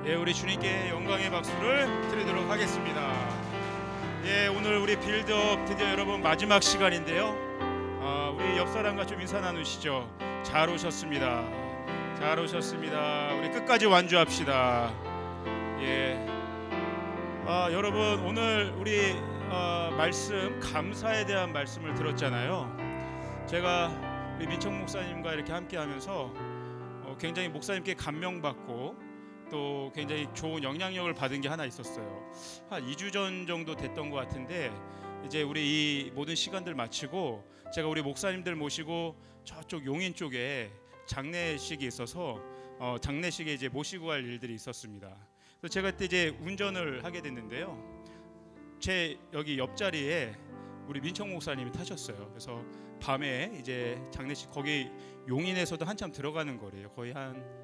예, 우리 주님께 영광의 박수를 드리도록 하겠습니다. 예, 오늘 우리 빌드업 드디어 여러분 마지막 시간인데요. 우리 옆 사람과 좀 인사 나누시죠. 잘 오셨습니다. 잘 오셨습니다. 우리 끝까지 완주합시다. 예, 여러분 오늘 우리 말씀 감사에 대한 말씀을 들었잖아요. 제가 우리 민청 목사님과 이렇게 함께하면서 굉장히 목사님께 감명받고 또 굉장히 좋은 영향력을 받은 게 하나 있었어요. 한 2주 전 정도 됐던 것 같은데 이제 우리 이 모든 시간들 마치고 제가 우리 목사님들 모시고 저쪽 용인 쪽에 장례식이 있어서 장례식에 이제 모시고 갈 일들이 있었습니다. 그래서 제가 그때 이제 운전을 하게 됐는데요. 제 여기 옆자리에 우리 민청 목사님이 타셨어요. 그래서 밤에 이제 장례식 거기 용인에서도 한참 들어가는 거리예요. 거의 한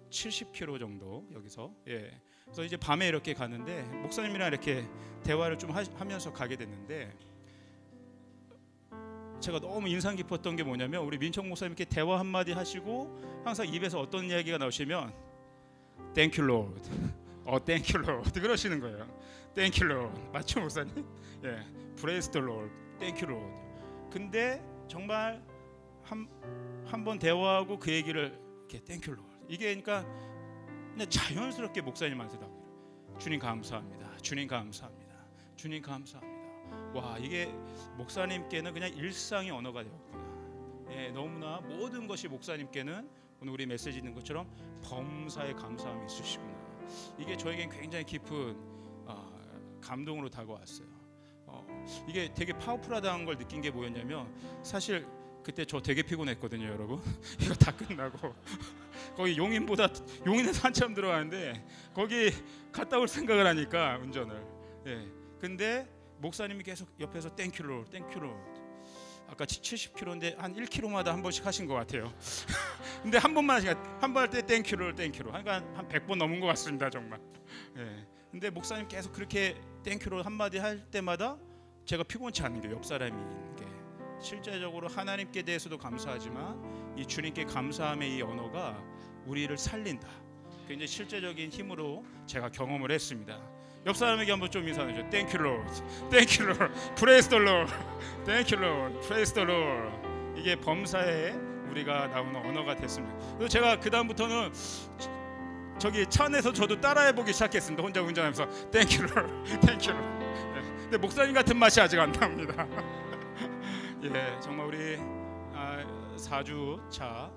70km 정도 여기서. 예. 그래서 이제 밤에 이렇게 가는데 목사님이랑 이렇게 대화를 좀 하면서 가게 됐는데 제가 너무 인상 깊었던 게 뭐냐면 우리 민청 목사님께 대화 한마디 하시고 항상 입에서 어떤 이야기가 나오시면 Thank you Lord. Thank you Lord. 그러시는 거예요. Thank you Lord. 맞죠 목사님? 예. Praise the Lord. Thank you Lord. 근데 정말 한 번 대화하고 그 얘기를 이렇게 Thank you Lord. 이게 그러니까 그냥 자연스럽게 목사님한테 나옵니다. 주님 감사합니다. 주님 감사합니다. 주님 감사합니다. 와, 이게 목사님께는 그냥 일상의 언어가 되었구나. 예, 너무나 모든 것이 목사님께는 오늘 우리 메시지 있는 것처럼 범사에 감사함이 있으시구나. 이게 저에겐 굉장히 깊은 감동으로 다가왔어요. 이게 되게 파워풀하다는 걸 느낀 게 뭐였냐면 사실 그때 저 되게 피곤했거든요, 여러분. 이거 다 끝나고 거기 용인에서 한참 들어가는데 거기 갔다 올 생각을 하니까 운전을. 예. 근데 목사님이 계속 옆에서 땡큐 롤, 땡큐 롤. 아까 70km인데 한 1km마다 한 번씩 하신 것 같아요. 근데 한 번만 한 번 할 때 땡큐 롤, 땡큐 롤. 그러니까 한 100번 넘은 것 같습니다, 정말. 예. 근데 목사님 계속 그렇게 땡큐 롤 한마디 할 때마다 제가 피곤치 않은 게 옆 사람인 게 실제적으로 하나님께 대해서도 감사하지만 이 주님께 감사함의 이 언어가 우리를 살린다. 굉장히 실제적인 힘으로 제가 경험을 했습니다. 옆 사람에게 한번 좀 인사해줘. Thank you Lord, Thank you Lord, Praise the Lord, Thank you Lord, Praise the Lord. 이게 범사에 우리가 나오는 언어가 됐습니다. 그래서 제가 그 다음부터는 저기 차 안에서 저도 따라해보기 시작했습니다. 혼자 운전하면서 Thank you Lord, Thank you Lord. 근데 목사님 같은 맛이 아직 안 납니다. 예, 정말 우리 4주 차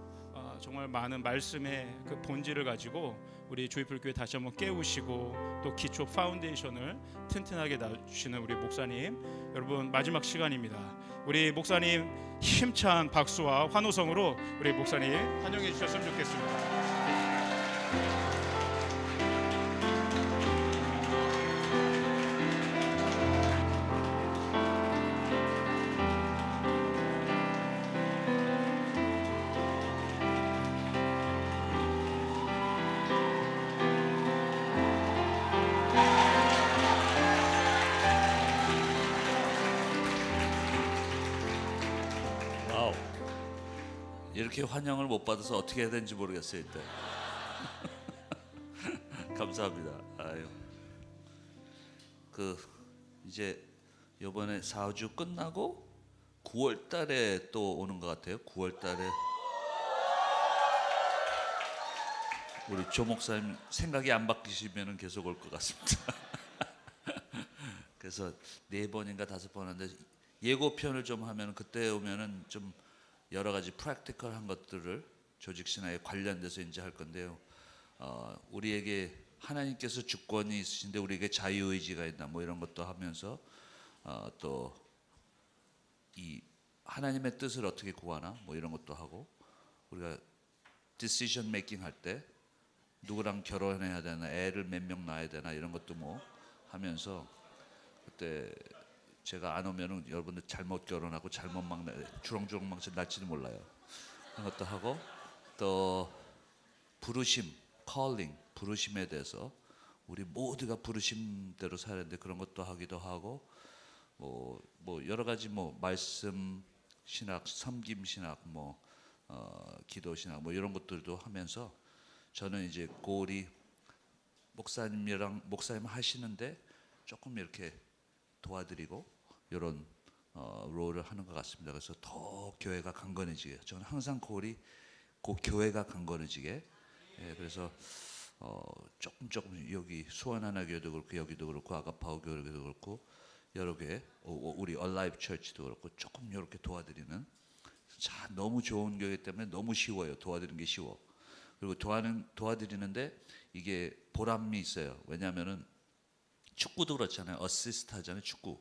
정말 많은 말씀의 그 본질을 가지고 우리 조이풀교회 다시 한번 깨우시고 또 기초 파운데이션을 튼튼하게 놔주시는 우리 목사님, 여러분 마지막 시간입니다. 우리 목사님 힘찬 박수와 환호성으로 우리 목사님 환영해 주셨으면 좋겠습니다. 이렇게 환영을 못 받아서 어떻게 해야 되는지 모르겠어요. 이때. 감사합니다. 아유. 이제 이번에 4주 끝나고 9월 달에 또 오는 것 같아요. 9월 달에 우리 조 목사님 생각이 안 바뀌시면 계속 올 것 같습니다. 그래서 4번인가 5번 하는데 예고편을 좀 하면 그때 오면은 좀 여러 가지 프랙티컬한 것들을 조직 신화에 관련돼서 이제 할 건데요. 우리에게 하나님께서 주권이 있으신데 우리에게 자유의지가 있나 뭐 이런 것도 하면서 또 이 하나님의 뜻을 어떻게 구하나 뭐 이런 것도 하고 우리가 디시전 메이킹 할 때 누구랑 결혼해야 되나 애를 몇 명 낳아야 되나 이런 것도 뭐 하면서 그때 제가 안 오면은 여러분들 잘못 결혼하고 잘못 막 주렁주렁 막 날지도 몰라요. 그런 것도 하고 또 부르심, calling, 부르심에 대해서 우리 모두가 부르심대로 살아야 되는데 그런 것도 하기도 하고 뭐 여러 가지 뭐 말씀 신학, 섬김 신학, 뭐 기도 신학 뭐 이런 것들도 하면서 저는 이제 골이 목사님 하시는데 조금 이렇게 도와드리고 이런 롤을 하는 것 같습니다. 그래서 더 교회가 강건해지게, 저는 항상 그 교회가 강건해지게. 예, 그래서 조금 여기 수원하나교회도 그렇고 여기도 그렇고 아가파오 교회도 그렇고 여러 교회, 우리 얼라이브 처치도 그렇고 조금 이렇게 도와드리는, 자, 너무 좋은 교회 때문에 너무 쉬워요. 도와드리는 게 쉬워. 그리고 도와드리는데 이게 보람이 있어요. 왜냐하면은 축구도 그렇잖아요. 어시스트 하잖아요. 축구.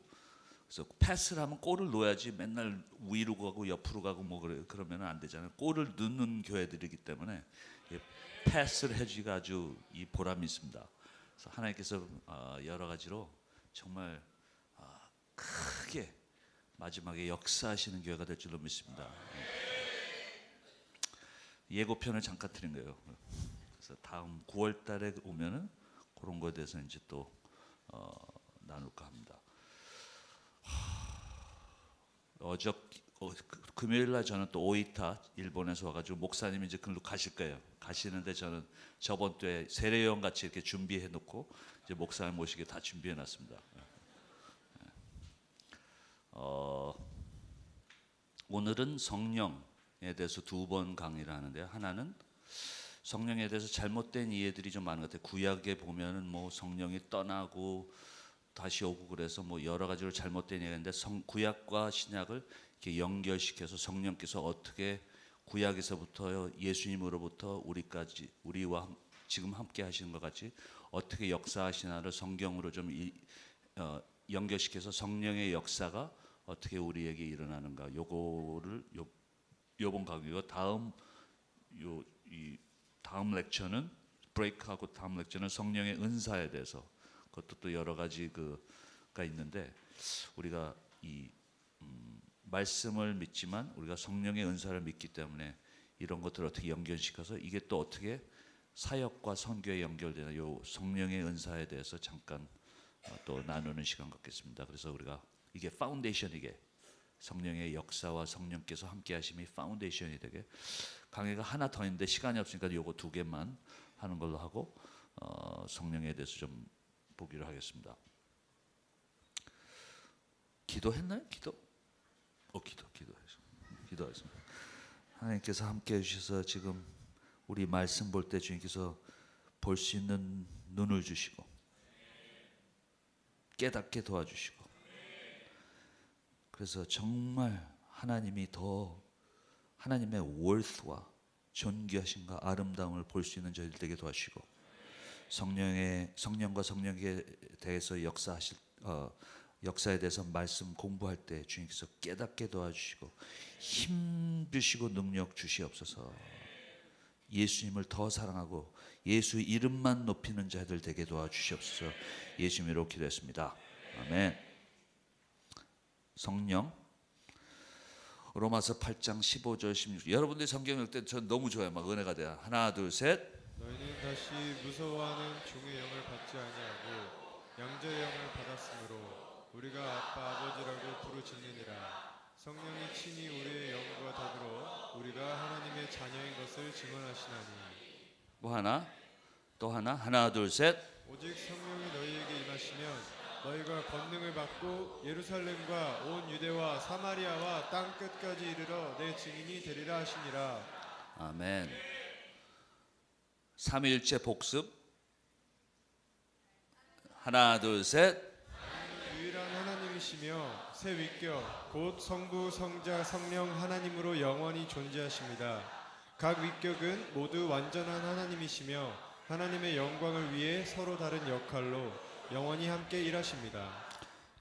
그래서 패스를 하면 골을 넣어야지 맨날 위로 가고 옆으로 가고 뭐 그러면 안 되잖아요. 골을 넣는 교회들이기 때문에 패스를 해주기가 아주 이 보람이 있습니다. 그래서 하나님께서 여러 가지로 정말 크게 마지막에 역사하시는 교회가 될 줄로 믿습니다. 예고편을 잠깐 드린 거예요. 그래서 다음 9월 달에 오면은 그런 거에 대해서 이제 또 나눌까 합니다. 금요일 날 저는 또 오이타 일본에서 와가지고 목사님이 이제 글로 가실 거예요. 가시는데 저는 저번 주에 세례요원 같이 이렇게 준비해 놓고 이제 목사님 모시게 다 준비해 놨습니다. 오늘은 성령에 대해서 두 번 강의를 하는데요. 하나는 성령에 대해서 잘못된 이해들이 좀 많은 것 같아요. 구약에 보면은 뭐 성령이 떠나고 다시 오고 그래서 뭐 여러 가지로 잘못된 이해인데 구약과 신약을 이렇게 연결시켜서 성령께서 어떻게 구약에서부터 예수님으로부터 우리와 지금 함께 하시는 것 같이 어떻게 역사하시나를 성경으로 좀 연결시켜서 성령의 역사가 어떻게 우리에게 일어나는가, 요거를 요번 강의가 다음 렉처는 브레이크하고 다음 렉처는 성령의 은사에 대해서, 그것도 또 여러 가지가 있는데 우리가 이 말씀을 믿지만 우리가 성령의 은사를 믿기 때문에 이런 것들을 어떻게 연결시켜서 이게 또 어떻게 사역과 선교에 연결되는 요 성령의 은사에 대해서 잠깐 또 나누는 시간 갖겠습니다. 그래서 우리가 이게 파운데이션이게 성령의 역사와 성령께서 함께 하심이 파운데이션이 되게, 강의가 하나 더 있는데 시간이 없으니까 요거 두 개만 하는 걸로 하고 성령에 대해서 좀 보기로 하겠습니다. 기도했나요? 기도했습니다. 하나님께서 함께 해주셔서 지금 우리 말씀 볼 때 주님께서 볼 수 있는 눈을 주시고 깨닫게 도와주시고, 그래서 정말 하나님이 더 하나님의 worth와 존귀하심과 아름다움을 볼 수 있는 저희들 되게 도와주시고, 성령과 성령에 대해서 역사에 대해서 말씀 공부할 때 주님께서 깨닫게 도와주시고 힘 주시고 능력 주시옵소서. 예수님을 더 사랑하고 예수 이름만 높이는 자들 되게 도와주시옵소서. 예수님으로 기도했습니다. 아멘. 성령, 로마서 8장 15절 16절. 여러분들이 성경 읽을 때 전 너무 좋아요. 막 은혜가 돼요. 하나 둘 셋. 너희는 다시 무서워하는 종의 영을 받지 아니하고 양자의 영을 받았으므로 우리가 아빠 아버지라고 부르짖느니라. 성령이 친히 우리의 영과 더불어 우리가 하나님의 자녀인 것을 증언하시나니. 뭐 하나? 또 하나? 하나 둘 셋. 오직 성령이 너희에게 임하시면 너희가 권능을 받고 예루살렘과 온 유대와 사마리아와 땅 끝까지 이르러 내 증인이 되리라 하시니라. 아멘. 삼위일체 복습. 하나 둘 셋. 유일한 하나님이시며 새 위격 곧 성부 성자 성령 하나님으로 영원히 존재하십니다. 각 위격은 모두 완전한 하나님이시며 하나님의 영광을 위해 서로 다른 역할로 영원히 함께 일하십니다.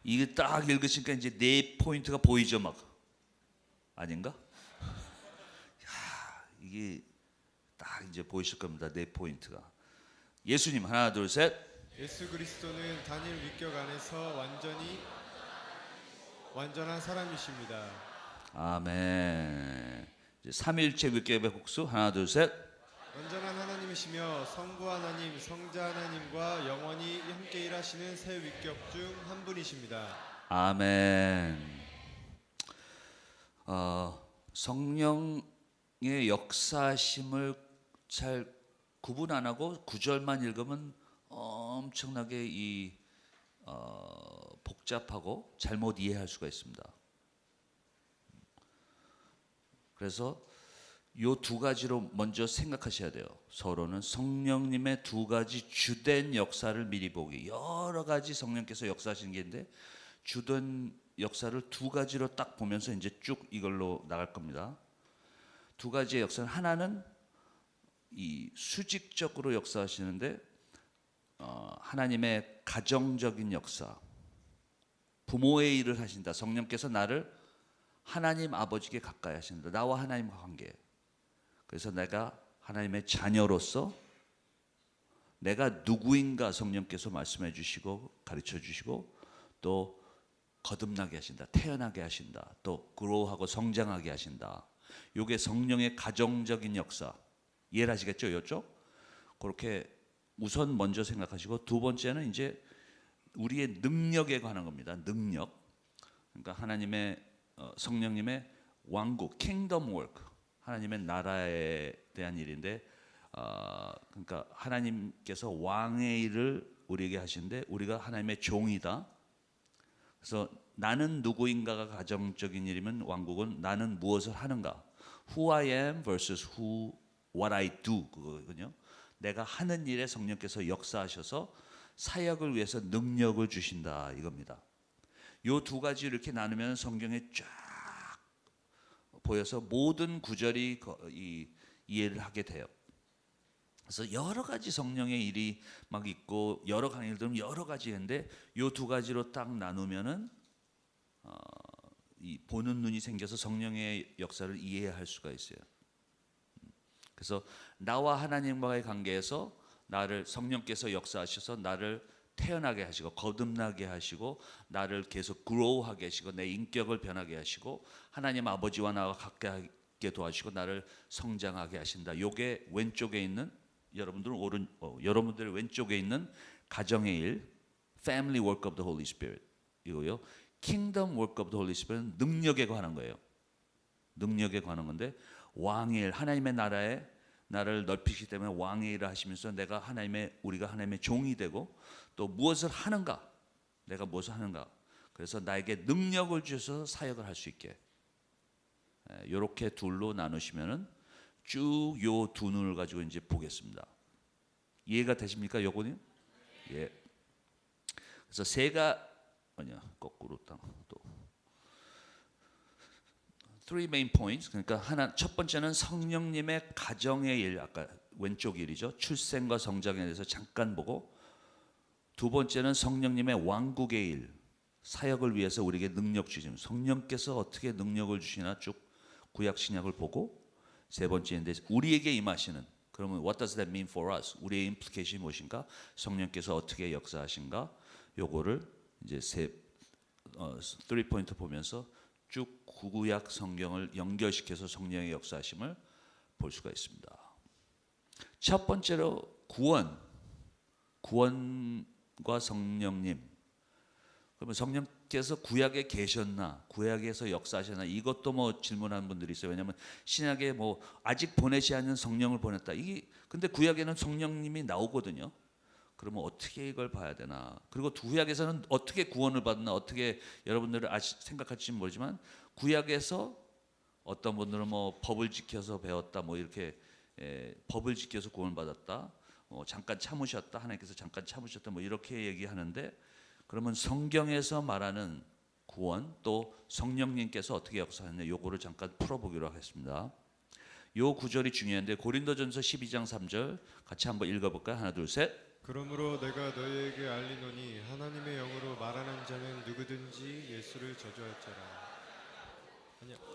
이게 딱 읽으시니까 이제 네 포인트가 보이죠, 막 아닌가? 야, 이게 딱 이제 보이실 겁니다. 네 포인트가. 예수님 하나 둘 셋. 예수 그리스도는 단일 위격 안에서 완전한 사람이십니다. 아멘. 이제 삼위일체 위격의 복수 하나 둘 셋. 완전한 하나님이시며 성부 하나님, 성자 하나님과 영원히 함께 일하시는 새 위격 중 한 분이십니다. 아멘. 성령의 역사심을 잘 구분 안 하고 구절만 읽으면 엄청나게 복잡하고 잘못 이해할 수가 있습니다. 그래서 요 두 가지로 먼저 생각하셔야 돼요. 서로는 성령님의 두 가지 주된 역사를 미리 보기. 여러 가지 성령께서 역사하시는 게 있는데 주된 역사를 두 가지로 딱 보면서 이제 쭉 이걸로 나갈 겁니다. 두 가지의 역사는 하나는 이 수직적으로 역사하시는데 하나님의 가정적인 역사, 부모의 일을 하신다. 성령께서 나를 하나님 아버지께 가까이 하신다. 나와 하나님과 관계. 그래서 내가 하나님의 자녀로서 내가 누구인가 성령께서 말씀해 주시고 가르쳐 주시고 또 거듭나게 하신다. 태어나게 하신다. 또 그로우하고 성장하게 하신다. 이게 성령의 가정적인 역사. 이해를 하시겠죠? 이쪽? 그렇게 우선 먼저 생각하시고 두 번째는 이제 우리의 능력에 관한 겁니다. 능력. 그러니까 하나님의 성령님의 왕국, 킹덤 워크, 하나님의 나라에 대한 일인데 그러니까 하나님께서 왕의 일을 우리에게 하시는데 우리가 하나님의 종이다. 그래서 나는 누구인가가 가정적인 일이면 왕국은 나는 무엇을 하는가. Who I am versus what I do 그거거든요. 내가 하는 일에 성령께서 역사하셔서 사역을 위해서 능력을 주신다 이겁니다. 요 두 가지 이렇게 나누면 성경에 쫙 보여서 모든 구절이 이해를 하게 돼요. 그래서 여러 가지 성령의 일이 막 있고 여러 강의를 들으면 여러 가지 있는데 요 두 가지로 딱 나누면은 이 보는 눈이 생겨서 성령의 역사를 이해할 수가 있어요. 그래서 나와 하나님과의 관계에서 나를 성령께서 역사하셔서 나를 태어나게 하시고 거듭나게 하시고 나를 계속 그로우하게 하시고 내 인격을 변하게 하시고 하나님 아버지와 나와 가깝게 도와주시고 나를 성장하게 하신다. 요게 왼쪽에 있는 여러분들의 왼쪽에 있는 가정의 일, Family Work of the Holy Spirit 이거요. Kingdom Work of the Holy Spirit은 능력에 관한 거예요. 능력에 관한 건데 왕의 일, 하나님의 나라에 나를 넓히시기 때문에 왕의 일을 하시면서 우리가 하나님의 종이 되고 또 무엇을 하는가, 내가 무엇을 하는가. 그래서 나에게 능력을 주셔서 사역을 할 수 있게. 이렇게 둘로 나누시면은 쭉 요 두 눈을 가지고 이제 보겠습니다. 이해가 되십니까, 요거는? 예. 그래서 거꾸로 또. Three main points. 그러니까 첫 번째는 성령님의 가정의 일, 아까 왼쪽 일이죠. 출생과 성장에 대해서 잠깐 보고, 두 번째는 성령님의 왕국의 일, 사역을 위해서 우리에게 능력 주시는 성령께서 어떻게 능력을 주시나 쭉 구약 신약을 보고, 세 번째인데 우리에게 임하시는, 그러면 what does that mean for us? 우리의 임플리케이션이 무엇인가? 성령께서 어떻게 역사하신가? 요거를 이제 3포인트 보면서 쭉 구약 성경을 연결시켜서 성령의 역사하심을 볼 수가 있습니다. 첫 번째로 구원과 성령님. 그러면 성령께서 구약에 계셨나, 구약에서 역사하셨나, 이것도 뭐 질문하는 분들이 있어요. 왜냐하면 신약에 뭐 아직 보내지 않은 성령을 보냈다. 근데 구약에는 성령님이 나오거든요. 그러면 어떻게 이걸 봐야 되나? 그리고 구약에서는 어떻게 구원을 받나? 어떻게 여러분들은 생각할지 모르지만 구약에서 어떤 분들은 뭐 법을 지켜서 배웠다, 뭐 이렇게 법을 지켜서 구원을 받았다, 잠깐 참으셨다, 하나님께서 잠깐 참으셨다, 뭐 이렇게 얘기하는데, 그러면 성경에서 말하는 구원 또 성령님께서 어떻게 역사하느냐, 요거를 잠깐 풀어보기로 하겠습니다. 요 구절이 중요한데 고린도전서 12장 3절 같이 한번 읽어볼까요? 하나 둘 셋. 그러므로 내가 너희에게 알리노니 하나님의 영으로 말하는 자는 누구든지 예수를 저주할지라.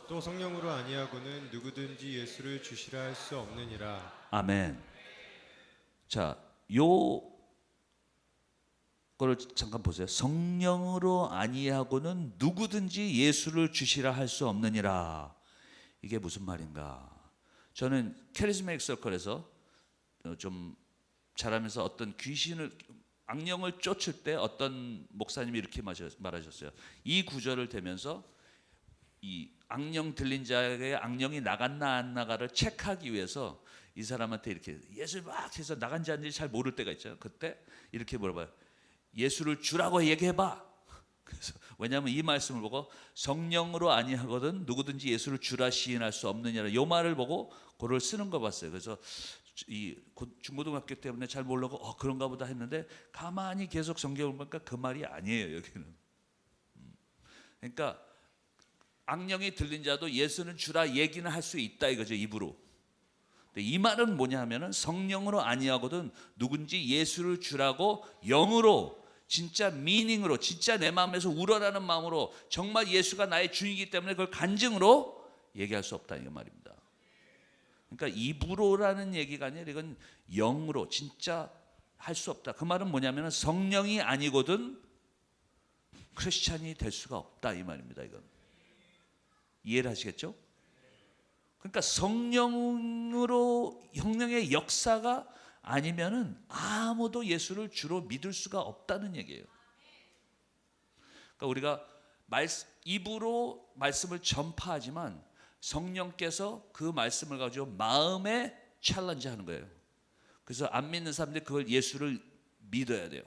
또 성령으로 아니하고는 누구든지 예수를 주시라 할 수 없느니라. 아멘. 자, 요 거를 잠깐 보세요. 성령으로 아니하고는 누구든지 예수를 주시라 할 수 없느니라. 이게 무슨 말인가? 저는 캐리스메틱 서클에서 좀 자라면서 어떤 악령을 쫓을 때 어떤 목사님이 이렇게 말하셨어요. 이 구절을 대면서 이 악령 들린 자에게 악령이 나갔나 안 나가를 체크하기 위해서 이 사람한테 이렇게 예수 막 해서 나간지 안 나간지 잘 모를 때가 있잖아요. 그때 이렇게 물어봐요. 예수를 주라고 얘기해봐. 그래서 왜냐하면 이 말씀을 보고 성령으로 아니하거든 누구든지 예수를 주라 시인할 수 없느냐는 이 말을 보고 그걸 쓰는 거 봤어요. 그래서 이 중고등학교 때문에 잘 모르고 그런가 보다 했는데 가만히 계속 성경을 보니까 그 말이 아니에요. 여기는. 그러니까 악령이 들린 자도 예수는 주라 얘기는 할 수 있다 이거죠. 입으로. 근데 이 말은 뭐냐 하면은 성령으로 아니하거든 누군지 예수를 주라고 영으로 진짜 미닝으로 진짜 내 마음에서 우러나는 마음으로 정말 예수가 나의 주이기 때문에 그걸 간증으로 얘기할 수 없다 이 말입니다. 그러니까 입으로라는 얘기가 아니라 이건 영으로 진짜 할 수 없다. 그 말은 뭐냐면 성령이 아니거든 크리스찬이 될 수가 없다 이 말입니다. 이건 이해를 하시겠죠? 그러니까 성령의 역사가 아니면은 아무도 예수를 주로 믿을 수가 없다는 얘기예요. 그러니까 우리가 입으로 말씀을 전파하지만 성령께서 그 말씀을 가지고 마음에 챌린지 하는 거예요. 그래서 안 믿는 사람들이 그걸 예수를 믿어야 돼요.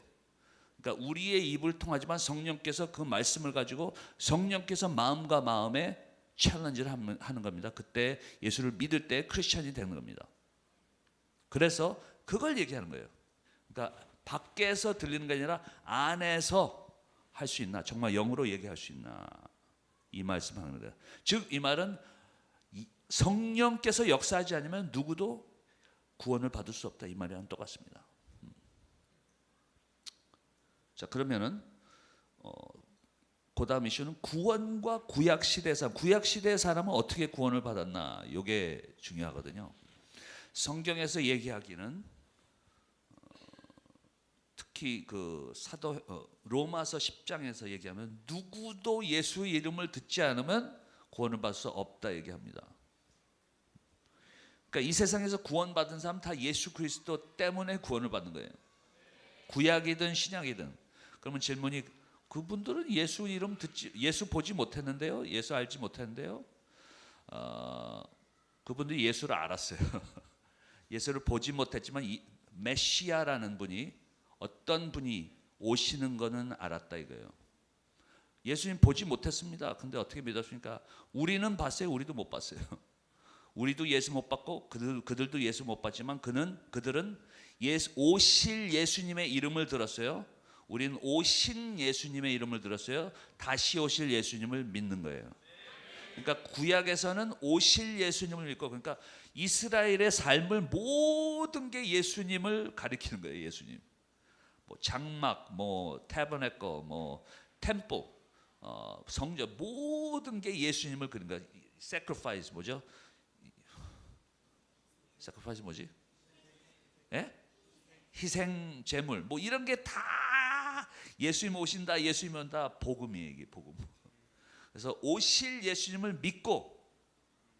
그러니까 우리의 입을 통하지만 성령께서 그 말씀을 가지고 성령께서 마음과 마음에 챌린지를 하는 겁니다. 그때 예수를 믿을 때 크리스찬이 되는 겁니다. 그래서 그걸 얘기하는 거예요. 그러니까 밖에서 들리는 게 아니라 안에서 할 수 있나? 정말 영으로 얘기할 수 있나? 이 말씀하는 거예요. 즉 이 말은 성령께서 역사하지 않으면 누구도 구원을 받을 수 없다. 이 말이랑 똑같습니다. 자 그러면은 그 다음 이슈는 구원과 구약 시대 사람. 구약 시대의 사람은 어떻게 구원을 받았나? 이게 중요하거든요. 성경에서 얘기하기는 특히 그 로마서 10장에서 얘기하면 누구도 예수의 이름을 듣지 않으면 구원을 받을 수 없다 얘기합니다. 그러니까 이 세상에서 구원받은 사람 다 예수 그리스도 때문에 구원을 받는 거예요. 구약이든 신약이든. 그러면 질문이 그분들은 예수 이름 예수 보지 못했는데요, 예수 알지 못했는데요. 그분들이 예수를 알았어요. 예수를 보지 못했지만 메시아라는 분이 어떤 분이 오시는 거는 알았다 이거예요. 예수님 보지 못했습니다. 근데 어떻게 믿었습니까? 우리는 봤어요. 우리도 못 봤어요. 우리도 예수 못 봤고 그들도 예수 못 봤지만 그들은 오실 예수님의 이름을 들었어요. 우리는 오신 예수님의 이름을 들었어요. 다시 오실 예수님을 믿는 거예요. 그러니까 구약에서는 오실 예수님을 믿고, 그러니까 이스라엘의 삶을 모든 게 예수님을 가리키는 거예요. 예수님. 뭐 장막, 뭐 태버네커, 뭐 템플, 성전 모든 게 예수님을 그린 거예요. sacrifice 뭐죠? sacrifice 뭐지? 예? 희생 제물 뭐 이런 게 다 예수님 오신다, 예수님 온다, 복음이에요. 이게 복음. 그래서 오실 예수님을 믿고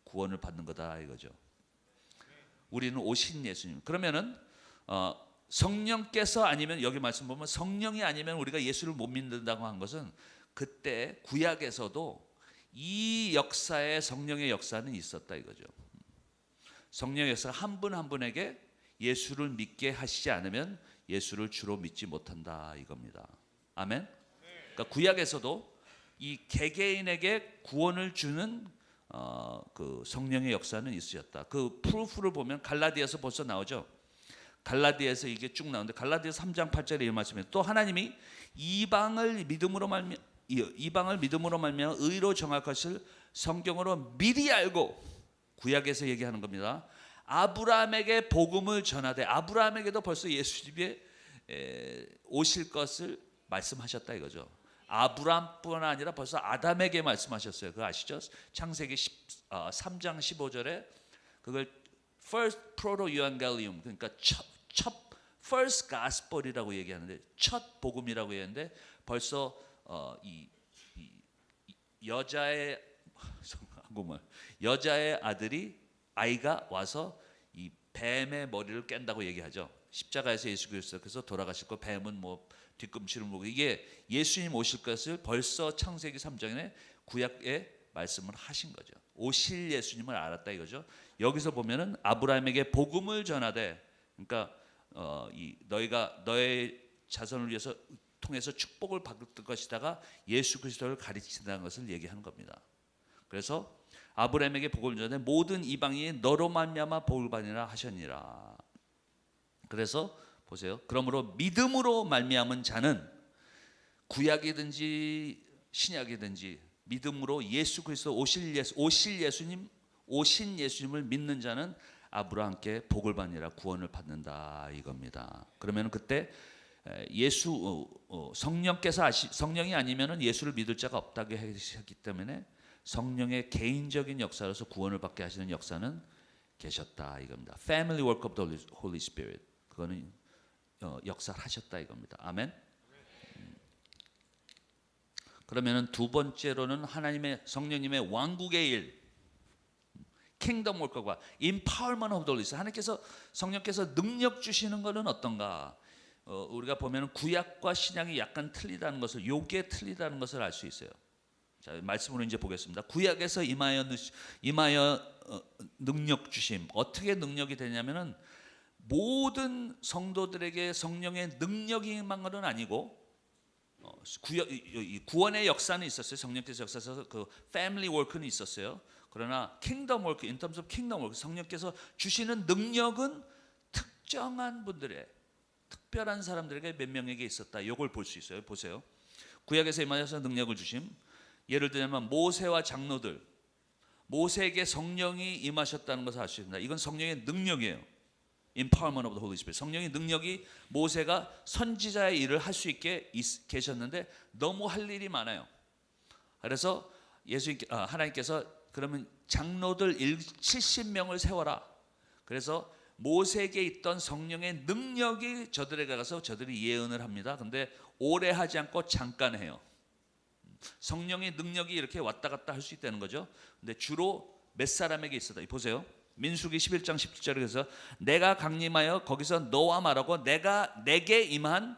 구원을 받는 거다 이거죠. 우리는 오신 예수님. 그러면은 성령께서 아니면 여기 말씀 보면 성령이 아니면 우리가 예수를 못 믿는다고 한 것은 그때 구약에서도 이 역사에 성령의 역사는 있었다 이거죠. 성령의 역사가 한 분 한 분에게 예수를 믿게 하시지 않으면 예수를 주로 믿지 못한다 이겁니다. 아멘. 그러니까 구약에서도 이 개개인에게 구원을 주는 그 성령의 역사는 있으셨다. 그 프루프를 보면 갈라디아서 벌써 나오죠. 갈라디아서 이게 쭉 나오는데 갈라디아서 3장 8절에 이 말씀에 또 하나님이 이방을 믿음으로 말미암아 의로 정할 것을 성경으로 미리 알고 구약에서 얘기하는 겁니다. 아브라함에게 복음을 전하되 아브라함에게도 벌써 예수님이 오실 것을 말씀하셨다 이거죠. 아브라함뿐 아니라 벌써 아담에게 말씀하셨어요. 그거 아시죠? 창세기 3장 15절에 그걸 first proto evangelium 그러니까 첫 first gospel이라고 얘기하는데 첫 복음이라고 얘기하는데 벌써 이 여자의 한국말 여자의 아이가 와서 이 뱀의 머리를 깬다고 얘기하죠. 십자가에서 예수 그리스도께서 돌아가실 거 뱀은 뭐 뒤꿈치를 물고 이게 예수님 오실 것을 벌써 창세기 3장에 구약에 말씀을 하신 거죠. 오실 예수님을 알았다 이거죠. 여기서 보면은 아브라함에게 복음을 전하되, 그러니까 너희가 너의 자손을 위해서 통해서 축복을 받을 것이다가 예수 그리스도를 가르친다는 것을 얘기하는 겁니다. 그래서 아브라함에게 복음을 전하되 모든 이방인이 너로 말미암아 복을 받으리라 하셨니라. 그래서 보세요. 그러므로 믿음으로 말미암은 자는 구약이든지 신약이든지 믿음으로 예수 그리스도 오신 예수님을 믿는 자는 아브라함께 복을 받으리라, 구원을 받는다 이겁니다. 그러면 그때 성령이 아니면은 예수를 믿을 자가 없다고 하셨기 때문에 성령의 개인적인 역사로서 구원을 받게 하시는 역사는 계셨다 이겁니다. Family work of the Holy Spirit, 그거는 역사를 하셨다 이겁니다. 아멘. 그러면은 두 번째로는 하나님의 성령님의 왕국의 일, 킹덤 월커가 empowerment of the Holy Spirit, 하나님께서 성령께서 능력 주시는 것은 어떤가? 우리가 보면 구약과 신약이 약간 틀리다는 것을, 요게 틀리다는 것을 알 수 있어요. 자, 말씀으로 이제 보겠습니다. 구약에서 임하여 능력 주심, 어떻게 능력이 되냐면은 모든 성도들에게 성령의 능력이 임한 것은 아니고, 구원의 역사는 있었어요. 성령께서 역사에서 그 패밀리 워크는 있었어요. 그러나 킹덤 워크, in terms of 킹덤 워크, 성령께서 주시는 능력은 특정한 분들의, 특별한 사람들에게 몇 명에게 있었다. 이걸 볼 수 있어요. 보세요. 구약에서 임하여서 능력을 주심, 예를 들면 모세와 장로들, 모세에게 성령이 임하셨다는 것을 알 수 있습니다. 이건 성령의 능력이에요. Empowerment of the Holy Spirit. 성령의 능력이 모세가 선지자의 일을 할 수 있게 계셨는데 너무 할 일이 많아요. 그래서 하나님께서 그러면 장로들 70명을 세워라. 그래서 모세에게 있던 성령의 능력이 저들에게 가서 저들이 예언을 합니다. 근데 오래 하지 않고 잠깐 해요. 성령의 능력이 이렇게 왔다 갔다 할 수 있다는 거죠. 근데 주로 몇 사람에게 있었다. 보세요. 민수기 11장 17절에 그래서 내가 강림하여 거기서 너와 말하고 내가 내게 임한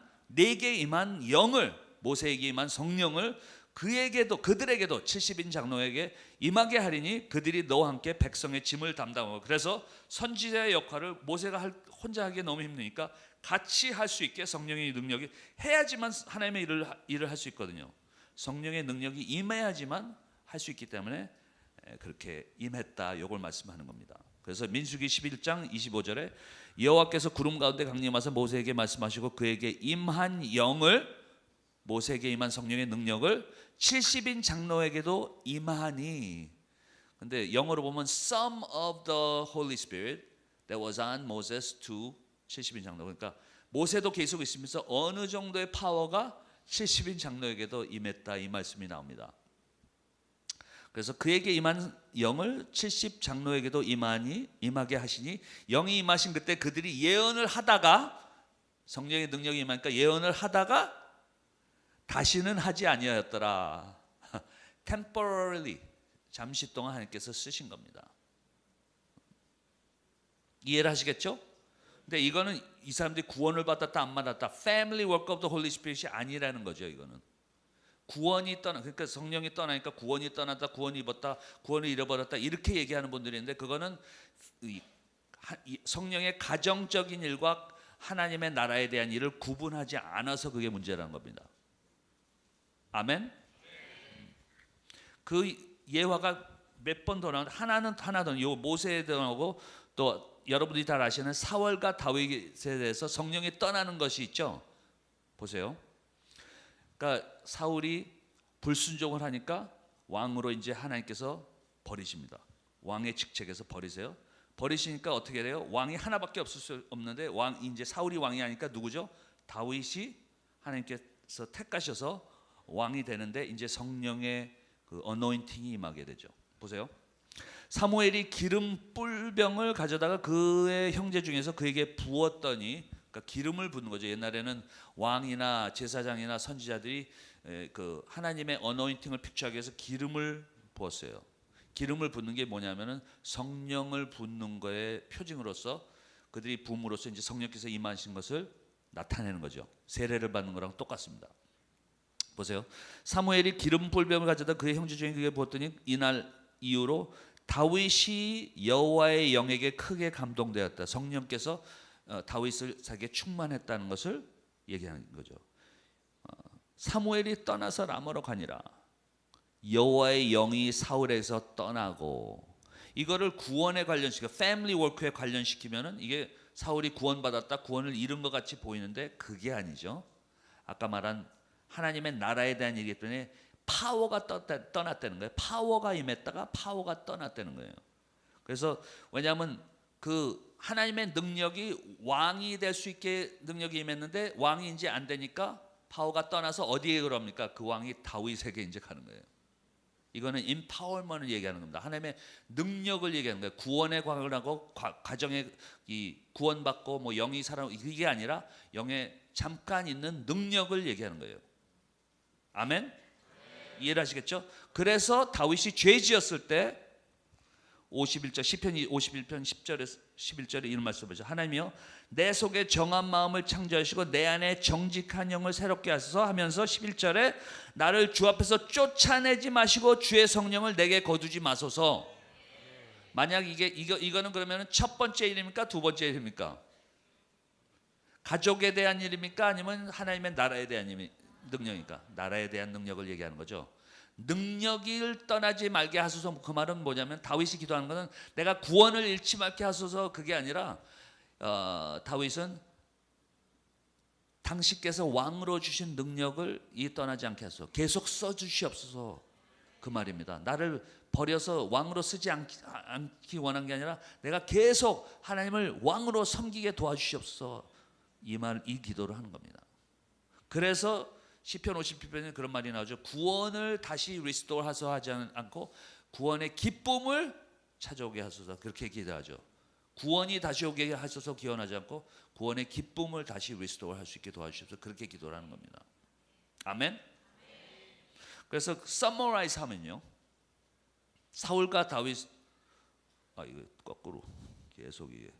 영을, 모세에게 임한 성령을 그들에게도 70인 장로에게 임하게 하리니 그들이 너와 함께 백성의 짐을 담당하고. 그래서 선지자의 역할을 모세가 혼자 하기 너무 힘드니까 같이 할 수 있게 성령의 능력이 해야지만 하나님의 일을 할 수 있거든요. 성령의 능력이 임해야지만 할 수 있기 때문에 그렇게 임했다, 이걸 말씀하는 겁니다. 그래서 민수기 11장 25절에 여호와께서 구름 가운데 강림하사 모세에게 말씀하시고 그에게 임한 영을, 모세에게 임한 성령의 능력을 70인 장로에게도 임하니. 근데 영어로 보면 some of the Holy Spirit that was on Moses to 70인 장로. 그러니까 모세도 계속 있으면서 어느 정도의 파워가 70인 장로에게도 임했다, 이 말씀이 나옵니다. 그래서 그에게 임한 영을 70 장로에게도 임하게 하시니, 영이 임하신 그때 그들이 예언을 하다가, 성령의 능력이 임하니까 예언을 하다가 다시는 하지 아니하였더라. temporarily, 잠시 동안 하나님께서 쓰신 겁니다. 이해를 하시겠죠? 근데 이거는 이 사람들이 구원을 받았다 안 받았다, family work of the Holy Spirit이 아니라는 거죠. 이거는 구원이 그러니까 성령이 떠나니까 구원이 떠났다, 구원이 입었다, 구원을 잃어버렸다, 이렇게 얘기하는 분들이 있는데, 그거는 성령의 가정적인 일과 하나님의 나라에 대한 일을 구분하지 않아서 그게 문제라는 겁니다. 아멘. 그 예화가 몇 번 더 나오는데 하나는 요 모세에 나오고, 또 여러분들이 다 아시는 사울과 다윗에 대해서 성령이 떠나는 것이 있죠. 보세요. 그러니까 사울이 불순종을 하니까 왕으로 이제 하나님께서 버리십니다. 왕의 직책에서 버리세요. 버리시니까 어떻게 돼요? 왕이 하나밖에 없을 수 없는데 이제 사울이 왕이 하니까 누구죠? 다윗이 하나님께서 택하셔서 왕이 되는데 이제 성령의 그 어노인팅이 임하게 되죠. 보세요. 사무엘이 기름 뿔병을 가져다가 그의 형제 중에서 그에게 부었더니, 그러니까 기름을 붓는 거죠. 옛날에는 왕이나 제사장이나 선지자들이 그 하나님의 어노인팅을 픽처하기 위해서 기름을 부었어요. 기름을 붓는 게 뭐냐면은 성령을 붓는 거의 표징으로서, 그들이 부음으로써 이제 성령께서 임하신 것을 나타내는 거죠. 세례를 받는 거랑 똑같습니다. 보세요. 사무엘이 기름 불뱀을 가져다 그의 형제 중에 그에게 부었더니 이날 이후로 다윗이 여호와의 영에게 크게 감동되었다. 성령께서 다윗을 자기에 충만했다는 것을 얘기하는 거죠. 사무엘이 떠나서 라마로 가니라. 여호와의 영이 사울에서 떠나고, 이거를 구원에 관련시켜 패밀리 워크에 관련시키면은 이게 사울이 구원받았다, 구원을 잃은 것 같이 보이는데 그게 아니죠. 아까 말한 하나님의 나라에 대한 얘기했기 때문에 파워가 떠났다는 거예요. 파워가 임했다가 파워가 떠났다는 거예요. 그래서 왜냐하면 그 하나님의 능력이 왕이 될 수 있게 능력이 임했는데 왕이 이제 안 되니까 파워가 떠나서 어디에 그럽니까? 그 왕이 다윗에게 이제 가는 거예요. 이거는 임파워먼을 얘기하는 겁니다. 하나님의 능력을 얘기하는 거예요. 구원의 과정을 하고 가정의 이 구원받고 뭐 영이 살아, 이게 아니라 영에 잠깐 있는 능력을 얘기하는 거예요. 아멘? 이해하시겠죠? 그래서 다윗이 죄 지었을 때 51절 시편 51편 10절에 11절에 이런 말씀을 보죠. 하나님이여 내 속에 정한 마음을 창조하시고 내 안에 정직한 영을 새롭게 하소서 하면서 11절에 나를 주 앞에서 쫓아내지 마시고 주의 성령을 내게 거두지 마소서. 만약 이거는 그러면 첫 번째 일입니까? 두 번째 일입니까? 가족에 대한 일입니까? 아니면 하나님의 나라에 대한 능력입니까? 나라에 대한 능력을 얘기하는 거죠. 능력을 떠나지 말게 하소서. 그 말은 뭐냐면 다윗이 기도하는 것은 내가 구원을 잃지 말게 하소서, 그게 아니라 다윗은 당신께서 왕으로 주신 능력을 떠나지 않게 하소서, 계속 써주시옵소서, 그 말입니다. 나를 버려서 왕으로 쓰지 않기 원한 게 아니라 내가 계속 하나님을 왕으로 섬기게 도와주시옵소서, 이 기도를 하는 겁니다. 그래서 시편 57편에 그런 말이 나오죠. 구원을 다시 리스토어 하소서 하지 않고 구원의 기쁨을 찾아오게 하소서, 그렇게 기도하죠. 구원이 다시 오게 하소서 기원하지 않고 구원의 기쁨을 다시 리스토어 할 수 있게 도와주십시오, 그렇게 기도를 하는 겁니다. 아멘. 그래서 서머라이즈 하면요, 사울과 다윗, 이거 거꾸로 계속 이게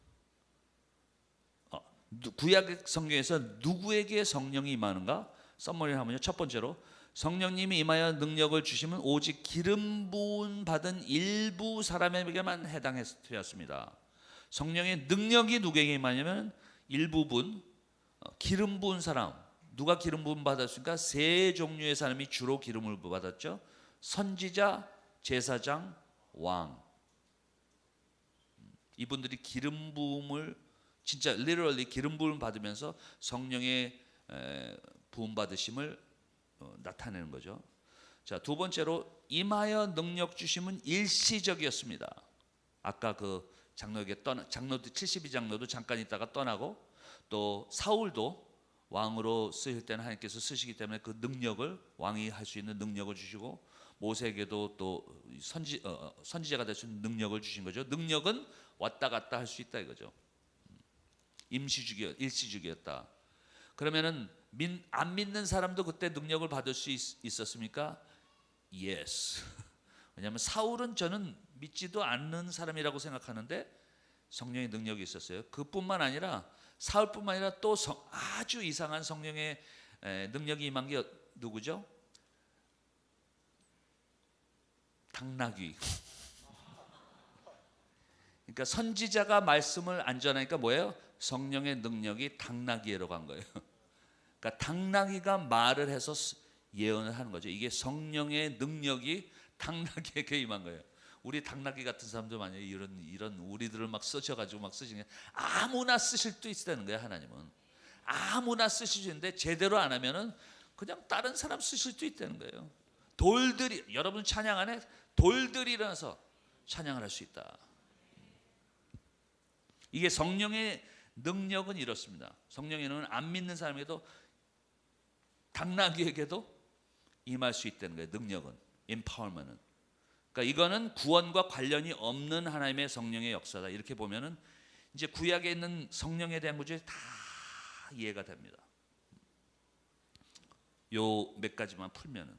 구약 성경에서 누구에게 성령이 임하는가? 썸머리 하면요, 첫 번째로 성령님이 임하여 능력을 주시면 오직 기름 부음 받은 일부 사람에게만 해당되었습니다. 성령의 능력이 누구에게 임하냐면 일부분, 기름 부은 사람. 누가 기름 부음 받았습니까? 세 종류의 사람이 주로 기름을 받았죠. 선지자, 제사장, 왕. 이분들이 기름 부음을 진짜 literally 기름 부음 받으면서 성령의 부음 받으심을 나타내는 거죠. 자, 두 번째로 임하여 능력 주심은 일시적이었습니다. 아까 그 장로에게 장로도 72장로도 잠깐 있다가 떠나고, 또 사울도 왕으로 쓰실 때는 하나님께서 쓰시기 때문에 그 능력을, 왕이 할 수 있는 능력을 주시고, 모세에게도 또 선지자가 될 수 있는 능력을 주신 거죠. 능력은 왔다 갔다 할 수 있다 이거죠. 일시적이었다. 그러면은 안 믿는 사람도 그때 능력을 받을 수 있었습니까? Yes. 왜냐하면 사울은 저는 믿지도 않는 사람이라고 생각하는데 성령의 능력이 있었어요. 그뿐만 아니라 사울뿐만 아니라 또 아주 이상한 성령의 능력이 임한 게 누구죠? 당나귀. 그러니까 선지자가 말씀을 안 전하니까 뭐예요? 성령의 능력이 당나귀로 간 거예요. 그러니까 당나귀가 말을 해서 예언을 하는 거죠. 이게 성령의 능력이 당나귀에게 임한 거예요. 우리 당나귀 같은 사람들 만약에 이런 우리들을 막 쓰셔가지고 막 쓰시는 게 아무나 쓰실 수 있다는 거예요. 하나님은 아무나 쓰실 수 있는데 제대로 안 하면은 그냥 다른 사람 쓰실 수 있다는 거예요. 돌들이, 여러분 찬양 안에 돌들이 일어나서 찬양을 할 수 있다. 이게 성령의 능력은 이렇습니다. 성령의 능력은 안 믿는 사람에게도 당나귀에게도 임할 수 있다는 거예요. 능력은, empowerment은. 그러니까 이거는 구원과 관련이 없는 하나님의 성령의 역사다. 이렇게 보면은 이제 구약에 있는 성령에 대한 구절이 다 이해가 됩니다. 요 몇 가지만 풀면은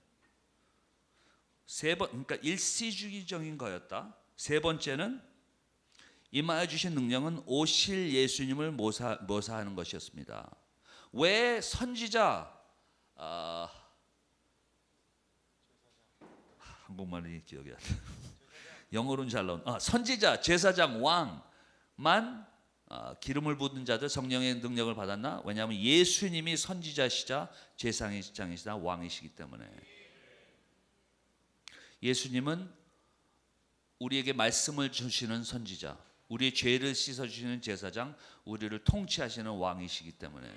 그러니까 일시주의적인 거였다. 세 번째는 임하여 주신 능력은 오실 예수님을 모사하는 것이었습니다. 왜 선지자 한국말이 기억이 안 나. 영어로는 잘 나온. 선지자, 제사장, 왕만 기름을 붓는 자들 성령의 능력을 받았나? 왜냐하면 예수님이 선지자시자 제사장이시자 왕이시기 때문에. 예수님은 우리에게 말씀을 주시는 선지자, 우리의 죄를 씻어주시는 제사장, 우리를 통치하시는 왕이시기 때문에.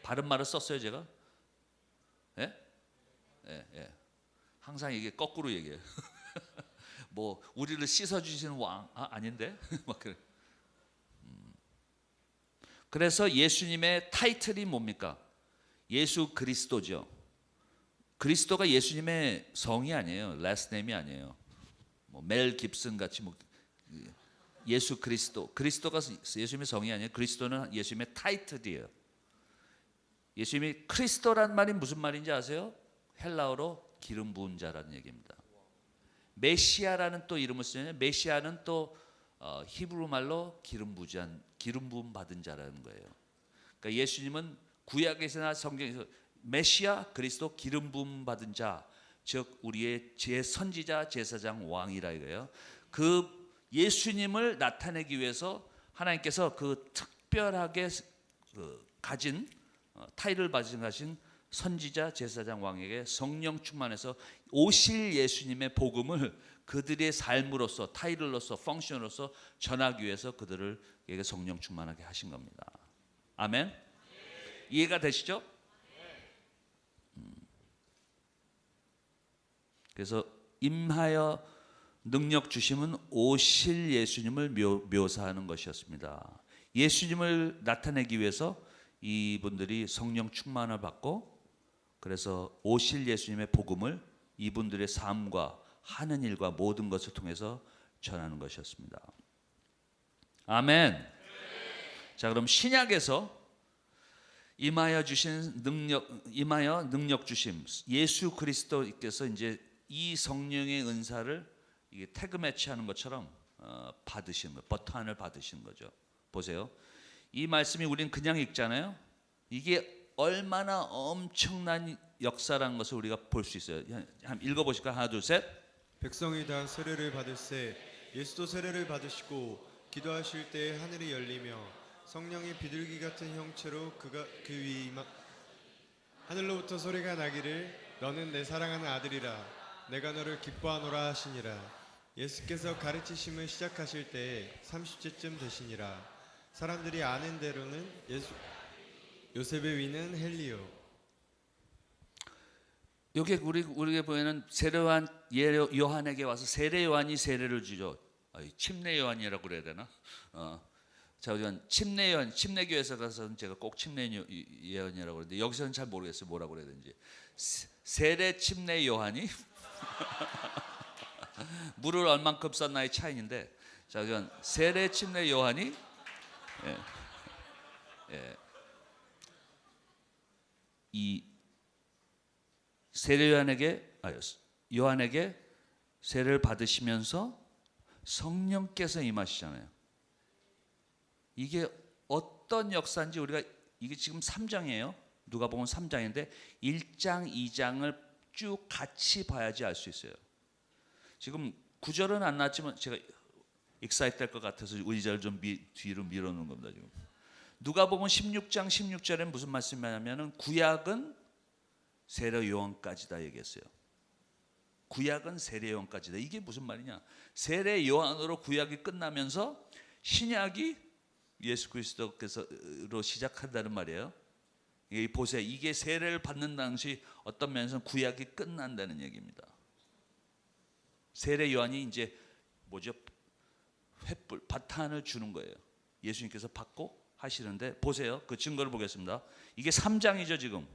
바른 말을 썼어요 제가? 예? 예. 항상 이게 거꾸로 얘기해요. 뭐 우리를 씻어주시는 왕 아닌데 막 그래. 그래서 예수님의 타이틀이 뭡니까? 예수 그리스도죠. 그리스도가 예수님의 성이 아니에요. 라스트 네임이 아니에요. 뭐 멜 깁슨 같이 뭐 예수 그리스도. 그리스도가 예수님의 성이 아니에요. 그리스도는 예수님의 타이틀이에요. 예수님이 크리스토란 말이 무슨 말인지 아세요? 헬라어로 기름 부은 자라는 얘기입니다. 메시아라는 또 이름을 쓰잖아요. 메시아는 또 히브리 말로 기름 부음 받은 자라는 거예요. 그러니까 예수님은 구약에서나 성경에서 메시아, 그리스도, 기름 부음 받은 자, 즉 우리의 제선지자, 제사장, 왕이라 이거예요. 그 예수님을 나타내기 위해서 하나님께서 그 특별하게 가진 타이틀을 가진 선지자, 제사장, 왕에게 성령 충만해서 오실 예수님의 복음을 그들의 삶으로서, 타이틀로서, 펑션으로서 전하기 위해서 그들에게 성령 충만하게 하신 겁니다. 아멘? 이해가 되시죠? 그래서 임하여 능력 주심은 오실 예수님을 묘사하는 것이었습니다. 예수님을 나타내기 위해서 이분들이 성령 충만을 받고, 그래서 오실 예수님의 복음을 이분들의 삶과 하는 일과 모든 것을 통해서 전하는 것이었습니다. 아멘. 자, 그럼 신약에서 임하여 능력 주심, 예수 그리스도께서 이제 이 성령의 은사를 이게 태그 매치하는 것처럼 받으신 거, 버튼을 받으신 거죠. 보세요. 이 말씀이 우리는 그냥 읽잖아요. 이게 얼마나 엄청난 역사라는 것을 우리가 볼 수 있어요. 한번 읽어보실까요? 하나, 둘, 셋. 백성이 다 세례를 받을세 예수도 세례를 받으시고 기도하실 때에 하늘이 열리며 성령의 비둘기 같은 형체로 그가 그 위에 하늘로부터 소리가 나기를 너는 내 사랑하는 아들이라 내가 너를 기뻐하노라 하시니라. 예수께서 가르치심을 시작하실 때에 30제쯤 되시니라. 사람들이 아는 대로는 요셉의 위는 헬리오. 여기 우리가 보이는 세례요한 요한에게 와서 세례 요한이 세례를 주죠. 침례 요한이라고 그래야 되나? 자, 우리가 침례 요한, 침례교에서 가서는 제가 꼭 침례 요한이라고 그러는데 여기서는 잘 모르겠어요. 뭐라고 그래야 되는지. 세례 침례 요한이 물을 얼만큼 썼나의 차이인데, 자, 우리가 세례 침례 요한이 이 세례 요한에게 세례를 받으시면서 성령께서 임하시잖아요. 이게 어떤 역사인지 우리가, 이게 지금 3장이에요. 누가복음 3장인데 1장, 2장을 쭉 같이 봐야지 알 수 있어요. 지금 9절은 안 나왔지만 제가 익사이트 될 것 같아서 의자를 좀 뒤로 밀어놓은 겁니다. 지금 누가복음 16장 16절에 무슨 말씀이냐면은 구약은 세례 요한까지다 얘기했어요. 구약은 세례 요한까지다. 이게 무슨 말이냐? 세례 요한으로 구약이 끝나면서 신약이 예수 그리스도께서로 시작한다는 말이에요. 보세요. 이게 세례를 받는 당시 어떤 면에서는 구약이 끝난다는 얘기입니다. 세례 요한이 이제 뭐죠? 횃불, 바탄을 주는 거예요. 예수님께서 받고 하시는데 보세요. 그 증거를 보겠습니다. 이게 3장이죠 지금.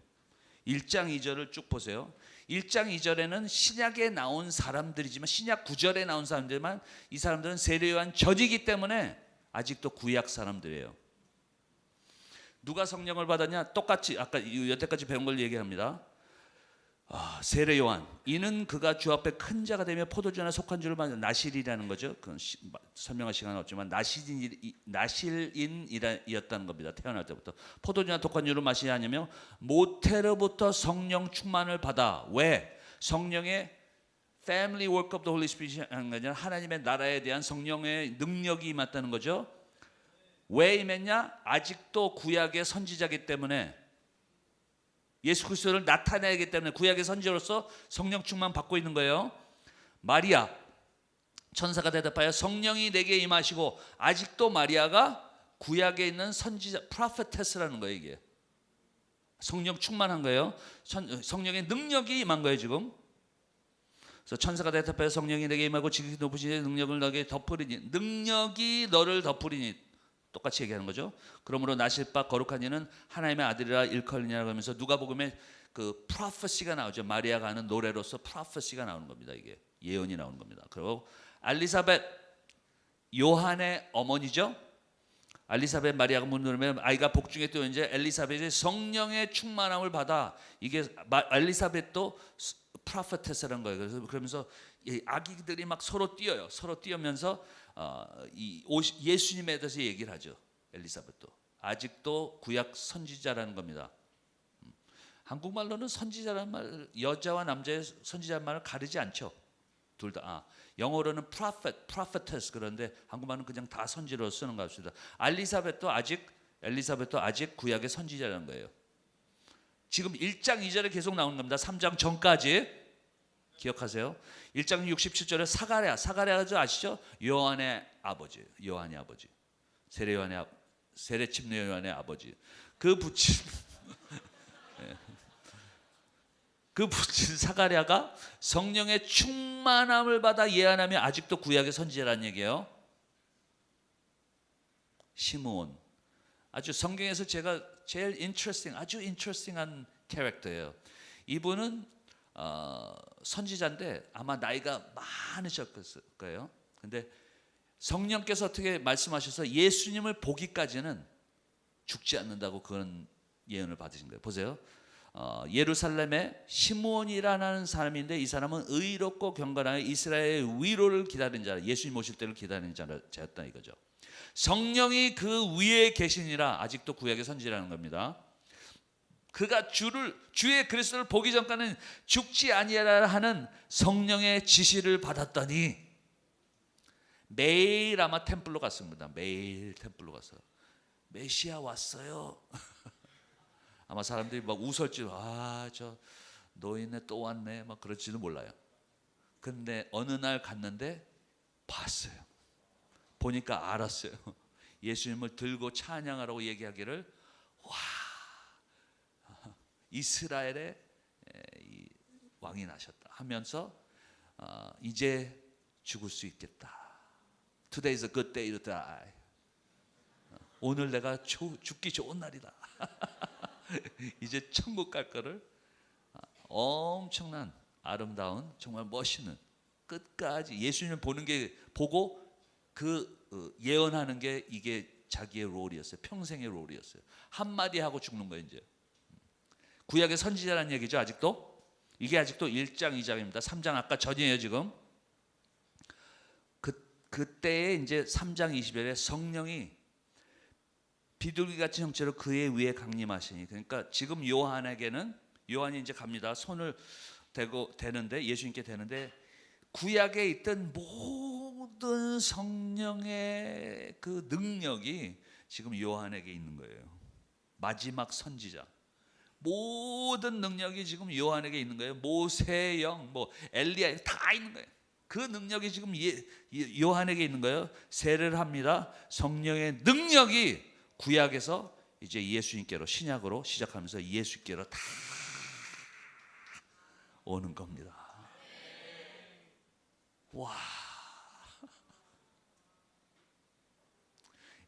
1장 2절을 쭉 보세요. 1장 2절에는 신약에 나온 사람들이지만, 신약 9절에 나온 사람들이지만 이 사람들은 세례 요한 젖이기 때문에 아직도 구약 사람들이에요. 누가 성령을 받았냐? 똑같이 아까 여태까지 배운 걸 얘기합니다. 세례 요한, 이는 그가 주 앞에 큰 자가 되며 포도주나 속한 줄을 받는 나실이라는 거죠. 그건 설명할 시간은 없지만 나실인이었다는 겁니다. 태어날 때부터 포도주나 독한 줄을 마시지 않으며 모태로부터 성령 충만을 받아. 왜? 성령의 family work of the Holy Spirit 하는 게 아니라 하나님의 나라에 대한 성령의 능력이 임했다는 거죠. 왜 임했냐? 아직도 구약의 선지자이기 때문에 예수 그리스도를 나타내기 때문에 구약의 선지자로서 성령 충만 받고 있는 거예요. 마리아 천사가 대답하여 성령이 내게 임하시고 아직도 마리아가 구약에 있는 선지자 프로페테스라는 거예요. 이게 성령 충만한 거예요. 성령의 능력이 임한 거예요 지금. 그래서 천사가 대답하여 성령이 내게 임하고 지극히 높으신 능력을 너에게 덮으리니 능력이 너를 덮으리니 똑같이 얘기하는 거죠. 그러므로 나실 바 거룩한 이는 하나님의 아들이라 일컬리냐라고 하면서 누가복음에 그 프로페시가 나오죠. 마리아가 하는 노래로서 프로페시가 나오는 겁니다. 이게 예언이 나오는 겁니다. 그리고 엘리사벳 요한의 어머니죠. 엘리사벳 마리아가 문으로면 아이가 복중에 또 이제 엘리사벳의 성령의 충만함을 받아 이게 엘리사벳도 프로페테스라는 거예요. 그래서 그러면서 이 아기들이 막 서로 뛰어요. 서로 뛰면서 예수님에 대해서 얘기를 하죠. 엘리사벳도 아직도 구약 선지자라는 겁니다. 한국말로는 선지자라는 말, 여자와 남자의 선지자라는 말을 가리지 않죠. 둘 다. 영어로는 prophetess 그런데 한국말은 그냥 다 선지로 쓰는 것 같습니다. 엘리사벳도 아직 구약의 선지자라는 거예요. 지금 1장 2절에 계속 나오는 겁니다. 3장 전까지 기억하세요. 1장 67절에 사가랴 아시죠? 요한의 아버지, 요한의 아버지, 세례침례 요한의 아버지. 그 붙인 사가랴가 성령의 충만함을 받아 예언하며 아직도 구약의 선지자라는 얘기예요. 시므온 아주 성경에서 제가 제일 아주 인터레스팅한 캐릭터예요. 이분은 선지자인데 아마 나이가 많으셨을 거예요. 근데 성령께서 어떻게 말씀하셔서 예수님을 보기까지는 죽지 않는다고 그런 예언을 받으신 거예요. 보세요. 예루살렘에 시므온이라는 사람인데 이 사람은 의롭고 경건하여 이스라엘의 위로를 기다리는 자, 예수님 오실 때를 기다리는 자였다 이거죠. 성령이 그 위에 계시니라 아직도 구약의 선지라는 겁니다. 그가 주의 그리스도를 보기 전까지는 죽지 아니하라 하는 성령의 지시를 받았더니 매일 아마 템플로 갔습니다. 매일 템플로 가서 메시아 왔어요. 아마 사람들이 막 웃었지. 저 노인네 또 왔네. 막 그럴지도 몰라요. 근데 어느 날 갔는데 봤어요. 보니까 알았어요. 예수님을 들고 찬양하라고 얘기하기를 이스라엘의 왕이 나셨다 하면서 이제 죽을 수 있겠다. Today is a good day to die. 오늘 내가 죽기 좋은 날이다. 이제 천국 갈 거를 엄청난 아름다운 정말 멋있는 끝까지 예수님을 보고 그 예언하는 게 이게 자기의 롤이었어요. 평생의 롤이었어요. 한마디 하고 죽는 거예요. 이제 구약의 선지자라는 얘기죠. 아직도 이게 아직도 1장 2장입니다 3장 아까 전이에요. 지금 그때에 이제 3장 20절에 성령이 비둘기같이 형체로 그의 위에 강림하시니, 그러니까 지금 요한이 이제 갑니다. 손을 대는데 예수님께 대는데 구약에 있던 모든 성령의 그 능력이 지금 요한에게 있는 거예요. 마지막 선지자. 모든 능력이 지금 요한에게 있는 거예요. 모세의 영, 엘리야 다 있는 거예요. 그 능력이 지금 요한에게 있는 거예요. 세례를 합니다. 성령의 능력이 구약에서 이제 예수님께로 신약으로 시작하면서 예수께로 다 오는 겁니다. 와.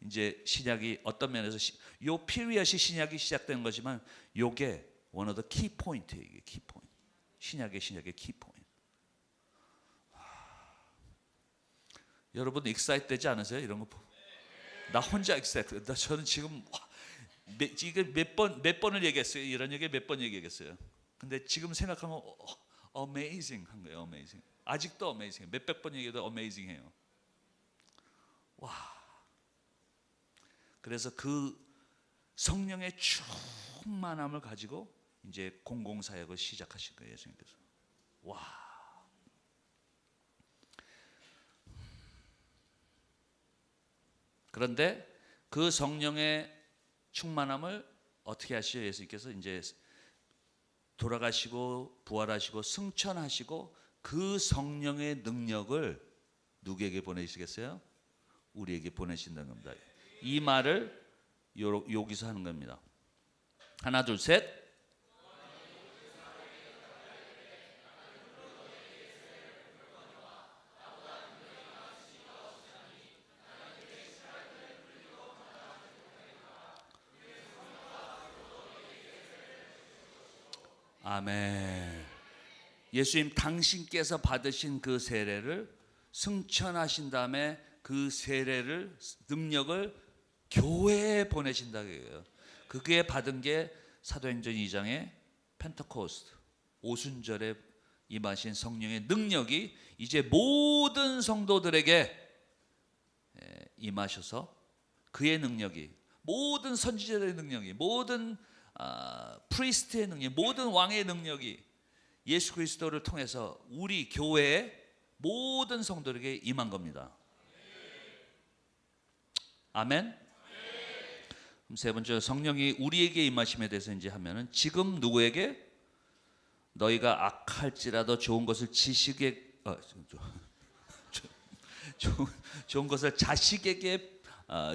이제 신약이 어떤 면에서 요 피리엇이 신약이 시작된 거지만 요게 one of the key point예요. 이게 key point. 신약의 key point. 여러분 excited 되지 않으세요? 이런 거 보고. 나 혼자 excited. 저는 지금 이게 몇 번을 얘기했어요. 이런 얘기 몇 번 얘기했어요. 근데 지금 생각하면 amazing 한 거예요. amazing. 아직도 amazing. 몇백 번 얘기해도 amazing해요. 와. 그래서 그 성령의 충만함을 가지고 이제 공공사역을 시작하신 거예요. 예수님께서. 와. 그런데 그 성령의 충만함을 어떻게 하시죠? 예수님께서 이제 돌아가시고 부활하시고 승천하시고 그 성령의 능력을 누구에게 보내시겠어요? 우리에게 보내신다는 겁니다. 이 말을 여기서 하는 겁니다. 하나 둘 셋. 아멘. 예수님 당신께서 받으신 그 세례를 승천하신 다음에 그 세례를 능력을 교회에 보내신다고 해요. 그게 받은 게 사도행전 2장의 펜테코스트 오순절에 임하신 성령의 능력이 이제 모든 성도들에게 임하셔서 그의 능력이 모든 선지자들의 능력이 모든 프리스트의 능력, 모든 왕의 능력이 예수 그리스도를 통해서 우리 교회의 모든 성도에게 임한 겁니다. 아멘. 그럼 세 번째 성령이 우리에게 임하심에 대해서 이제 하면은 지금 누구에게 너희가 악할지라도 좋은 것을 좋은 것을 자식에게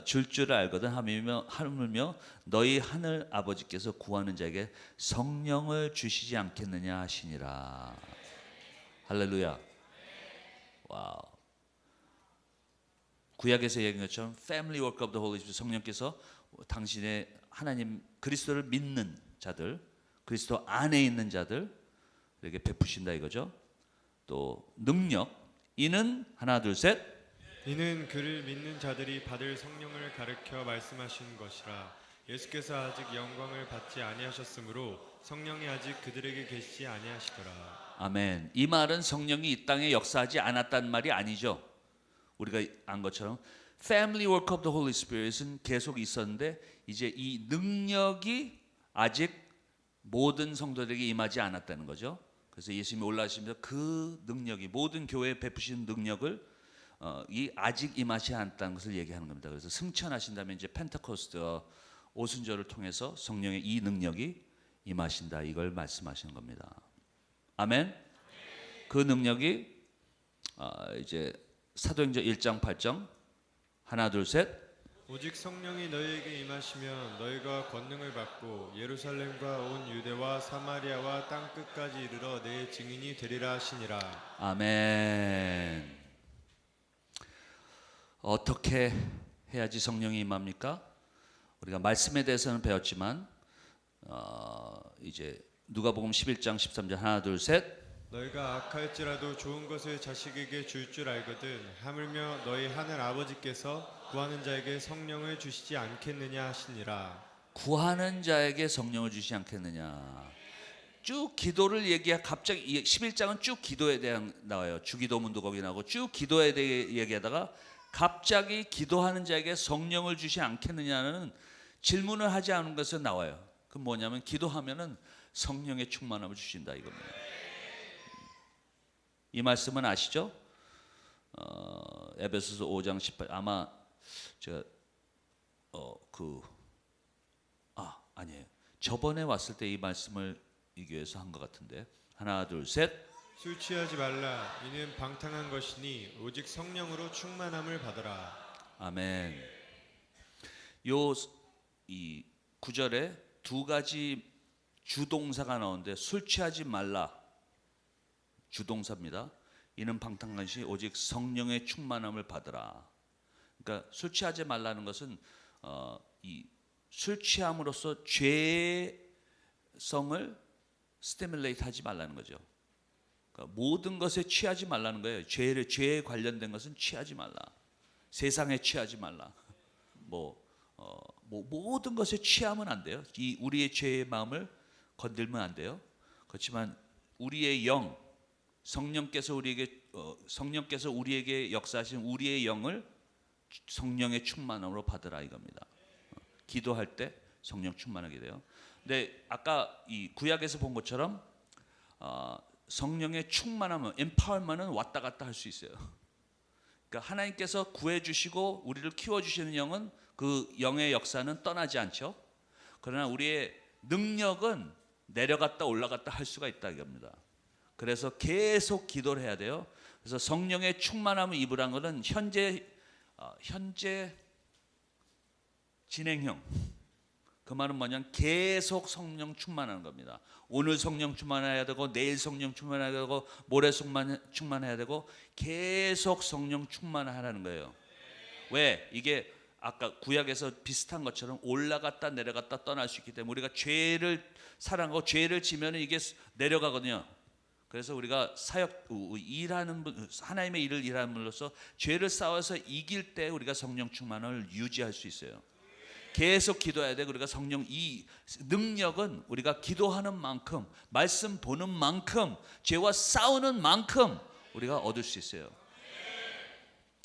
줄 알거든 하물며 너희 하늘 아버지께서 구하는 자에게 성령을 주시지 않겠느냐 하시니라. 할렐루야. 와우. 구약에서 얘기한 것처럼 Family Work of the Holy Spirit, 성령께서 당신의 하나님 그리스도를 믿는 자들, 그리스도 안에 있는 자들에게 베푸신다 이거죠. 또 능력, 이는 하나 둘 셋. 이는 그를 믿는 자들이 받을 성령을 가르쳐 말씀하신 것이라. 예수께서 아직 영광을 받지 아니하셨으므로 성령이 아직 그들에게 계시지 아니하시더라. 아멘. 이 말은 성령이 이 땅에 역사하지 않았다는 말이 아니죠. 우리가 안 것처럼 Family Work of the Holy Spirit은 계속 있었는데 이제 이 능력이 아직 모든 성도들에게 임하지 않았다는 거죠. 그래서 예수님이 올라오시면서 그 능력이 모든 교회에 베푸신 능력을 이 아직 임하지 않았다는 것을 얘기하는 겁니다. 그래서 승천하신다면 이제 펜테코스트 오순절을 통해서 성령의 이 능력이 임하신다 이걸 말씀하시는 겁니다. 아멘. 그 능력이 이제 사도행전 1장 8절 하나 둘 셋. 오직 성령이 너희에게 임하시면 너희가 권능을 받고 예루살렘과 온 유대와 사마리아와 땅 끝까지 이르러 내 증인이 되리라 하시니라. 아멘. 어떻게 해야지 성령이 임합니까? 우리가 말씀에 대해서는 배웠지만 이제 누가복음 11장 13절 하나 둘 셋. 너희가 악할지라도 좋은 것을 자식에게 줄 알거든 하물며 너희 하늘 아버지께서 구하는 자에게 성령을 주시지 않겠느냐 하시니라. 구하는 자에게 성령을 주시지 않겠느냐. 쭉 기도를 갑자기 11장은 쭉 기도에 대한 나와요. 주기도문도 거기 나오고 쭉 기도에 대해 얘기하다가 갑자기 기도하는 자에게 성령을 주시지 않겠느냐는 질문을 하지 않은 것은 나와요. 그 뭐냐면 기도하면은 성령의 충만함을 주신다 이겁니다. 이 말씀은 아시죠? 에베소서 5장 18 아마 제가 아니에요. 저번에 왔을 때 이 말씀을 이 교회에서 한 것 같은데 하나 둘 셋. 술 취하지 말라. 이는 방탕한 것이니 오직 성령으로 충만함을 받으라. 아멘. 이 구절에 두 가지 주동사가 나오는데 술 취하지 말라 주동사입니다. 이는 방탕한 것이 오직 성령의 충만함을 받으라. 그러니까 술 취하지 말라는 것은 이 술 취함으로써 죄성을 스티뮬레이트 하지 말라는 거죠. 그러니까 모든 것에 취하지 말라는 거예요. 죄에 관련된 것은 취하지 말라. 세상에 취하지 말라. 모든 것에 취하면 안 돼요. 이 우리의 죄의 마음을 건들면 안 돼요. 그렇지만 우리의 영, 성령께서 우리에게 역사하신 우리의 영을 성령의 충만함으로 받으라 이겁니다. 기도할 때 성령 충만하게 돼요. 근데 아까 이 구약에서 본 것처럼 성령의 충만함은 empowerment은 왔다 갔다 할 수 있어요. 그러니까 하나님께서 구해주시고 우리를 키워주시는 영은 그 영의 역사는 떠나지 않죠. 그러나 우리의 능력은 내려갔다 올라갔다 할 수가 있다 이겁니다. 그래서 계속 기도를 해야 돼요. 그래서 성령의 충만함을 입으란 것은 현재 진행형. 그 말은 뭐냐면 계속 성령 충만하는 겁니다. 오늘 성령 충만해야 되고 내일 성령 충만해야 되고 모레 충만해야 되고 계속 성령 충만하라는 거예요. 왜? 이게 아까 구약에서 비슷한 것처럼 올라갔다 내려갔다 떠날 수 있기 때문에 우리가 죄를 사랑하고 죄를 지면 이게 내려가거든요. 그래서 우리가 하나님의 일을 일하는 분으로서 죄를 싸워서 이길 때 우리가 성령 충만을 유지할 수 있어요. 계속 기도해야 돼. 우리가 성령 이 능력은 우리가 기도하는 만큼, 말씀 보는 만큼, 죄와 싸우는 만큼 우리가 얻을 수 있어요.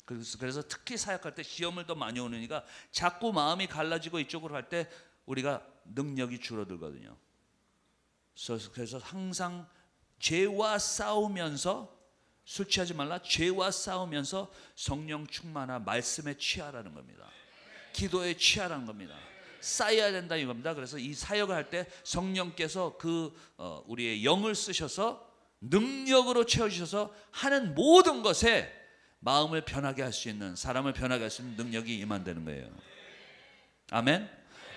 그래서 특히 사역할 때 시험을 더 많이 오느니까 자꾸 마음이 갈라지고 이쪽으로 갈 때 우리가 능력이 줄어들거든요. 그래서 항상 죄와 싸우면서, 술 취하지 말라, 죄와 싸우면서 성령 충만한 말씀에 취하라는 겁니다. 기도에 취하라는 겁니다. 쌓여야 된다 이겁니다. 그래서 이 사역을 할 때 성령께서 우리의 영을 쓰셔서 능력으로 채워주셔서 하는 모든 것에 마음을 변하게 할 수 있는, 사람을 변하게 할 수 있는 능력이 임한다는 거예요. 아멘.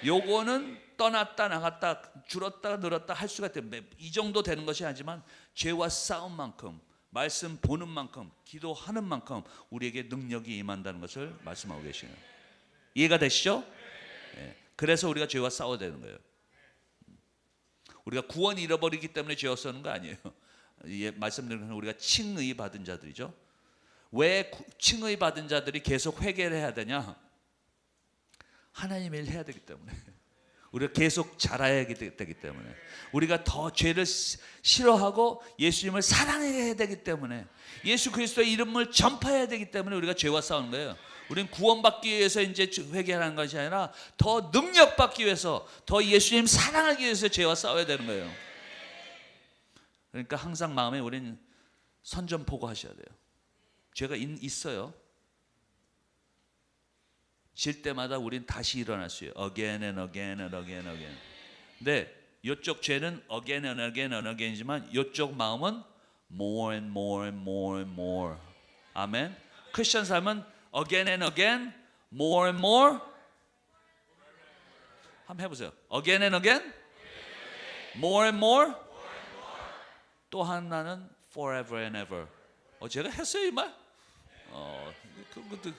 요거는 떠났다 나갔다 줄었다 늘었다 할 수가 있대요. 이 정도 되는 것이 아니지만 죄와 싸운 만큼, 말씀 보는 만큼, 기도하는 만큼 우리에게 능력이 임한다는 것을 말씀하고 계시네요. 이해가 되시죠? 네. 그래서 우리가 죄와 싸워야 되는 거예요. 우리가 구원 잃어버리기 때문에 죄와 싸우는 거 아니에요. 말씀드리는 것은 우리가 칭의 받은 자들이죠. 왜 칭의 받은 자들이 계속 회개를 해야 되냐? 하나님의 일 해야 되기 때문에. 우리가 계속 자라야 되기 때문에. 우리가 더 죄를 싫어하고 예수님을 사랑해야 되기 때문에. 예수 그리스도의 이름을 전파해야 되기 때문에 우리가 죄와 싸우는 거예요. 우리는 구원받기 위해서 이제 회개하는 것이 아니라 더 능력받기 위해서, 더 예수님 사랑하기 위해서 죄와 싸워야 되는 거예요. 그러니까 항상 마음에 우리는 선전포고하셔야 돼요. 죄가 있어요. 질 때마다 우린 다시 일어날 수 있어요. Again and again and again and again. 근데 이쪽 죄는 again and again and again이지만 이쪽 마음은 more and more and more and more. 아멘. 크리스천 삶은 again and again, more and more. 한번 해보세요. Again and again, more and more. 또 하나는 forever and ever. 제가 했어요 이 말. 그것도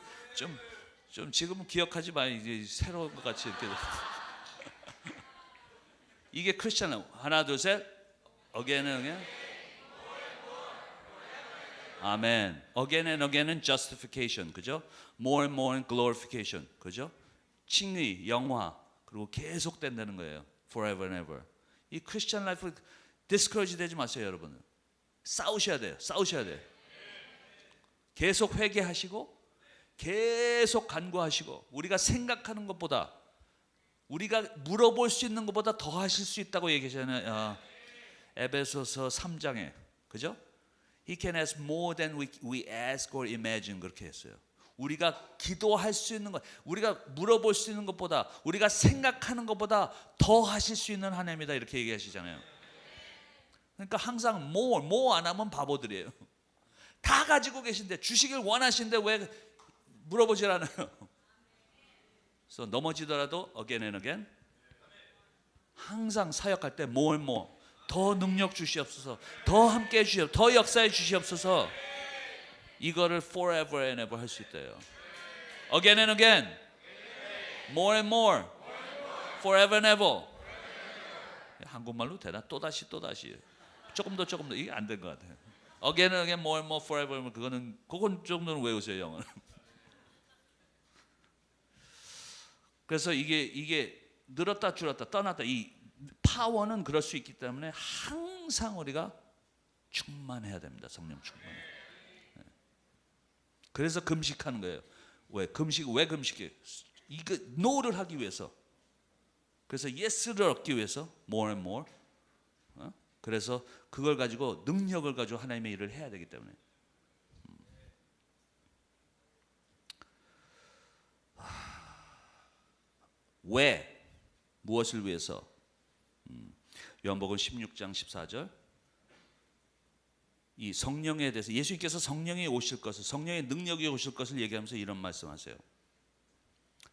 좀 지금은 기억하지 마. 이제 새로운 것 같이 이렇게. 이게 크리스천. 하나 둘 셋. Again and again. 아멘. Again and again은 justification, 그죠? More and more and glorification, 그죠? 칭의, 영화, 그리고 계속 된다는 거예요. Forever and ever. 이 크리스천 라이프 디스커리지 되지 마세요, 여러분. 싸우셔야 돼요. 싸우셔야 돼요. 계속 회개하시고, 계속 간구하시고, 우리가 생각하는 것보다, 우리가 물어볼 수 있는 것보다 더 하실 수 있다고 얘기하잖아요. 에베소서 3장에, 그죠? He can ask more than we ask or imagine. 그렇게 했어요. 우리가 기도할 수 있는 것, 우리가 물어볼 수 있는 것보다, 우리가 생각하는 것보다 더 하실 수 있는 하나님이다 이렇게 얘기하시잖아요. 그러니까 항상 more 안 하면 바보들이에요. 다 가지고 계신데, 주시길 원하시는데 왜 물어보질 않아요? 그래서 넘어지더라도 again and again, 항상 사역할 때 more and more, 더 능력 주시옵소서, 더 함께 해주시옵소서, 더 역사해 주시옵소서. 이거를 forever and ever 할 수 있대요. Again and again, more and more, forever and ever. 한국말로 되나? 또다시 또다시, 조금 더 이게 안 된 것 같아요. Again and again, more and more, forever and ever. 그건 정도는 외우세요, 영어는. 그래서 이게 늘었다 줄었다 떠났다, 이 파워는 그럴 수 있기 때문에 항상 우리가 충만해야 됩니다. 성령 충만해. 그래서 금식하는 거예요. 왜 금식해? 이거 no를 하기 위해서. 그래서 yes를 얻기 위해서 more and more. 그래서 그걸 가지고, 능력을 가지고 하나님의 일을 해야 되기 때문에. 왜? 무엇을 위해서? 요한복음 16장 14절. 이 성령에 대해서 예수님께서 성령이 오실 것을, 성령의 능력이 오실 것을 얘기하면서 이런 말씀하세요.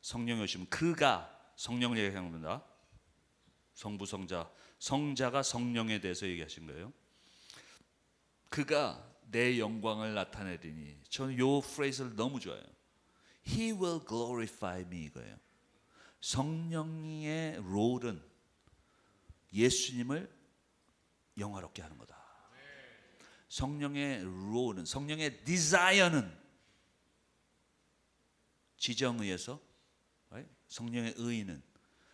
성령이 오시면 그가, 성령을 얘기합니다. 성부, 성자, 성자가 성령에 대해서 얘기하신 거예요. 그가 내 영광을 나타내리니. 저는 이 프레이즈를 너무 좋아해요. He will glorify me 이거예요. 성령의 롤은 예수님을 영화롭게 하는 거다. 성령의 롤은, 성령의 디자이어는 지정의에서, 성령의 의는,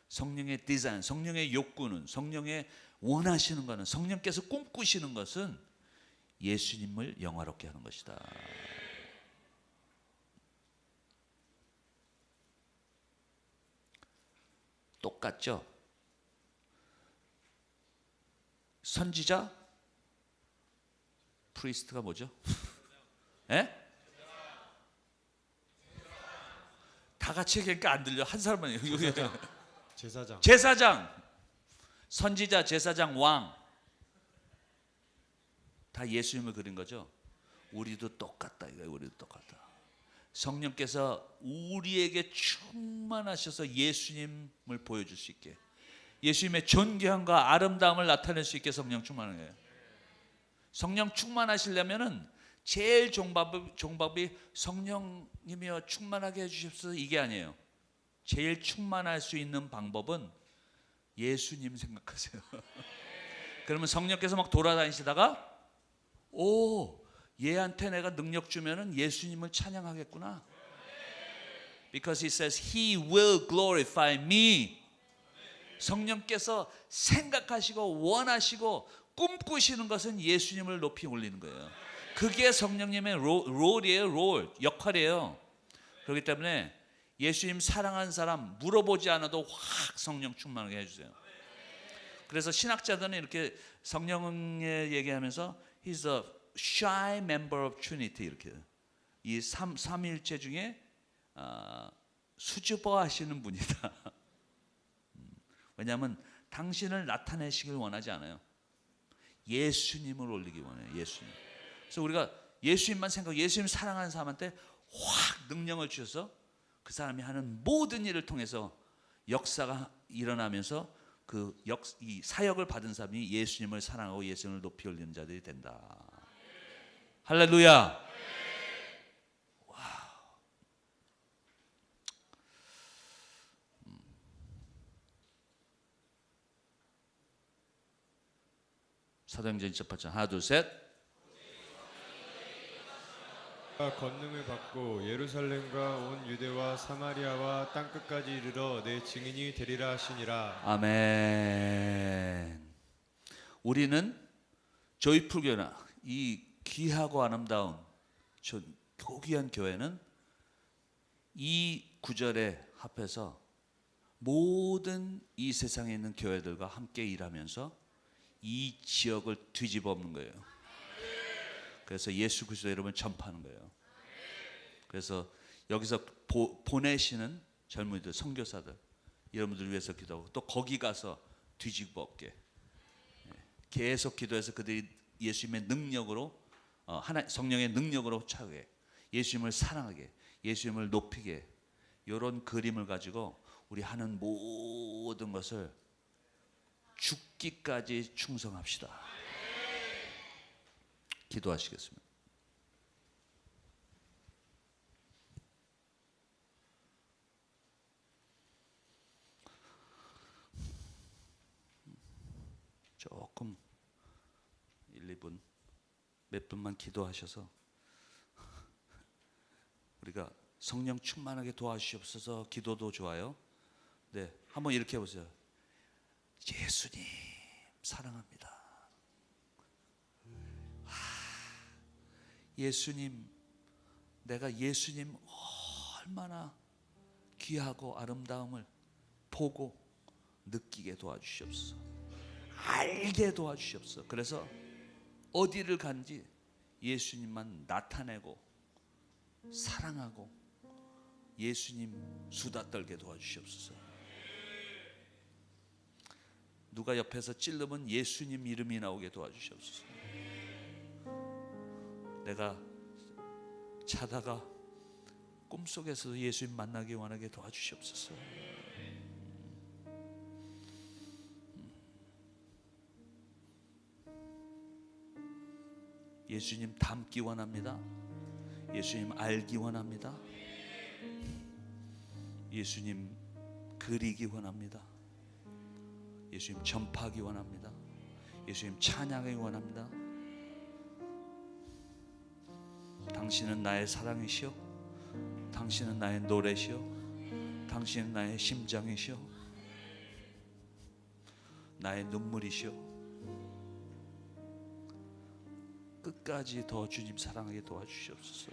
성령의 디자인, 성령의 욕구는, 성령의 원하시는 것은, 성령께서 꿈꾸시는 것은 예수님을 영화롭게 하는 것이다. 똑같죠? 선지자, 프리스트가 뭐죠? 예? 다 같이 얘기하니까 안 들려. 한 사람만. 제사장. 제사장, 선지자, 제사장, 왕. 다 예수님을 그린 거죠. 우리도 똑같다 이거예요. 우리도 똑같다. 성령께서 우리에게 충만하셔서 예수님을 보여줄 수 있게, 예수님의 존귀함과 아름다움을 나타낼 수 있게 성령 충만한 거예요. 성령 충만하시려면은 제일 종밥이 성령님이여 충만하게 해주십시오 이게 아니에요. 제일 충만할 수 있는 방법은 예수님 생각하세요. 그러면 성령께서 막 돌아다니시다가 얘한테 내가 능력 주면은 예수님을 찬양하겠구나. Because he says he will glorify me. 성령께서 생각하시고 원하시고 꿈꾸시는 것은 예수님을 높이 올리는 거예요. 그게 성령님의 롤이에요. 롤, 역할이에요. 그렇기 때문에 예수님 사랑하는 사람 물어보지 않아도 확 성령 충만하게 해주세요. 그래서 신학자들은 이렇게 성령에 얘기하면서 He's a shy member of Trinity 이렇게, 이 삼위일체 중에 수줍어하시는 분이다. 왜냐하면 당신을 나타내시길 원하지 않아요. 예수님을 올리기 원해요. 예수님. 그래서 우리가 예수님만 생각하고 예수님 사랑하는 사람한테 확 능력을 주셔서 그 사람이 하는 모든 일을 통해서 역사가 일어나면서 이 사역을 받은 사람이 예수님을 사랑하고 예수님을 높이 올리는 자들이 된다. 할렐루야. 사도행전 28장 하나 둘 셋. 권능을 받고 예루살렘과 온 유대와 사마리아와 땅끝까지 이르러 내 증인이 되리라 하시니라. 아멘. 우리는 조이풀교나 이 귀하고 아름다운 저 고귀한 교회는 이 구절에 합해서 모든 이 세상에 있는 교회들과 함께 일하면서 이 지역을 뒤집어 엎는 거예요. 그래서 예수 그리스도 이름을 전파하는 거예요. 그래서 여기서 보내시는 젊은이들, 선교사들, 여러분들 위해서 기도하고 또 거기 가서 뒤집어 엎게 계속 기도해서 그들이 예수님의 능력으로 성령의 능력으로 차게, 예수님을 사랑하게, 예수님을 높이게, 이런 그림을 가지고 우리 하는 모든 것을 죽기까지 충성합시다. 기도하시겠습니다. 조금 1, 2분 몇 분만 기도하셔서 우리가 성령 충만하게 도와주시옵소서. 기도도 좋아요. 네, 한번 이렇게 해보세요. 예수님 사랑합니다. 예수님, 내가 예수님 얼마나 귀하고 아름다움을 보고 느끼게 도와주시옵소서. 알게 도와주시옵소서. 그래서 어디를 간지 예수님만 나타내고 사랑하고 예수님 수다 떨게 도와주시옵소서. 누가 옆에서 찔르면 예수님 이름이 나오게 도와주시옵소서. 내가 자다가 꿈속에서 예수님 만나기 원하게 도와주시옵소서. 예수님 닮기 원합니다. 예수님 알기 원합니다. 예수님 그리기 원합니다. 예수님 전파하기 원합니다. 예수님 찬양하기 원합니다. 당신은 나의 사랑이시오. 당신은 나의 노래시오. 당신은 나의 심장이시오. 나의 눈물이시오. 끝까지 더 주님 사랑하게 도와주시옵소서.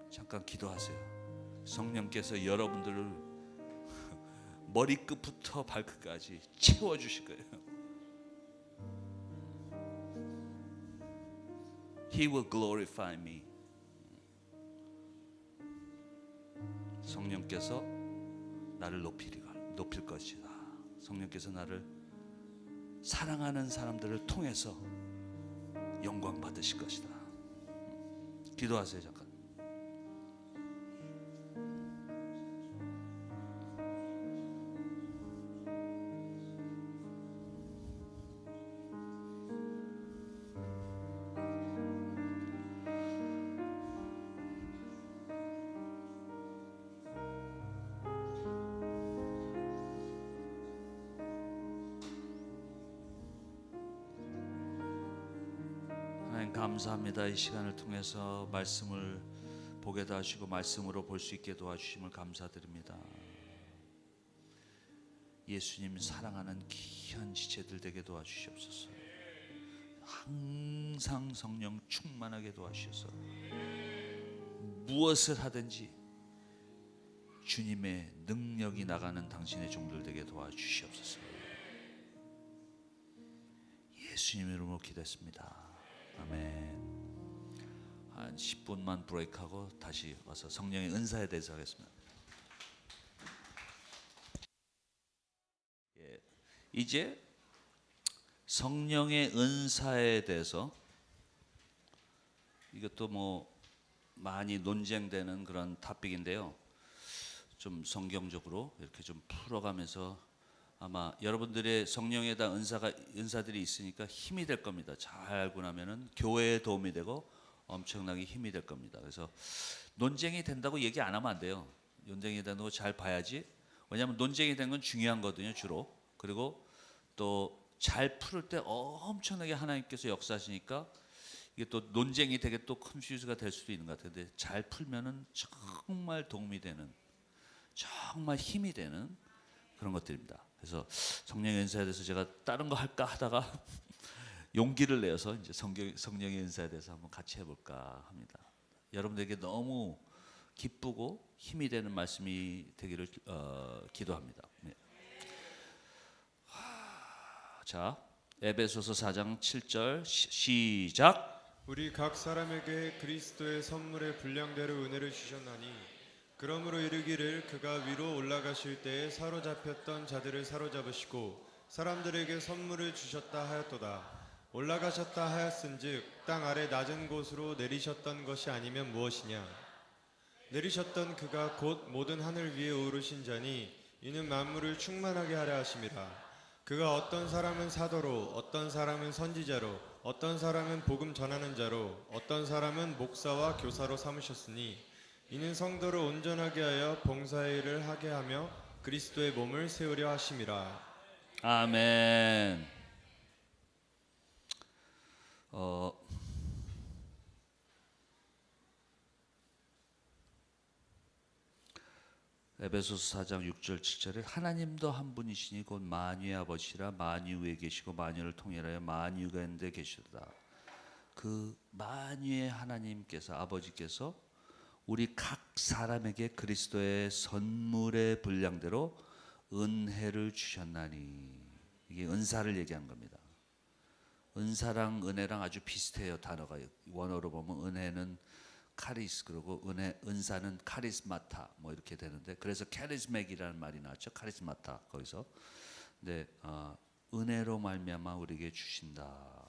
잠깐 기도하세요. 성령께서 여러분들을 머리끝부터 발끝까지 채워주실 거예요. He will glorify me. 성령께서 나를 높일 것이다. 성령께서 나를 사랑하는 사람들을 통해서 영광 받으실 것이다. 기도하세요. 잠깐. 감사합니다. 이 시간을 통해서 말씀을 보게 도와주시고 말씀으로 볼 수 있게 도와주심을 감사드립니다. 예수님 사랑하는 귀한 지체들 되게 도와주시옵소서. 항상 성령 충만하게 도와주셔서 무엇을 하든지 주님의 능력이 나가는 당신의 종들 되게 도와주시옵소서. 예수님 이름으로 기도했습니다. 아멘. 한 10분만 브레이크하고 다시 와서 성령의 은사에 대해서 하겠습니다. 예, 이제 성령의 은사에 대해서 이것도 뭐 많이 논쟁되는 그런 토픽인데요. 좀 성경적으로 이렇게 좀 풀어가면서 아마 여러분들의 성령에 대한 은사들이 있으니까 힘이 될 겁니다. 잘 알고 나면은 교회에 도움이 되고 엄청나게 힘이 될 겁니다. 그래서 논쟁이 된다고 얘기 안 하면 안 돼요. 논쟁이 된다는 거 잘 봐야지. 왜냐하면 논쟁이 된 건 중요한 거거든요, 주로. 그리고 또 잘 풀을 때 엄청나게 하나님께서 역사하시니까 이게 또 논쟁이 되게 또 컨퓨즈가 될 수도 있는 것 같은데 잘 풀면은 정말 도움이 되는, 정말 힘이 되는 그런 것들입니다. 그래서 성령의 은사에 대해서 제가 다른 거 할까 하다가 용기를 내어서 이제 성령의 은사에 대해서 한번 같이 해볼까 합니다. 여러분들에게 너무 기쁘고 힘이 되는 말씀이 되기를 기도합니다. 네. 자, 에베소서 4장 7절 시작. 우리 각 사람에게 그리스도의 선물의 분량대로 은혜를 주셨나니 그러므로 이르기를 그가 위로 올라가실 때에 사로잡혔던 자들을 사로잡으시고 사람들에게 선물을 주셨다 하였도다. 올라가셨다 하였은즉 땅 아래 낮은 곳으로 내리셨던 것이 아니면 무엇이냐. 내리셨던 그가 곧 모든 하늘 위에 오르신 자니 이는 만물을 충만하게 하려 하심이라. 그가 어떤 사람은 사도로, 어떤 사람은 선지자로, 어떤 사람은 복음 전하는 자로, 어떤 사람은 목사와 교사로 삼으셨으니 이는 성도를 온전하게 하여 봉사의 일을 하게 하며 그리스도의 몸을 세우려 하심이라. 아멘. 에베소서 4장 6절 7절에 하나님도 한 분이시니 곧 만유의 아버지라 만유 위에 계시고 만유를 통일하여 만유가 있는데 계시도다. 그 만유의 하나님께서, 아버지께서 우리 각 사람에게 그리스도의 선물의 분량대로 은혜를 주셨나니. 이게 은사를 얘기한 겁니다. 은사랑 은혜랑 아주 비슷해요. 단어가 원어로 보면 은혜는 카리스, 그리고 은사는 카리스마타 뭐 이렇게 되는데, 그래서 카리스맥이라는 말이 나왔죠. 카리스마타. 거기서 네, 은혜로 말미암아 우리에게 주신다.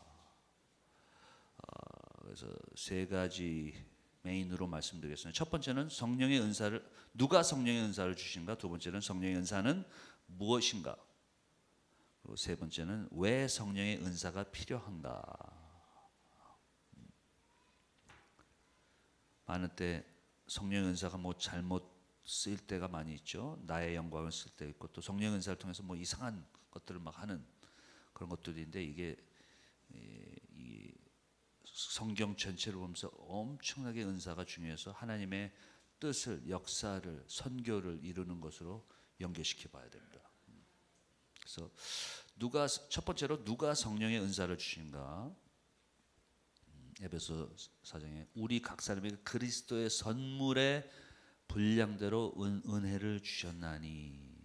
그래서 세 가지 메인으로 말씀드리겠습니다. 첫 번째는 성령의 은사를, 누가 성령의 은사를 주신가? 두 번째는 성령의 은사는 무엇인가? 그리고 세 번째는 왜 성령의 은사가 필요한가? 많은 때 성령의 은사가 뭐 잘못 쓰일 때가 많이 있죠. 나의 영광을 쓸 때 있고, 또 성령의 은사를 통해서 뭐 이상한 것들을 막 하는 그런 것들인데, 이게 이 성경 전체를 보면서 엄청나게 은사가 중요해서 하나님의 뜻을, 역사를, 선교를 이루는 것으로 연계시켜 봐야 됩니다. 그래서 첫 번째로 누가 성령의 은사를 주신가? 에베소 4장에 우리 각 사람에게 그리스도의 선물의 분량대로 은혜를 주셨나니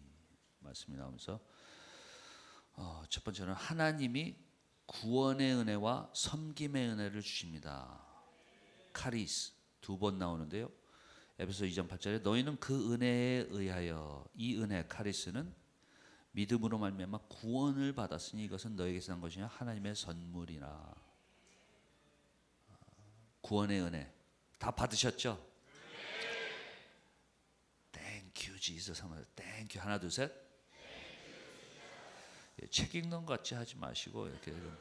말씀이 나오면서, 첫 번째는 하나님이 구원의 은혜와 섬김의 은혜를 주십니다. 카리스 두 번 나오는데요. 에베소 2장 8절에 너희는 그 은혜에 의하여, 이 은혜 카리스는 믿음으로 말미암아 구원을 받았으니 이것은 너에게서 난 것이냐 하나님의 선물이라. 구원의 은혜 다 받으셨죠? Thank you Jesus. Thank you. 하나 둘 셋. 책 읽는 것 같이 하지 마시고 이렇게 좀,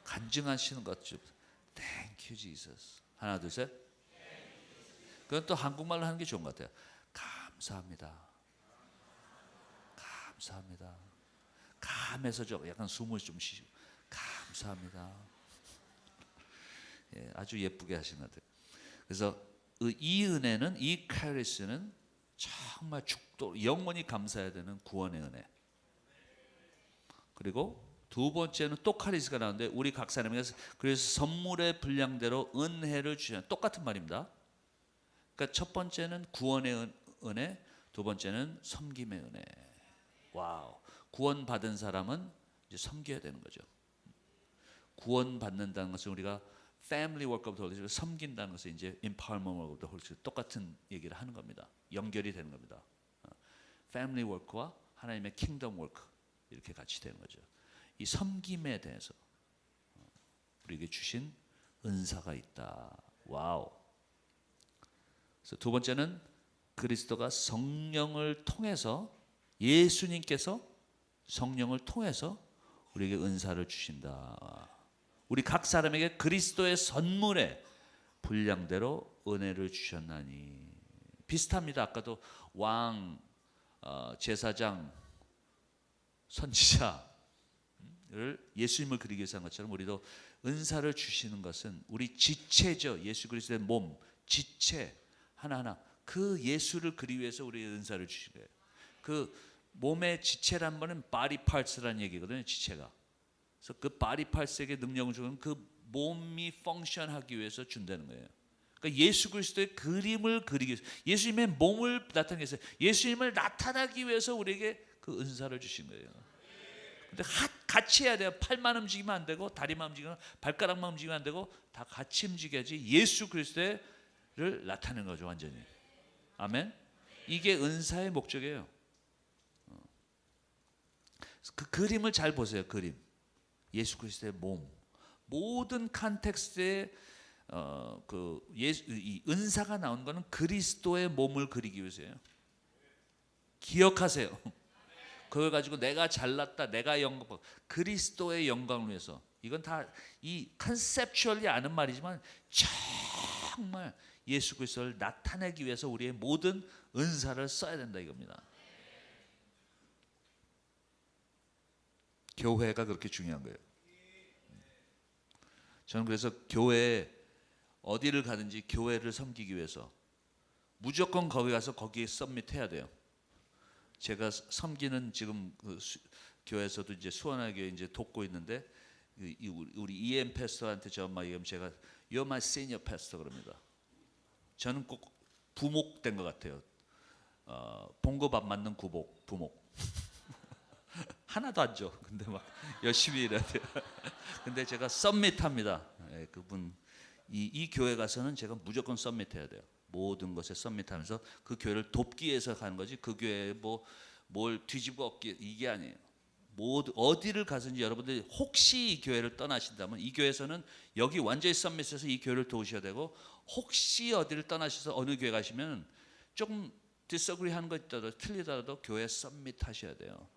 간증하시는 것 좀. Thank you Jesus. 하나 둘 셋. 그건 또 한국말로 하는 게 좋은 것 같아요. 감사합니다. 감사합니다. 감해서 좀 약간 숨을 좀 쉬고 감사합니다. 예, 아주 예쁘게 하신 것 같아요. 그래서 이 은혜는, 이 카리스는 정말 죽도록 영원히 감사해야 되는 구원의 은혜. 그리고 두 번째는 또 카리스가 나오는데 우리 각 사람에게 그래서 선물의 분량대로 은혜를 주시는, 똑같은 말입니다. 그러니까 첫 번째는 구원의 은혜, 두 번째는 섬김의 은혜. 와우. 구원 받은 사람은 이제 섬겨야 되는 거죠. 구원 받는다는 것은 우리가 Family work of the Holy Spirit, 섬긴다는 것은 이제 Empowerment work of the Holy Spirit, 똑같은 얘기를 하는 겁니다. 연결이 되는 겁니다. Family work와 하나님의 Kingdom work 이렇게 같이 되는 거죠. 이 섬김에 대해서 우리에게 주신 은사가 있다. 와우. 그래서 두 번째는 그리스도가 성령을 통해서, 예수님께서 성령을 통해서 우리에게 은사를 주신다. 우리 각 사람에게 그리스도의 선물의 분량대로 은혜를 주셨나니. 비슷합니다. 아까도 왕, 제사장, 선지자를 예수님을 그리기 위해서 한 것처럼 우리도 은사를 주시는 것은 우리 지체죠. 예수 그리스도의 몸, 지체 하나하나 그 예수를 그리기 위해서 우리의 은사를 주신 거예요. 그 몸의 지체란 말은 body parts라는 얘기거든요. 지체가. 그래서 그 body parts에게 능력을 주는 그 몸이 펑션하기 위해서 준다는 거예요. 그러니까 예수 그리스도의 그림을 그리기 위해서, 예수님의 몸을 나타내기 위해서, 예수님을 나타나기 위해서 우리에게 그 은사를 주신 거예요. 근데 같이 해야 돼요. 팔만 움직이면 안 되고, 다리만 움직이면, 발가락만 움직이면 안 되고, 다 같이 움직여야지 예수 그리스도를 나타내는 거죠. 완전히. 아멘. 이게 은사의 목적이에요. 그 그림을 잘 보세요. 그림. 예수 그리스도의 몸. 모든 컨텍스트에 이 은사가 나온 거는 그리스도의 몸을 그리기 위해서예요. 기억하세요. 그걸 가지고 내가 잘났다, 내가 영광, 그리스도의 영광을 위해서. 이건 다 이 컨셉추얼리 아는 말이지만 정말 예수 그리스도를 나타내기 위해서 우리의 모든 은사를 써야 된다 이겁니다. 교회가 그렇게 중요한 거예요. 저는 그래서 교회에 어디를 가든지 교회를 섬기기 위해서 무조건 거기 가서 거기에 서밋해야 돼요. 제가 섬기는 지금 그 교회에서도 이제 수원화 교회 이제 돕고 있는데 우리 EM 패스터한테 저만 얘기하면 제가 You're my senior pastor 그럽니다. 저는 꼭 부목 된 것 같아요. 봉급 안 맞는 부목. 하나도 안 줘. 근데 막 열심히 일해야 돼요. 근데 제가 서밋합니다. 예, 그분 이 교회 가서는 제가 무조건 서밋해야 돼요. 모든 것에 서밋하면서 그 교회를 돕기 위해서 가는 거지. 그 교회에 뭘 뒤집어 엎기 이게 아니에요. 어디를 가든지 여러분들이 혹시 이 교회를 떠나신다면 이 교회에서는 여기 완전히 썸밋에서 이 교회를 도우셔야 되고, 혹시 어디를 떠나셔서 어느 교회 가시면 조금 디스어그리 하는 거 있더라도 틀리더라도 교회 썸밋 하셔야 돼요.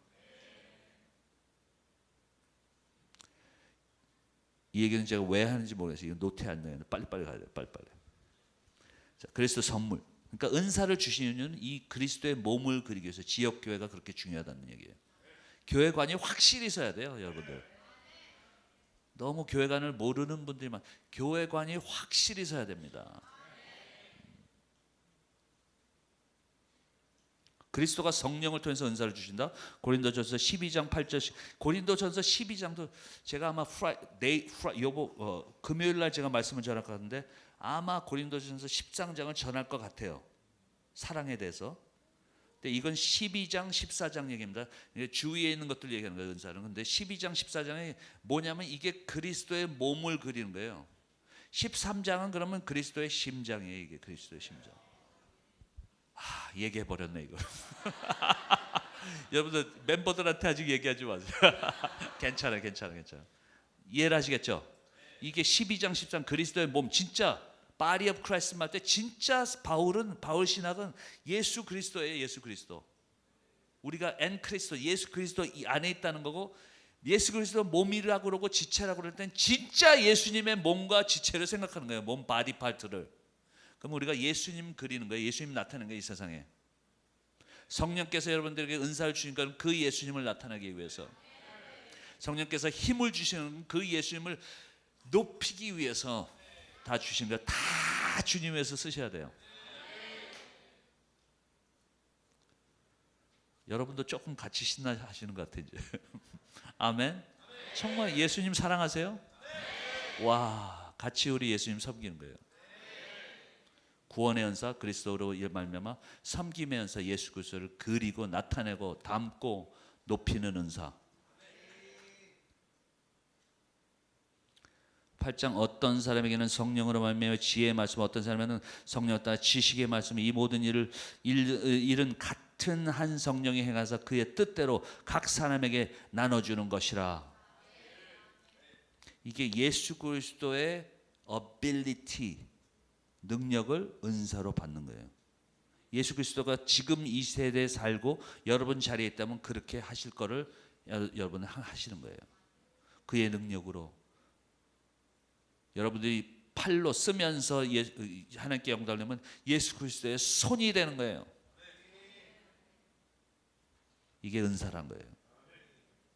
이 얘기는 제가 왜 하는지 모르겠어요. 이거 노트에 안 넣어요. 빨리빨리 가야 돼요. 빨리빨리. 자, 그리스도 선물. 그러니까 은사를 주시는 이유는 이 그리스도의 몸을 그리기 위해서. 지역교회가 그렇게 중요하다는 얘기예요. 교회관이 확실히 서야 돼요, 여러분들. 너무 교회관을 모르는 분들이 많아요. 교회관이 확실히 서야 됩니다. 그리스도가 성령을 통해서 은사를 주신다. 고린도전서 12장 8절. 고린도전서 12장도 제가 아마 금요일 날 제가 말씀을 전할 것 같은데, 아마 고린도전서 13장을 전할 것 같아요. 사랑에 대해서. 근데 이건 12장 14장 얘기입니다. 주위에 있는 것들 얘기하는 거예요, 은사는. 근데 12장 14장이 뭐냐면 이게 그리스도의 몸을 그리는 거예요. 13장은 그러면 그리스도의 심장이에요. 이게 그리스도의 심장. 얘기해 버렸네 이거. 여러분들 멤버들한테 아직 얘기하지 마세요. 괜찮아. 이해를 하시겠죠? 이게 12장 13 그리스도의 몸, 진짜 body of Christ 말 때 진짜 바울 신학은 예수 그리스도예요. 예수 그리스도. 우리가 엔 그리스도, 예수 그리스도 이 안에 있다는 거고, 예수 그리스도 몸이라고 그러고 지체라고 그럴 땐 진짜 예수님의 몸과 지체를 생각하는 거예요. 몸 바디 파트를. 그럼 우리가 예수님 그리는 거예요. 예수님 나타내는 거예요, 이 세상에. 성령께서 여러분들에게 은사를 주신 건 그 예수님을 나타내기 위해서. 성령께서 힘을 주시는 그 예수님을 높이기 위해서 다 주신 거, 다 주님 위해서 쓰셔야 돼요. 여러분도 조금 같이 신나하시는 것 같아요, 이제. 아멘. 정말 예수님 사랑하세요? 와, 같이 우리 예수님 섬기는 거예요. 구원의 은사 그리스도로 말미암아, 섬김의 은사 예수 그리스도를 그리고 나타내고 담고 높이는 은사. 8장 어떤 사람에게는 성령으로 말미암아 지혜의 말씀, 어떤 사람에게는 성령을 따라 지식의 말씀, 이 모든 일은 같은 한 성령이 행하사 그의 뜻대로 각 사람에게 나눠주는 것이라. 이게 예수 그리스도의 ability, 능력을 은사로 받는 거예요. 예수 그리스도가 지금 이 세대에 살고 여러분 자리에 있다면 그렇게 하실 거를 여러분은 하시는 거예요. 그의 능력으로 여러분들이 팔로 쓰면서 하나님께 영광 돌리면 예수 그리스도의 손이 되는 거예요. 이게 은사란 거예요.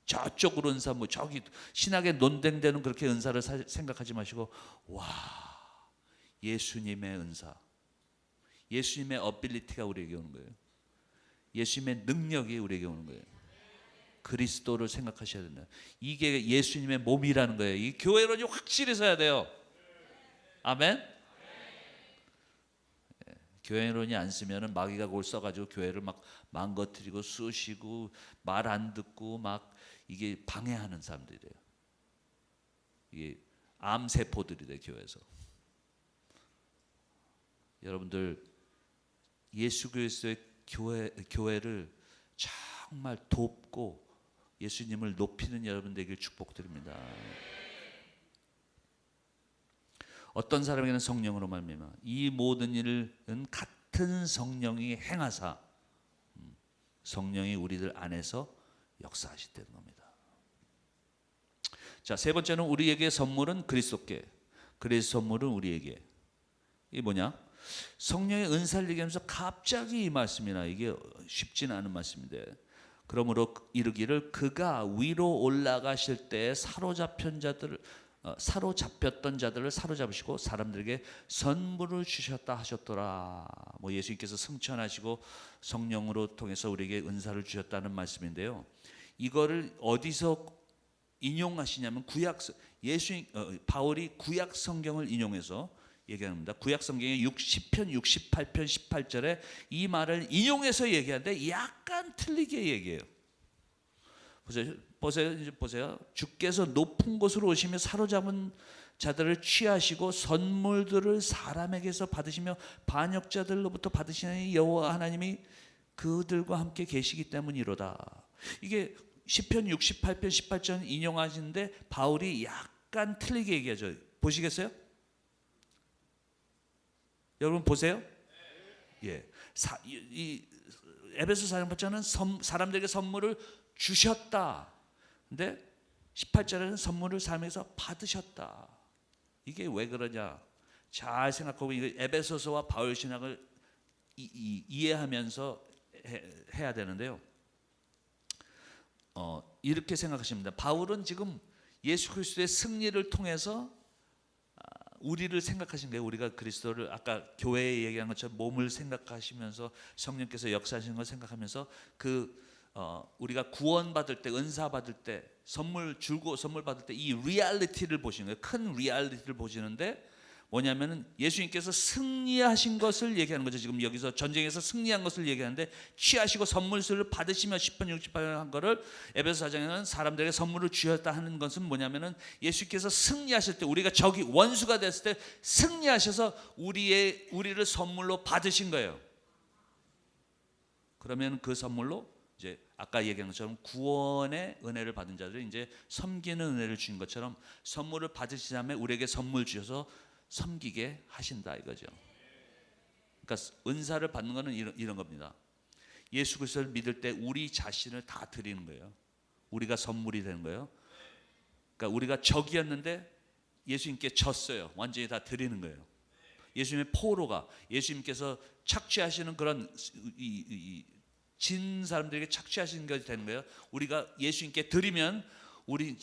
저쪽으로 은사, 뭐 저기 신학의 논쟁되는 그렇게 은사를 생각하지 마시고, 와, 예수님의 은사, 예수님의 어빌리티가 우리에게 오는 거예요. 예수님의 능력이 우리에게 오는 거예요. 그리스도를 생각하셔야 된다. 이게 예수님의 몸이라는 거예요. 이 교회론이 확실히 서야 돼요. 아멘. 교회론이 안 쓰면은 마귀가 그걸 써가지고 교회를 막 망가뜨리고 쑤시고 말 안 듣고 막 이게 방해하는 사람들이래요. 이게 암세포들이 돼, 교회에서. 여러분들 예수 그리스도의 교회를 정말 돕고 예수님을 높이는 여러분 되길 축복드립니다. 어떤 사람에게는 성령으로 말미암아 이 모든 일은 같은 성령이 행하사, 성령이 우리들 안에서 역사하시다는 겁니다. 자, 세 번째는 우리에게 선물은 그리스도께, 그리스도 선물은 우리에게. 이게 뭐냐? 성령의 은사를 얘기하면서 갑자기 이 말씀이나, 이게 쉽지는 않은 말씀인데, 그러므로 이르기를 그가 위로 올라가실 때 사로잡혔던 자들을 사로잡으시고 사람들에게 선물을 주셨다 하셨더라. 뭐 예수님께서 승천하시고 성령으로 통해서 우리에게 은사를 주셨다는 말씀인데요. 이거를 어디서 인용하시냐면 바울이 구약 성경을 인용해서 얘기합니다. 구약 성경의 10편 68편 18절에 이 말을 인용해서 얘기하는데 약간 틀리게 얘기해요. 보세요. 주께서 높은 곳으로 오시며 사로잡은 자들을 취하시고 선물들을 사람에게서 받으시며 반역자들로부터 받으시는 여호와 하나님이 그들과 함께 계시기 때문이로다. 이게 시편 68편 18절 인용하시는데 바울이 약간 틀리게 얘기하죠. 보시겠어요? 여러분 보세요. 예, 이 에베소 4장 8절은 사람들에게 선물을 주셨다. 근데 18절에는 선물을 삶에서 받으셨다. 이게 왜 그러냐? 잘 생각하고 이거 에베소서와 바울 신학을 이해하면서 해야 되는데요. 이렇게 생각하십니다. 바울은 지금 예수 그리스도의 승리를 통해서 우리를 생각하신 거예요. 우리가 그리스도를 아까 교회에 얘기한 것처럼 몸을 생각하시면서 성령께서 역사하시는 걸 생각하면서 우리가 구원받을 때, 은사 받을 때, 선물 주고 선물 받을 때 이 리얼리티를 보시는 거예요. 큰 리얼리티를 보시는데 뭐냐면은 예수님께서 승리하신 것을 얘기하는 거죠. 지금 여기서 전쟁에서 승리한 것을 얘기하는데 취하시고 선물을 받으시며 10번 68번 한 거를 에베소 4장에는 사람들에게 선물을 주셨다 하는 것은 뭐냐면은 예수께서 승리하실 때 우리가 적이 원수가 됐을 때 승리하셔서 우리를 선물로 받으신 거예요. 그러면 그 선물로 이제 아까 얘기한 것처럼 구원의 은혜를 받은 자들이 이제 섬기는 은혜를 주신 것처럼 선물을 받으시자면 우리에게 선물 주셔서 섬기게 하신다 이거죠. 그러니까 은사를 받는 것은 이런 겁니다. 예수 그리스도를 믿을 때 우리 자신을 다 드리는 거예요. 우리가 선물이 되는 거예요. 그러니까 우리가 적이었는데 예수님께 졌어요. 완전히 다 드리는 거예요. 예수님의 포로가 예수님께서 착취하시는 그런 진 사람들에게 착취하시는 것이 되는 거예요. 우리가 예수님께 드리면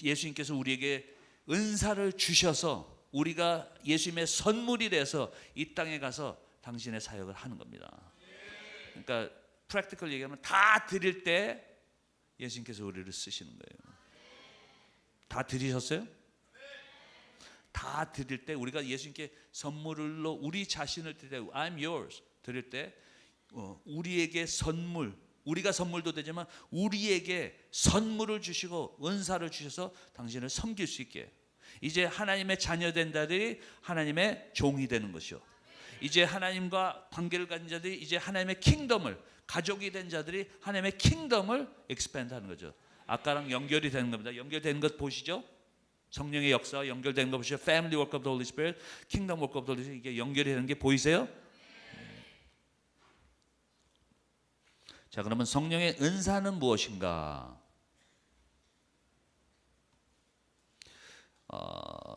예수님께서 우리에게 은사를 주셔서 우리가 예수님의 선물이 돼서 이 땅에 가서 당신의 사역을 하는 겁니다. 그러니까 프랙티컬 얘기하면 다 드릴 때 예수님께서 우리를 쓰시는 거예요. 다 드리셨어요? 다 드릴 때 우리가 예수님께 선물로 우리 자신을 드릴 때 I'm yours 드릴 때 우리에게 선물 우리가 선물도 되지만 우리에게 선물을 주시고 은사를 주셔서 당신을 섬길 수 있게 이제 하나님의 자녀된 자들이 하나님의 종이 되는 것이요. 이제 하나님과 관계를 가진 자들이 이제 하나님의 킹덤을 가족이 된 자들이 하나님의 킹덤을 expand하는 거죠. 아까랑 연결이 되는 겁니다. 연결되는 것 보시죠. 성령의 역사와 연결되는 거 보시죠. Family work of the Holy Spirit, Kingdom work of the Holy Spirit 이게 연결이 되는 게 보이세요? 자, 그러면 성령의 은사는 무엇인가?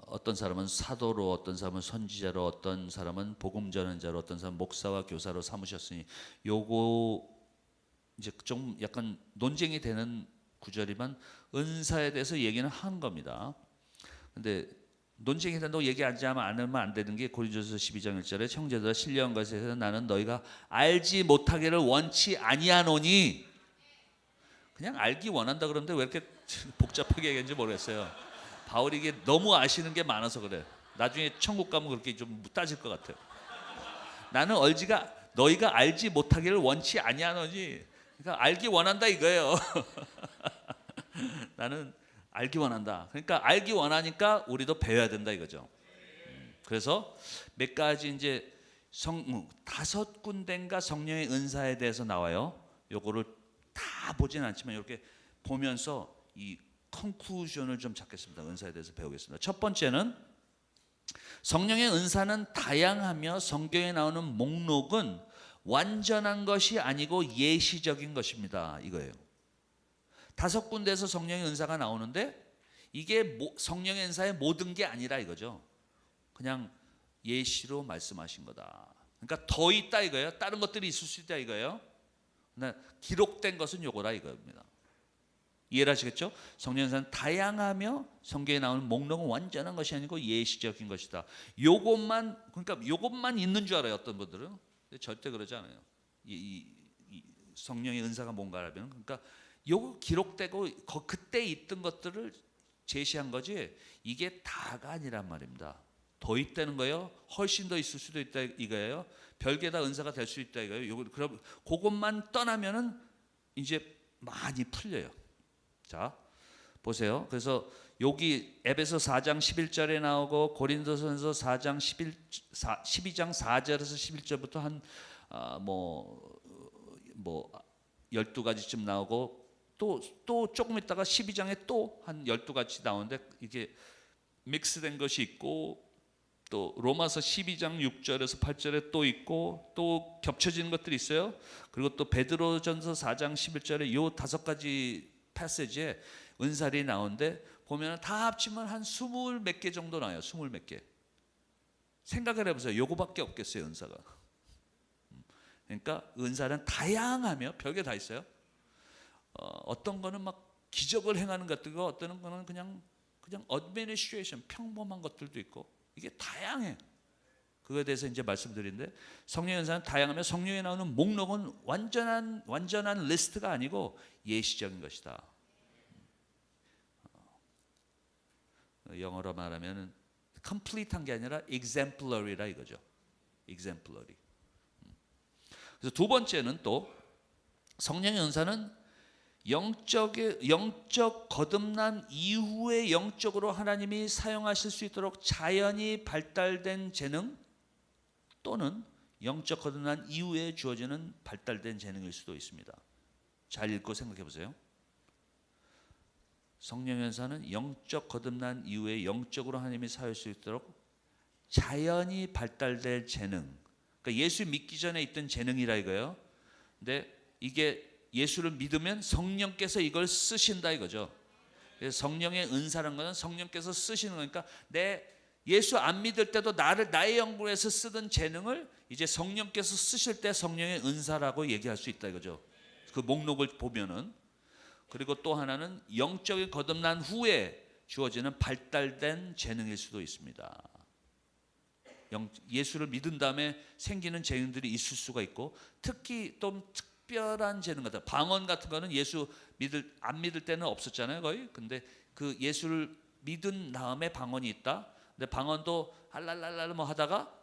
어떤 사람은 사도로, 어떤 사람은 선지자로, 어떤 사람은 복음 전환자로, 어떤 사람은 목사와 교사로 삼으셨으니 요거 이제 좀 약간 논쟁이 되는 구절이지만 은사에 대해서 얘기는 한 겁니다. 근데 논쟁이 된다고 얘기하지 않으면 안 되는 게 고린도서 12장 1절에 형제들아 신령한 것에 대해서 나는 너희가 알지 못하기를 원치 아니하노니 그냥 알기 원한다 그러는데 왜 이렇게 복잡하게 얘기했는지 모르겠어요. 바울이 이게 너무 아시는 게 많아서 그래. 나중에 천국 가면 그렇게 좀 따질 것 같아요. 나는 너희가 알지 못하기를 원치 아니하노니 그러니까 알기 원한다 이거예요. 나는 알기 원한다. 그러니까 알기 원하니까 우리도 배워야 된다 이거죠. 그래서 몇 가지 이제 5군데인가 성령의 은사에 대해서 나와요. 요거를 다 보진 않지만 이렇게 보면서 이 컨클루전을 좀 찾겠습니다. 은사에 대해서 배우겠습니다. 첫 번째는 성령의 은사는 다양하며 성경에 나오는 목록은 완전한 것이 아니고 예시적인 것입니다. 이거예요. 5군데에서 성령의 은사가 나오는데 이게 성령의 은사의 모든 게 아니라 이거죠. 그냥 예시로 말씀하신 거다. 그러니까 더 있다 이거예요. 다른 것들이 있을 수 있다 이거예요. 기록된 것은 요거라 이겁니다. 이해를 하시겠죠? 성령의 은사는 다양하며 성경에 나오는 목록은 완전한 것이 아니고 예시적인 것이다. 요것만 있는 줄 알아요. 어떤 분들은. 근데 절대 그러지 않아요. 이 성령의 은사가 뭔가라면 그러니까 요거 기록되고 그때 있던 것들을 제시한 거지 이게 다가 아니란 말입니다. 더 있다는 거예요. 훨씬 더 있을 수도 있다 이거예요. 별게 다 은사가 될 수 있다 이거예요. 요거 그럼 그것만 떠나면은 이제 많이 풀려요. 자 보세요. 그래서 여기 에베소 4장 11절에 나오고 고린도전서 4장 12장 4절에서 11절부터 한 12가지쯤 나오고 또 조금 있다가 12장에 또 한 12가지 나오는데 이게 믹스된 것이 있고 또 로마서 12장 6절에서 8절에 또 있고 또 겹쳐지는 것들이 있어요. 그리고 또 베드로전서 4장 11절에 요 5가지 패시지에 은사리 나오는데 보면 다 합치면 한 20 몇 개 정도 나와요. 20 몇 개. 생각을 해보세요. 요거밖에 없겠어요, 은사가. 그러니까 은사는 다양하며 별게 다 있어요. 어떤 거는 막 기적을 행하는 것들과 어떤 거는 그냥 administration 평범한 것들도 있고 이게 다양해. 그거에 대해서 이제 말씀드리는데 성령의 은사는 다양하며 성령에 나오는 목록은 완전한 리스트가 아니고 예시적인 것이다. 영어로 말하면 complete한 게 아니라 exemplary라 이거죠. exemplary. 그래서 두 번째는 또 성령의 은사는 영적 거듭난 이후에 영적으로 하나님이 사용하실 수 있도록 자연히 발달된 재능 또는 영적 거듭난 이후에 주어지는 발달된 재능일 수도 있습니다. 잘 읽고 생각해 보세요. 성령의 은사는 영적 거듭난 이후에 영적으로 하나님이 사용할 수 있도록 자연히 발달될 재능. 그러니까 예수 믿기 전에 있던 재능이라 이거예요. 근데 이게 예수를 믿으면 성령께서 이걸 쓰신다 이거죠. 그래서 성령의 은사라는 것은 성령께서 쓰시는 거니까 내 예수 안 믿을 때도 나의 영광에서 쓰던 재능을 이제 성령께서 쓰실 때 성령의 은사라고 얘기할 수 있다 이거죠. 그 목록을 보면은. 그리고 또 하나는 영적인 거듭난 후에 주어지는 발달된 재능일 수도 있습니다. 예수를 믿은 다음에 생기는 재능들이 있을 수가 있고 특히 또 특별한 재능 같은 방언 같은 거는 예수 안 믿을 때는 없었잖아요 거의. 근데 그 예수를 믿은 다음에 방언이 있다. 근데 방언도 할랄랄랄 뭐 하다가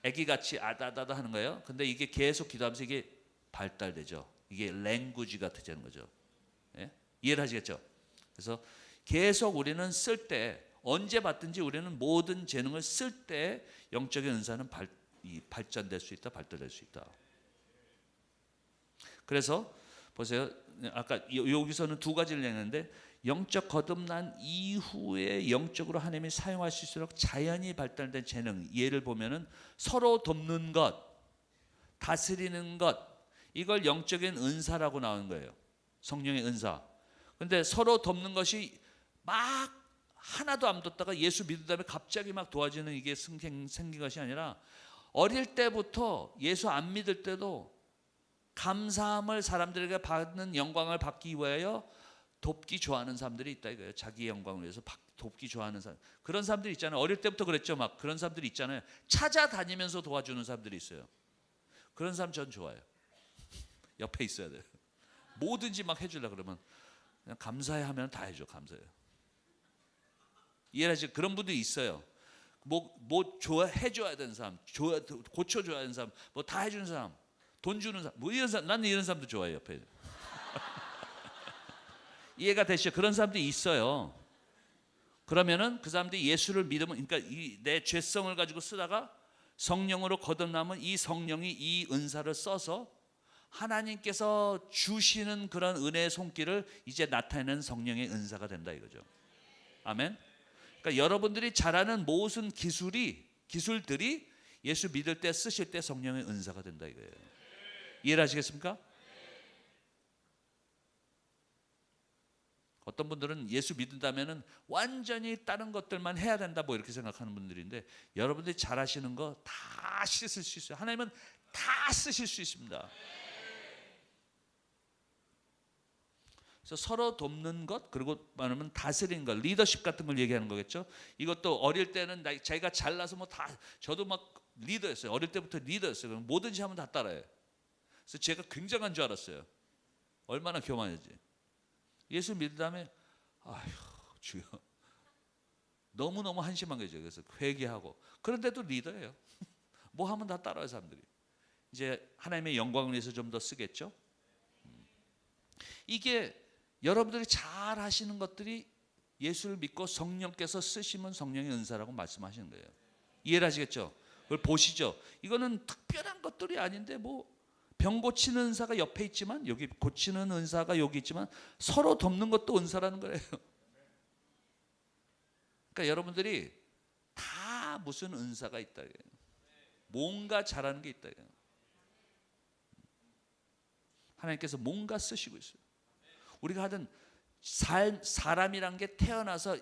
애기같이 아다다다 하는 거예요. 근데 이게 계속 기도하면서 이게 발달되죠. 이게 랭귀지가 되는 거죠. 예? 이해를 하시겠죠? 그래서 계속 우리는 쓸 때 언제 받든지 우리는 모든 재능을 쓸 때 영적인 은사는 발전될 수 있다, 발달될 수 있다. 그래서 보세요. 아까 여기서는 두 가지를 얘기했는데 영적 거듭난 이후에 영적으로 하나님이 사용할 수 있도록 자연히 발달된 재능. 예를 보면은 서로 돕는 것, 다스리는 것, 이걸 영적인 은사라고 나오는 거예요. 성령의 은사. 근데 서로 돕는 것이 막 하나도 안 돕다가 예수 믿은 다음에 갑자기 막 도와주는 이게 생긴 것이 아니라 어릴 때부터 예수 안 믿을 때도 감사함을 사람들에게 받는 영광을 받기 위하여 돕기 좋아하는 사람들이 있다 이거예요. 자기 영광을 위해서 돕기 좋아하는 사람. 그런 사람들이 있잖아요. 어릴 때부터 그랬죠. 막 그런 사람들이 있잖아요. 찾아다니면서 도와주는 사람들이 있어요. 그런 사람 전 좋아해요. 옆에 있어야 돼요. 뭐든지 막 해주려고 그러면 그냥 감사해 하면 다 해줘. 감사해요. 이해하시죠? 그런 분들이 있어요. 뭐 해줘야 되는 사람, 고쳐줘야 되는 사람, 뭐 다 해주는 사람, 돈 주는 사람, 뭐 이런 사람, 나는 이런 사람도 좋아해요. 옆에. 이해가 되시죠? 그런 사람들이 있어요. 그러면은 그 사람들이 예수를 믿으면, 그러니까 내 죄성을 가지고 쓰다가 성령으로 거듭나면 이 성령이 이 은사를 써서 하나님께서 주시는 그런 은혜의 손길을 이제 나타내는 성령의 은사가 된다 이거죠. 아멘. 그러니까 여러분들이 잘하는 모든 기술들이 예수 믿을 때 쓰실 때 성령의 은사가 된다 이거예요. 이해를 하시겠습니까? 어떤 분들은 예수 믿는다면은 완전히 다른 것들만 해야 된다 뭐 이렇게 생각하는 분들인데 여러분들이 잘하시는 거 다 쓰실 수 있어요. 하나님은 다 쓰실 수 있습니다. 그래서 서로 돕는 것, 그리고 말하면 다스리는 것, 리더십 같은 걸 얘기하는 거겠죠. 이것도 어릴 때는 자기가 잘나서 뭐 다, 저도 막 리더였어요. 어릴 때부터 리더였어요. 뭐든지 하면 다 따라해요. 그래서 제가 굉장한 줄 알았어요. 얼마나 교만했지. 예수 믿은 다음에 아휴 주여 너무너무 한심한 거죠. 그래서 회개하고 그런데도 리더예요. 뭐 하면 다 따라요 사람들이. 이제 하나님의 영광을 위해서 좀 더 쓰겠죠. 이게 여러분들이 잘 하시는 것들이 예수를 믿고 성령께서 쓰시면 성령의 은사라고 말씀하시는 거예요. 이해를 하시겠죠? 그걸 보시죠. 이거는 특별한 것들이 아닌데 뭐 병 고치는 은사가 옆에 있지만, 여기 고치는 은사가 여기 있지만 서로 돕는 것도 은사라는 거예요. 그러니까 여러분들이 다 무슨 은사가 있다, 뭔가 잘하는 게 있다. 하나님께서 뭔가 쓰시고 있어요. 우리가 하던 사람이란 게 태어나서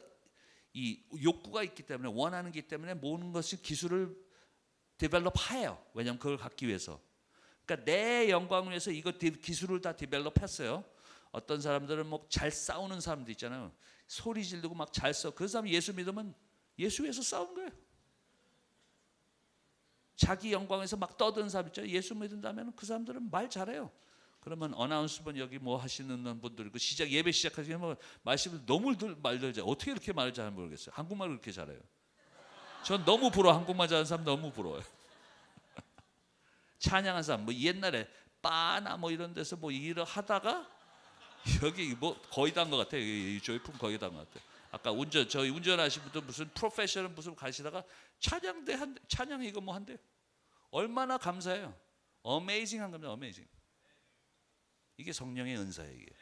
이 욕구가 있기 때문에, 원하는 게 있기 때문에 모든 것이 기술을 디벨롭해요. 왜냐하면 그걸 갖기 위해서. 그러니까 내 영광을 위해서 이거 기술을 다 디벨롭했어요. 어떤 사람들은 뭐 잘 싸우는 사람도 있잖아요. 소리 지르고 막 잘 써. 그 사람 예수 믿으면 예수 위해서 싸운 거예요. 자기 영광에서 막 떠드는 사람 있잖아요. 예수 믿는다면 그 사람들은 말 잘해요. 그러면 어나운스먼 여기 뭐 하시는 분들, 그 예배 시작하시면 뭐 말씀을 너무 말들 잘, 어떻게 이렇게 말을 잘하는지 모르겠어요. 한국말을 그렇게 잘해요. 전 너무 부러워. 한국말 잘하는 사람 너무 부러워요. 찬양한 사람, 뭐 옛날에 빠나 뭐 이런 데서 뭐 일을 하다가 여기 뭐 거의 다 한 것 같아요. 이 조이품 거의 다 한 것 같아요. 아까 저희 운전하신 분도 무슨 프로페셔널 무슨 가시다가 찬양 이거 뭐 한대요. 얼마나 감사해요. 어메이징한 겁니다. 어메이징. 이게 성령의 은사예요. 이게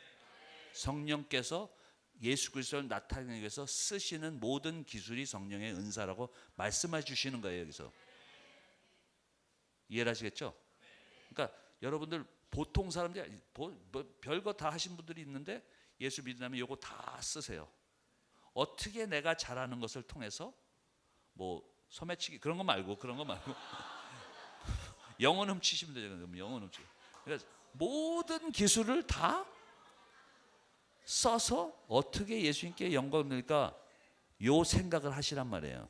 성령께서 예수 그리스도를 나타내기 위해서 쓰시는 모든 기술이 성령의 은사라고 말씀해 주시는 거예요. 여기서 이해를 하시겠죠? 그러니까 여러분들 보통 사람들이 별거 다 하신 분들이 있는데 예수 믿으면 이거 다 쓰세요. 어떻게 내가 잘하는 것을 통해서 뭐 소매치기 그런 거 말고 영혼 훔치시면 되잖아요. 영혼 훔치기. 그러니까 모든 기술을 다 써서 어떻게 예수님께 영광을 드릴까 요 생각을 하시란 말이에요.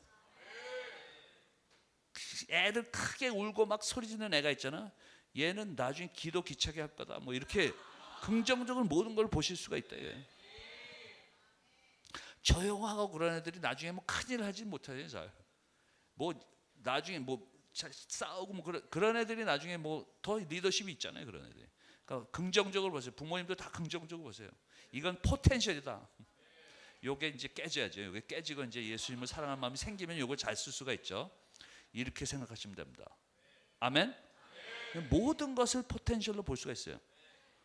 애들 크게 울고 막 소리 지르는 애가 있잖아. 얘는 나중에 기도 기차게 할 거다. 뭐 이렇게 긍정적으로 모든 걸 보실 수가 있다. 조용하고 그런 애들이 나중에 뭐 큰일 하지 못하죠. 잘. 뭐 나중에 뭐 싸우고 뭐 그런 애들이 나중에 뭐 더 리더십이 있잖아요. 그런 애들이. 그러니까 긍정적으로 보세요. 부모님도 다 긍정적으로 보세요. 이건 포텐셜이다. 요게 이제 깨져야죠. 요게 깨지고 이제 예수님을 사랑하는 마음이 생기면 요걸 잘 쓸 수가 있죠. 이렇게 생각하시면 됩니다. 아멘. 모든 것을 포텐셜로 볼 수가 있어요.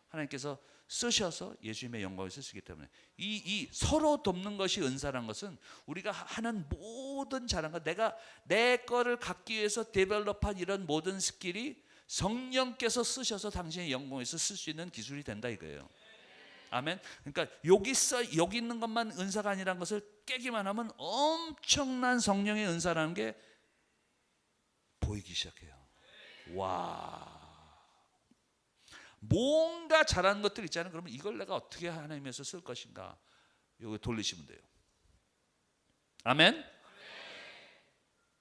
하나님께서 쓰셔서 예수님의 영광을 쓰시기 때문에 이 서로 돕는 것이 은사라는 것은 우리가 하는 모든 잘한 것, 내가 내 거를 갖기 위해서 데벨롭한 이런 모든 스킬이 성령께서 쓰셔서 당신의 영광에서 쓸 수 있는 기술이 된다 이거예요. 아멘. 그러니까 여기 있는 것만 은사가 아니라는 것을 깨기만 하면 엄청난 성령의 은사라는 게 보이기 시작해요. 와. 뭔가 잘하는 것들 있잖아요. 그러면 이걸 내가 어떻게 하나님에서 쓸 것인가? 이거 돌리시면 돼요. 아멘.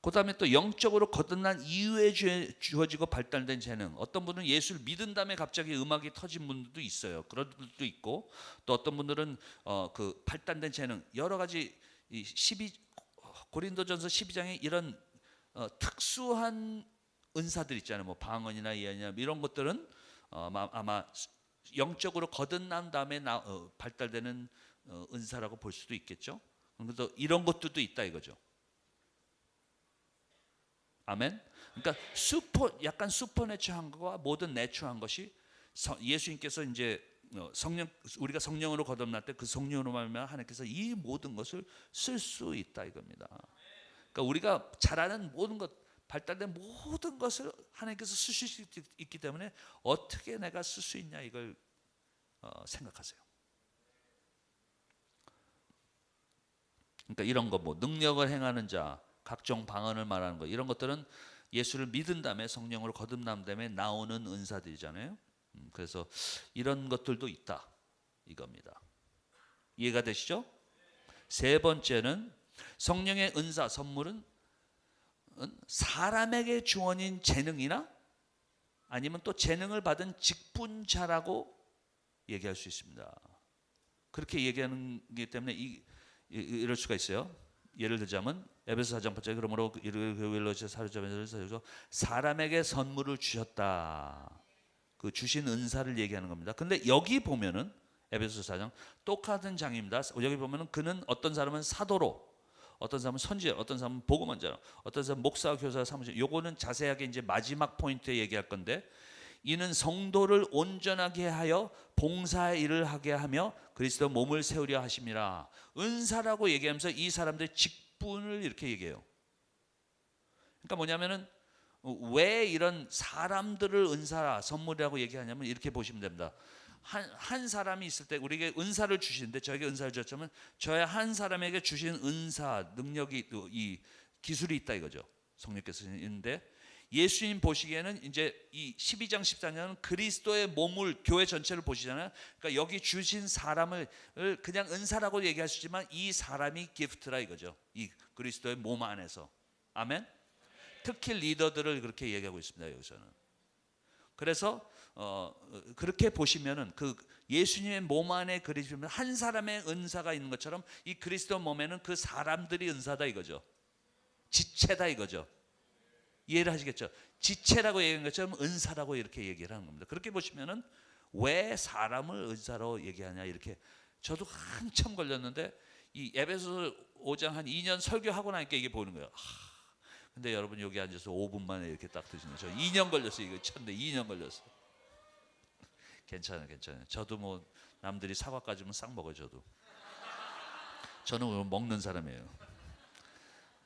그 다음에 또 영적으로 거듭난 이후에 주어지고 발달된 재능. 어떤 분은 예수를 믿은 다음에 갑자기 음악이 터진 분들도 있어요. 그런 분들도 있고, 또 어떤 분들은 그 발달된 재능, 여러 가지 고린도전서 12장에 이런 특수한 은사들 있잖아요. 뭐 방언이나 예언이나 이런 것들은 아마 영적으로 거듭난 다음에 발달되는 은사라고 볼 수도 있겠죠. 그래서 이런 것들도 있다 이거죠. 아멘. 그러니까 약간 슈퍼내추럴한 것과 모든 내추럴한 것이 예수님께서 이제 우리가 성령으로 거듭날 때 그 성령으로 말하면 하나님께서 이 모든 것을 쓸 수 있다 이겁니다. 그러니까 우리가 잘하는 모든 것, 발달된 모든 것을 하나님께서 쓰실 수 있기 때문에 어떻게 내가 쓸 수 있냐 이걸 생각하세요. 그러니까 이런 거 뭐 능력을 행하는 자, 각종 방언을 말하는 거 이런 것들은 예수를 믿은 다음에 성령으로 거듭난 다음에 나오는 은사들이잖아요. 그래서 이런 것들도 있다 이겁니다. 이해가 되시죠? 세 번째는 성령의 은사 선물은 사람에게 주어진 재능이나 아니면 또 재능을 받은 직분자라고 얘기할 수 있습니다. 그렇게 얘기하는 게 때문에 이럴 수가 있어요. 예를 들자면 에베소 4장 8절에 그러므로 교회를 사로잡아서 사람에게 선물을 주셨다. 그 주신 은사를 얘기하는 겁니다. 근데 여기 보면은 에베소 4장 똑같은 장입니다. 여기 보면은 그는 어떤 사람은 사도로, 어떤 사람은 선지자, 어떤 사람은 복음원자, 어떤 사람은 목사, 교사, 사무실. 요거는 자세하게 이제 마지막 포인트에 얘기할 건데 이는 성도를 온전하게 하여 봉사의 일을 하게 하며 그리스도 몸을 세우려 하심이라. 은사라고 얘기하면서 이 사람들의 직분을 이렇게 얘기해요. 그러니까 뭐냐면은 왜 이런 사람들을 은사 선물이라고 얘기하냐면 이렇게 보시면 됩니다. 한 사람이 있을 때 우리에게 은사를 주시는데, 저에게 은사를 주셨다면 저의 한 사람에게 주신 은사, 능력이, 이 기술이 있다 이거죠. 성령께서 있는데, 예수님 보시기에는 이제 이 12장 14장은 그리스도의 몸을, 교회 전체를 보시잖아요. 그러니까 여기 주신 사람을 그냥 은사라고 얘기할 수 있지만 이 사람이 기프트라 이거죠. 이 그리스도의 몸 안에서. 아멘. 특히 리더들을 그렇게 얘기하고 있습니다, 여기서는. 그래서 그렇게 보시면은 그 예수님의 몸 안에 그리시면 한 사람의 은사가 있는 것처럼 이 그리스도 몸에는 그 사람들이 은사다 이거죠. 지체다 이거죠. 이해를 하시겠죠? 지체라고 얘기한 것처럼 은사라고 이렇게 얘기를 하는 겁니다. 그렇게 보시면은 왜 사람을 은사로 얘기하냐, 이렇게 저도 한참 걸렸는데 이 에베소서 5장 한 2년 설교하고 나니까 이게 보이는 거예요. 근데 여러분 여기 앉아서 5분 만에 이렇게 딱 드시는, 저 2년 걸렸어요. 이거 참데 2년 걸렸어요. 괜찮아요. 저도 뭐 남들이 사과 까주면 싹 먹어요. 저는 먹는 사람이에요.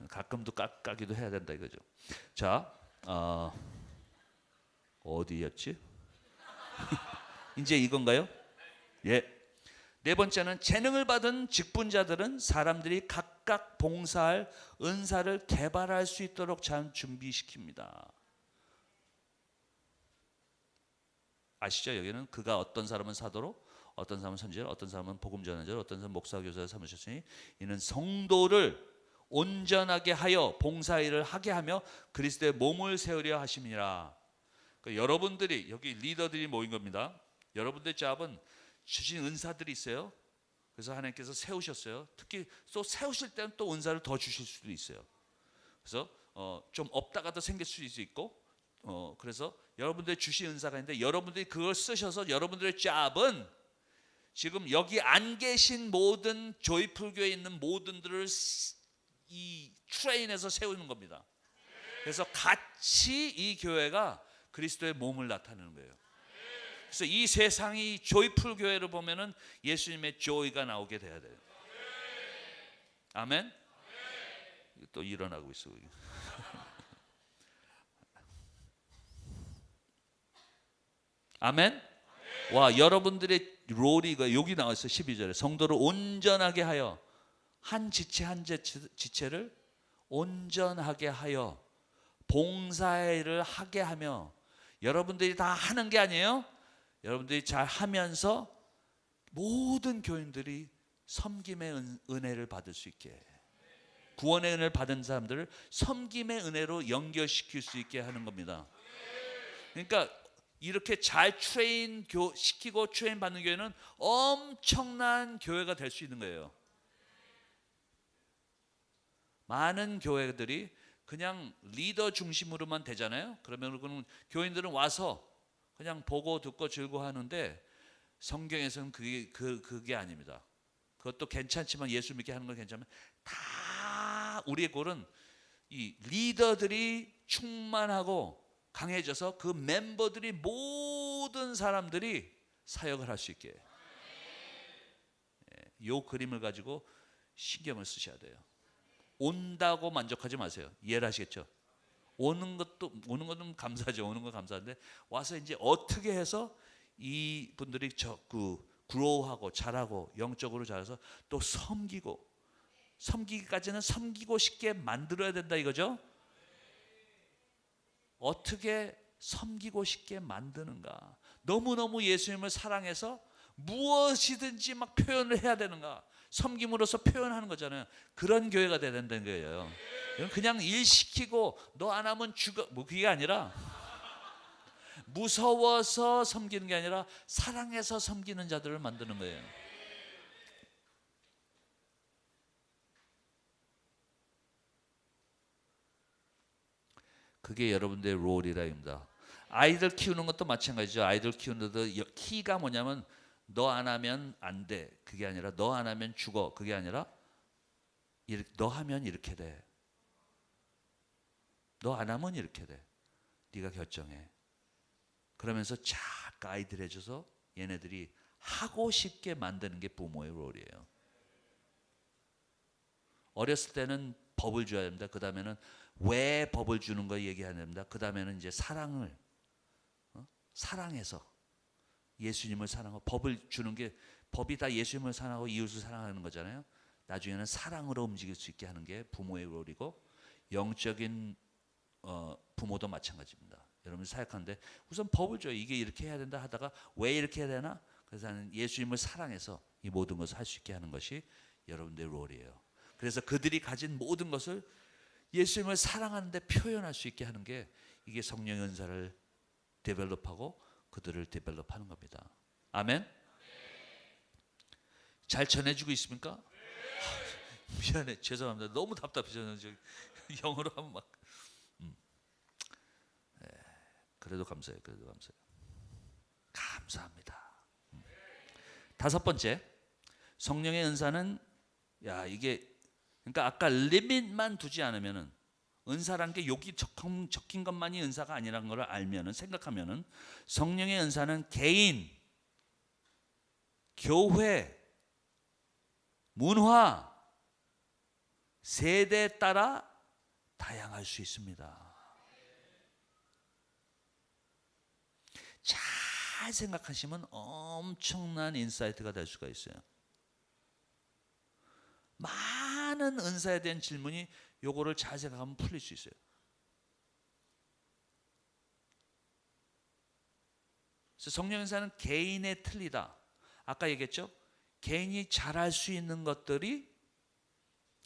가끔도 까기도 해야 된다 이거죠. 자, 어디였지? 이제 이건가요? 예. 네 번째는 재능을 받은 직분자들은 사람들이 각각 봉사할 은사를 개발할 수 있도록 잘 준비시킵니다. 아시죠? 여기는 그가 어떤 사람은 사도로, 어떤 사람은 선지자, 어떤 사람은 복음 전하자, 어떤 사람은 목사 교사를 삼으셨으니 이는 성도를 온전하게 하여 봉사일을 하게 하며 그리스도의 몸을 세우려 하심이라. 그러니까 여러분들이 여기 리더들이 모인 겁니다. 여러분들의 잡은 주신 은사들이 있어요. 그래서 하나님께서 세우셨어요. 특히 또 세우실 때는 또 은사를 더 주실 수도 있어요. 그래서 좀 없다가도 생길 수도 있고, 그래서 여러분들이 주신 은사가 있는데 여러분들이 그걸 쓰셔서 여러분들의 잡은 지금 여기 안 계신 모든 조이풀교에 있는 모든들을 이 트레인에서 세우는 겁니다. 그래서 같이 이 교회가 그리스도의 몸을 나타내는 거예요. 그래서 이 세상이 조이풀 교회를 보면은 예수님의 조이가 나오게 돼야 돼요. 아멘. 또 일어나고 있어. 아멘. 와, 여러분들의 롤이 여기 나와 있어. 12절에 성도를 온전하게 하여, 한 지체 한 지체를 온전하게 하여 봉사의 일을 하게 하며, 여러분들이 다 하는 게 아니에요. 여러분들이 잘 하면서 모든 교인들이 섬김의 은혜를 받을 수 있게, 구원의 은혜를 받은 사람들을 섬김의 은혜로 연결시킬 수 있게 하는 겁니다. 그러니까 이렇게 잘 트레인 시키고 트레인 받는 교회는 엄청난 교회가 될 수 있는 거예요. 많은 교회들이 그냥 리더 중심으로만 되잖아요. 그러면 교인들은 와서 그냥 보고 듣고 즐거워하는데, 성경에서는 그게 아닙니다. 그것도 괜찮지만, 예수 믿게 하는 건 괜찮으면 다 우리의 골은 이 리더들이 충만하고 강해져서 그 멤버들이, 모든 사람들이 사역을 할 수 있게, 이 그림을 가지고 신경을 쓰셔야 돼요. 온다고 만족하지 마세요. 이해를 하시겠죠? 오는 것은 감사하죠. 오는 건 감사한데 와서 이제 어떻게 해서 이 분들이 그로우하고 자라고 영적으로 자라서 또 섬기기까지는 섬기고 싶게 만들어야 된다 이거죠. 어떻게 섬기고 싶게 만드는가? 너무너무 예수님을 사랑해서 무엇이든지 막 표현을 해야 되는가? 섬김으로써 표현하는 거잖아요. 그런 교회가 돼야 된다는 거예요. 그냥 일 시키고 너 안 하면 죽어, 뭐 그게 아니라, 무서워서 섬기는 게 아니라 사랑해서 섬기는 자들을 만드는 거예요. 그게 여러분들의 롤이라입니다. 아이들 키우는 것도 마찬가지죠. 아이들 키우는데도 키가 뭐냐면 너 안 하면 안 돼. 그게 아니라 너 안 하면 죽어. 그게 아니라 너 하면 이렇게 돼. 너 안 하면 이렇게 돼. 네가 결정해. 그러면서 잘 가이드를 해줘서 얘네들이 하고 싶게 만드는 게 부모의 롤이에요. 어렸을 때는 법을 줘야 됩니다. 그 다음에는 왜 법을 주는 거 얘기해야 됩니다. 그 다음에는 이제 사랑을 사랑해서 예수님을 사랑하고 법을 주는 게 법이 다 예수님을 사랑하고 이웃을 사랑하는 거잖아요. 나중에는 사랑으로 움직일 수 있게 하는 게 부모의 롤이고 영적인 부모도 마찬가지입니다. 여러분 생각하는데 우선 법을 줘요. 이게 이렇게 해야 된다 하다가 왜 이렇게 해야 되나? 그래서 나는 예수님을 사랑해서 이 모든 것을 할 수 있게 하는 것이 여러분들의 롤이에요. 그래서 그들이 가진 모든 것을 예수님을 사랑하는데 표현할 수 있게 하는 게 이게 성령의 은사를 데벨롭하고 그들을 데벨롭하는 겁니다. 아멘? 잘 전해주고 있습니까? 미안해, 죄송합니다. 너무 답답해서 영어로 하면 막 그래도 감사해요. 그래도 감사해요. 감사합니다. 다섯 번째, 성령의 은사는 이게 그러니까 아까 리밋만 두지 않으면은 은사란 게 여기 적힌 것만이 은사가 아니라는 걸 알면은 생각하면은 성령의 은사는 개인, 교회, 문화, 세대에 따라 다양할 수 있습니다. 잘 생각하시면 엄청난 인사이트가 될 수가 있어요. 많은 은사에 대한 질문이 요거를 잘 생각하면 풀릴 수 있어요. 그래서 성령 은사는 개인에 틀리다. 아까 얘기했죠? 개인이 잘할 수 있는 것들이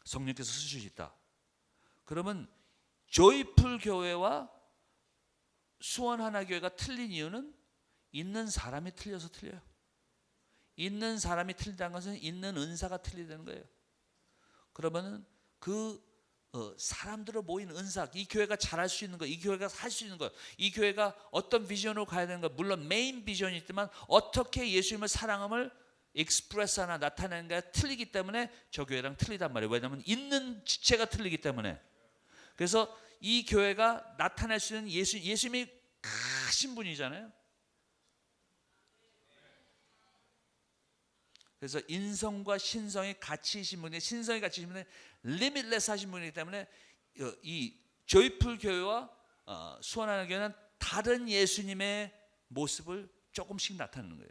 성령께서 쓰실 수 있다. 그러면 조이풀 교회와 수원 하나교회가 틀린 이유는 있는 사람이 틀려서 틀려요. 있는 사람이 틀리다는 것은 있는 은사가 틀리다는 거예요. 그러면은 그 사람들로 모인 은사, 이 교회가 잘할 수 있는 거, 이 교회가 할 수 있는 거, 이 교회가 어떤 비전으로 가야 되는 거, 물론 메인 비전이 있지만 어떻게 예수님을 사랑함을 익스프레스하나 나타내는가 틀리기 때문에 저 교회랑 틀리단 말이에요. 왜냐하면 있는 지체가 틀리기 때문에. 그래서 이 교회가 나타낼 수 있는 예수님이 크신 분이잖아요. 그래서 인성과 신성이 같이 이신 분이, 신성이 같이 이신 분이 리밋레스 하신 분이기 때문에 이 조이풀 교회와 수원하나교회는 다른 예수님의 모습을 조금씩 나타내는 거예요.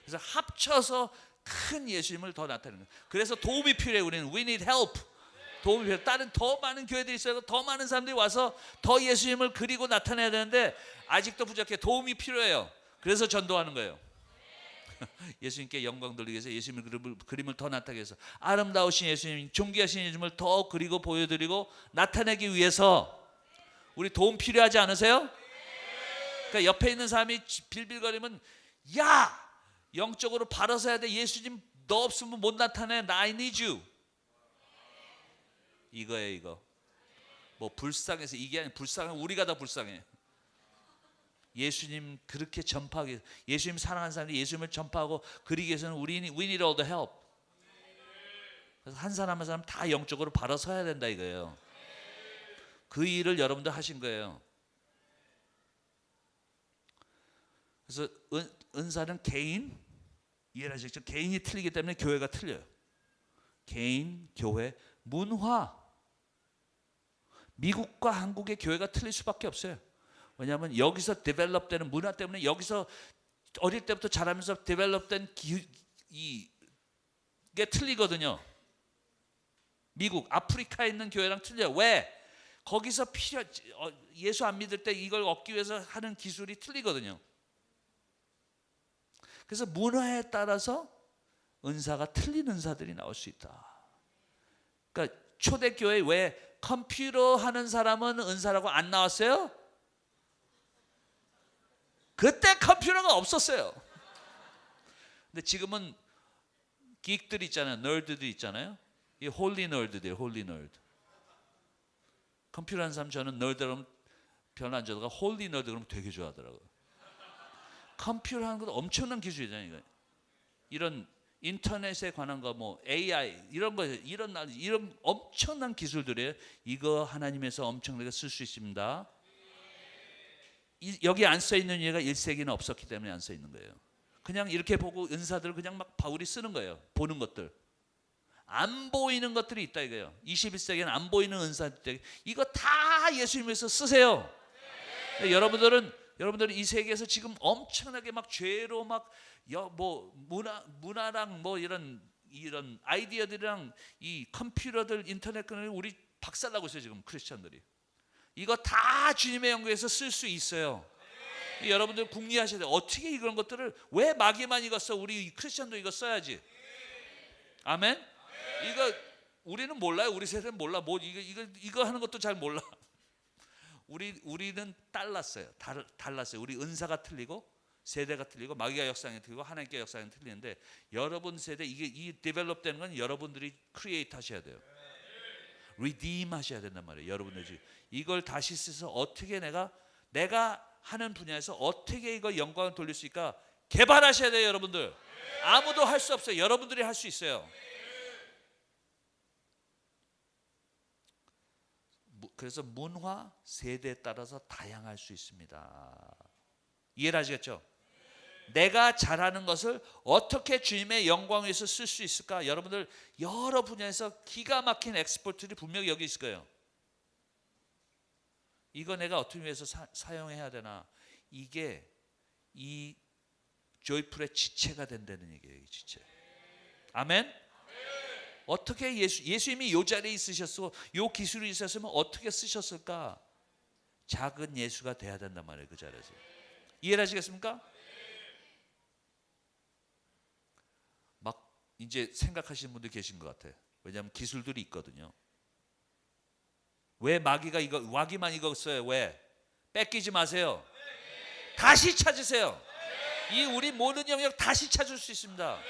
그래서 합쳐서 큰 예수님을 더 나타내는 거예요. 그래서 도움이 필요해요. 우리는 we need help. 도움이 필요해요. 다른 더 많은 교회들이 있어요. 더 많은 사람들이 와서 더 예수님을 그리고 나타내야 되는데 아직도 부족해. 도움이 필요해요. 그래서 전도하는 거예요. 예수님께 영광 돌리기 위해서 예수님의 그림을 더 나타내기 위해서 아름다우신 예수님, 존귀하신 예수님을 더 그리고 보여드리고 나타내기 위해서 우리 도움 필요하지 않으세요? 그러니까 옆에 있는 사람이 빌빌거리면 야! 영적으로 바로 서야 돼. 예수님 너 없으면 못 나타내. I need you. 이거예요, 이거. 뭐 불쌍해서 이게 아니라 불쌍해. 우리가 다 불쌍해. 예수님 그렇게 전파하기, 예수님 사랑하는 사람들이 예수님을 전파하고 그리기 위해서는 we need all the help. 그래서 한 사람 한 사람 다 영적으로 바로 서야 된다 이거예요. 그 일을 여러분들 하신 거예요. 그래서 은사는 개인, 이해하시죠? 개인이 틀리기 때문에 교회가 틀려요. 개인, 교회, 문화. 미국과 한국의 교회가 틀릴 수밖에 없어요. 왜냐하면 여기서 데벨롭되는 문화 때문에, 여기서 어릴 때부터 자라면서 데벨롭된 이게 틀리거든요. 미국, 아프리카에 있는 교회랑 틀려요. 왜? 거기서 예수 안 믿을 때 이걸 얻기 위해서 하는 기술이 틀리거든요. 그래서 문화에 따라서 은사가 틀린 은사들이 나올 수 있다. 그러니까 초대교회에 왜 컴퓨터 하는 사람은 은사라고 안 나왔어요? 그때 컴퓨터가 없었어요. 근데 지금은 기익들 있잖아요. 널드들 있잖아요. 이 홀리 널드들, 홀리 널드. 컴퓨터 하는 사람 저는 널드 그러면 별로 안 좋아하다가 홀리 널드 그러면 되게 좋아하더라고요. 컴퓨터 하는 것도 엄청난 기술이잖아요. 이거. 이런 인터넷에 관한 거, 뭐 AI 이런 거, 이런 엄청난 기술들이에요. 이거 하나님에서 엄청나게 쓸 수 있습니다. 여기 안 써 있는 이유가 1세기는 없었기 때문에 안 써 있는 거예요. 그냥 이렇게 보고 은사들을 그냥 막 바울이 쓰는 거예요. 보는 것들. 안 보이는 것들이 있다 이거예요. 21세기에는 안 보이는 은사들, 이거 다 예수님에서 쓰세요. 여러분들은 이 세계에서 지금 엄청나게 막 죄로 막 뭐 문화랑 뭐 이런 아이디어들이랑 이 컴퓨터들 인터넷을 우리 박살나고 있어요 지금 크리스천들이. 이거 다 주님의 영광에서 쓸 수 있어요. 여러분들 궁리하셔야 돼요. 어떻게 이런 것들을 왜 마귀만 이거 써? 우리 크리스천도 이거 써야지. 아멘. 이거 우리는 몰라요. 우리 세대는 몰라. 뭐 이거 하는 것도 잘 몰라. 우리는 달랐어요. 달랐어요. 우리 은사가 틀리고 세대가 틀리고 마귀가 역사가 틀리고 하나님께 역사가 틀리는데, 여러분 세대 이 디벨롭 되는 건 여러분들이 크리에이트 하셔야 돼요. 리딤 하셔야 된단 말이에요. 여러분들이 이걸 다시 써서 어떻게 내가 하는 분야에서 어떻게 이거 영광을 돌릴 수 있을까 개발하셔야 돼요. 여러분들 아무도 할 수 없어요. 여러분들이 할 수 있어요. 그래서 문화 세대에 따라서 다양할 수 있습니다. 이해를 하시겠죠? 내가 잘하는 것을 어떻게 주님의 영광을 위해서 쓸 수 있을까? 여러분들 여러 분야에서 기가 막힌 엑스퍼트들이 분명히 여기 있을 거예요. 이거 내가 어떻게 위해서 사용해야 되나? 이게 이 조이풀의 지체가 된다는 얘기예요. 이 지체. 아멘? 어떻게 예수님이 이 자리에 있으셨고 이 기술이 있었으면 어떻게 쓰셨을까? 작은 예수가 돼야 된단 말이에요. 그 자리에서. 이해를 하시겠습니까? 막 이제 생각하시는 분들 계신 것 같아요. 왜냐하면 기술들이 있거든요. 왜 마귀만 이거 써요? 왜? 뺏기지 마세요. 다시 찾으세요. 이 우리 모든 영역 다시 찾을 수 있습니다.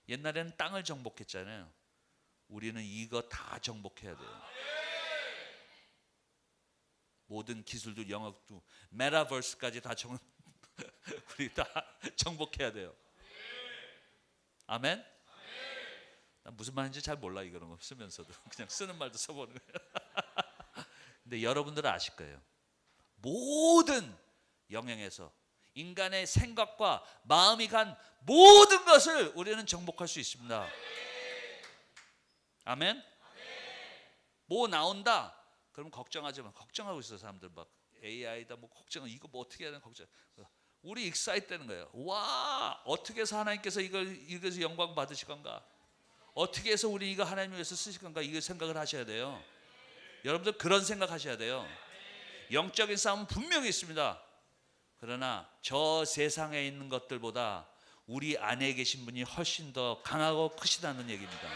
옛날에는 땅을 정복했잖아요. 우리는 이거 다 정복해야 돼요. 모든 기술도 영역도 메타버스까지 다 우리 다 정복해야 돼요. 아멘? 난 무슨 말인지 잘 몰라 이런 거 쓰면서도 그냥 쓰는 말도 써보는 거예요. 근데 여러분들은 아실 거예요. 모든 영역에서 인간의 생각과 마음이 간 모든 것을 우리는 정복할 수 있습니다. 아멘? 뭐 나온다? 그럼 걱정하지 마. 걱정하고 있어 사람들 막 AI다 뭐 걱정, 이거 뭐 어떻게 해야 되나 걱정. 우리 익사이트 되는 거예요. 와, 어떻게 해서 하나님께서 이것을 영광 받으실 건가? 어떻게 해서 우리 이거 하나님 위해서 쓰실 건가? 이거 생각을 하셔야 돼요. 여러분들 그런 생각하셔야 돼요. 영적인 싸움은 분명히 있습니다. 그러나 저 세상에 있는 것들보다 우리 안에 계신 분이 훨씬 더 강하고 크시다는 얘기입니다.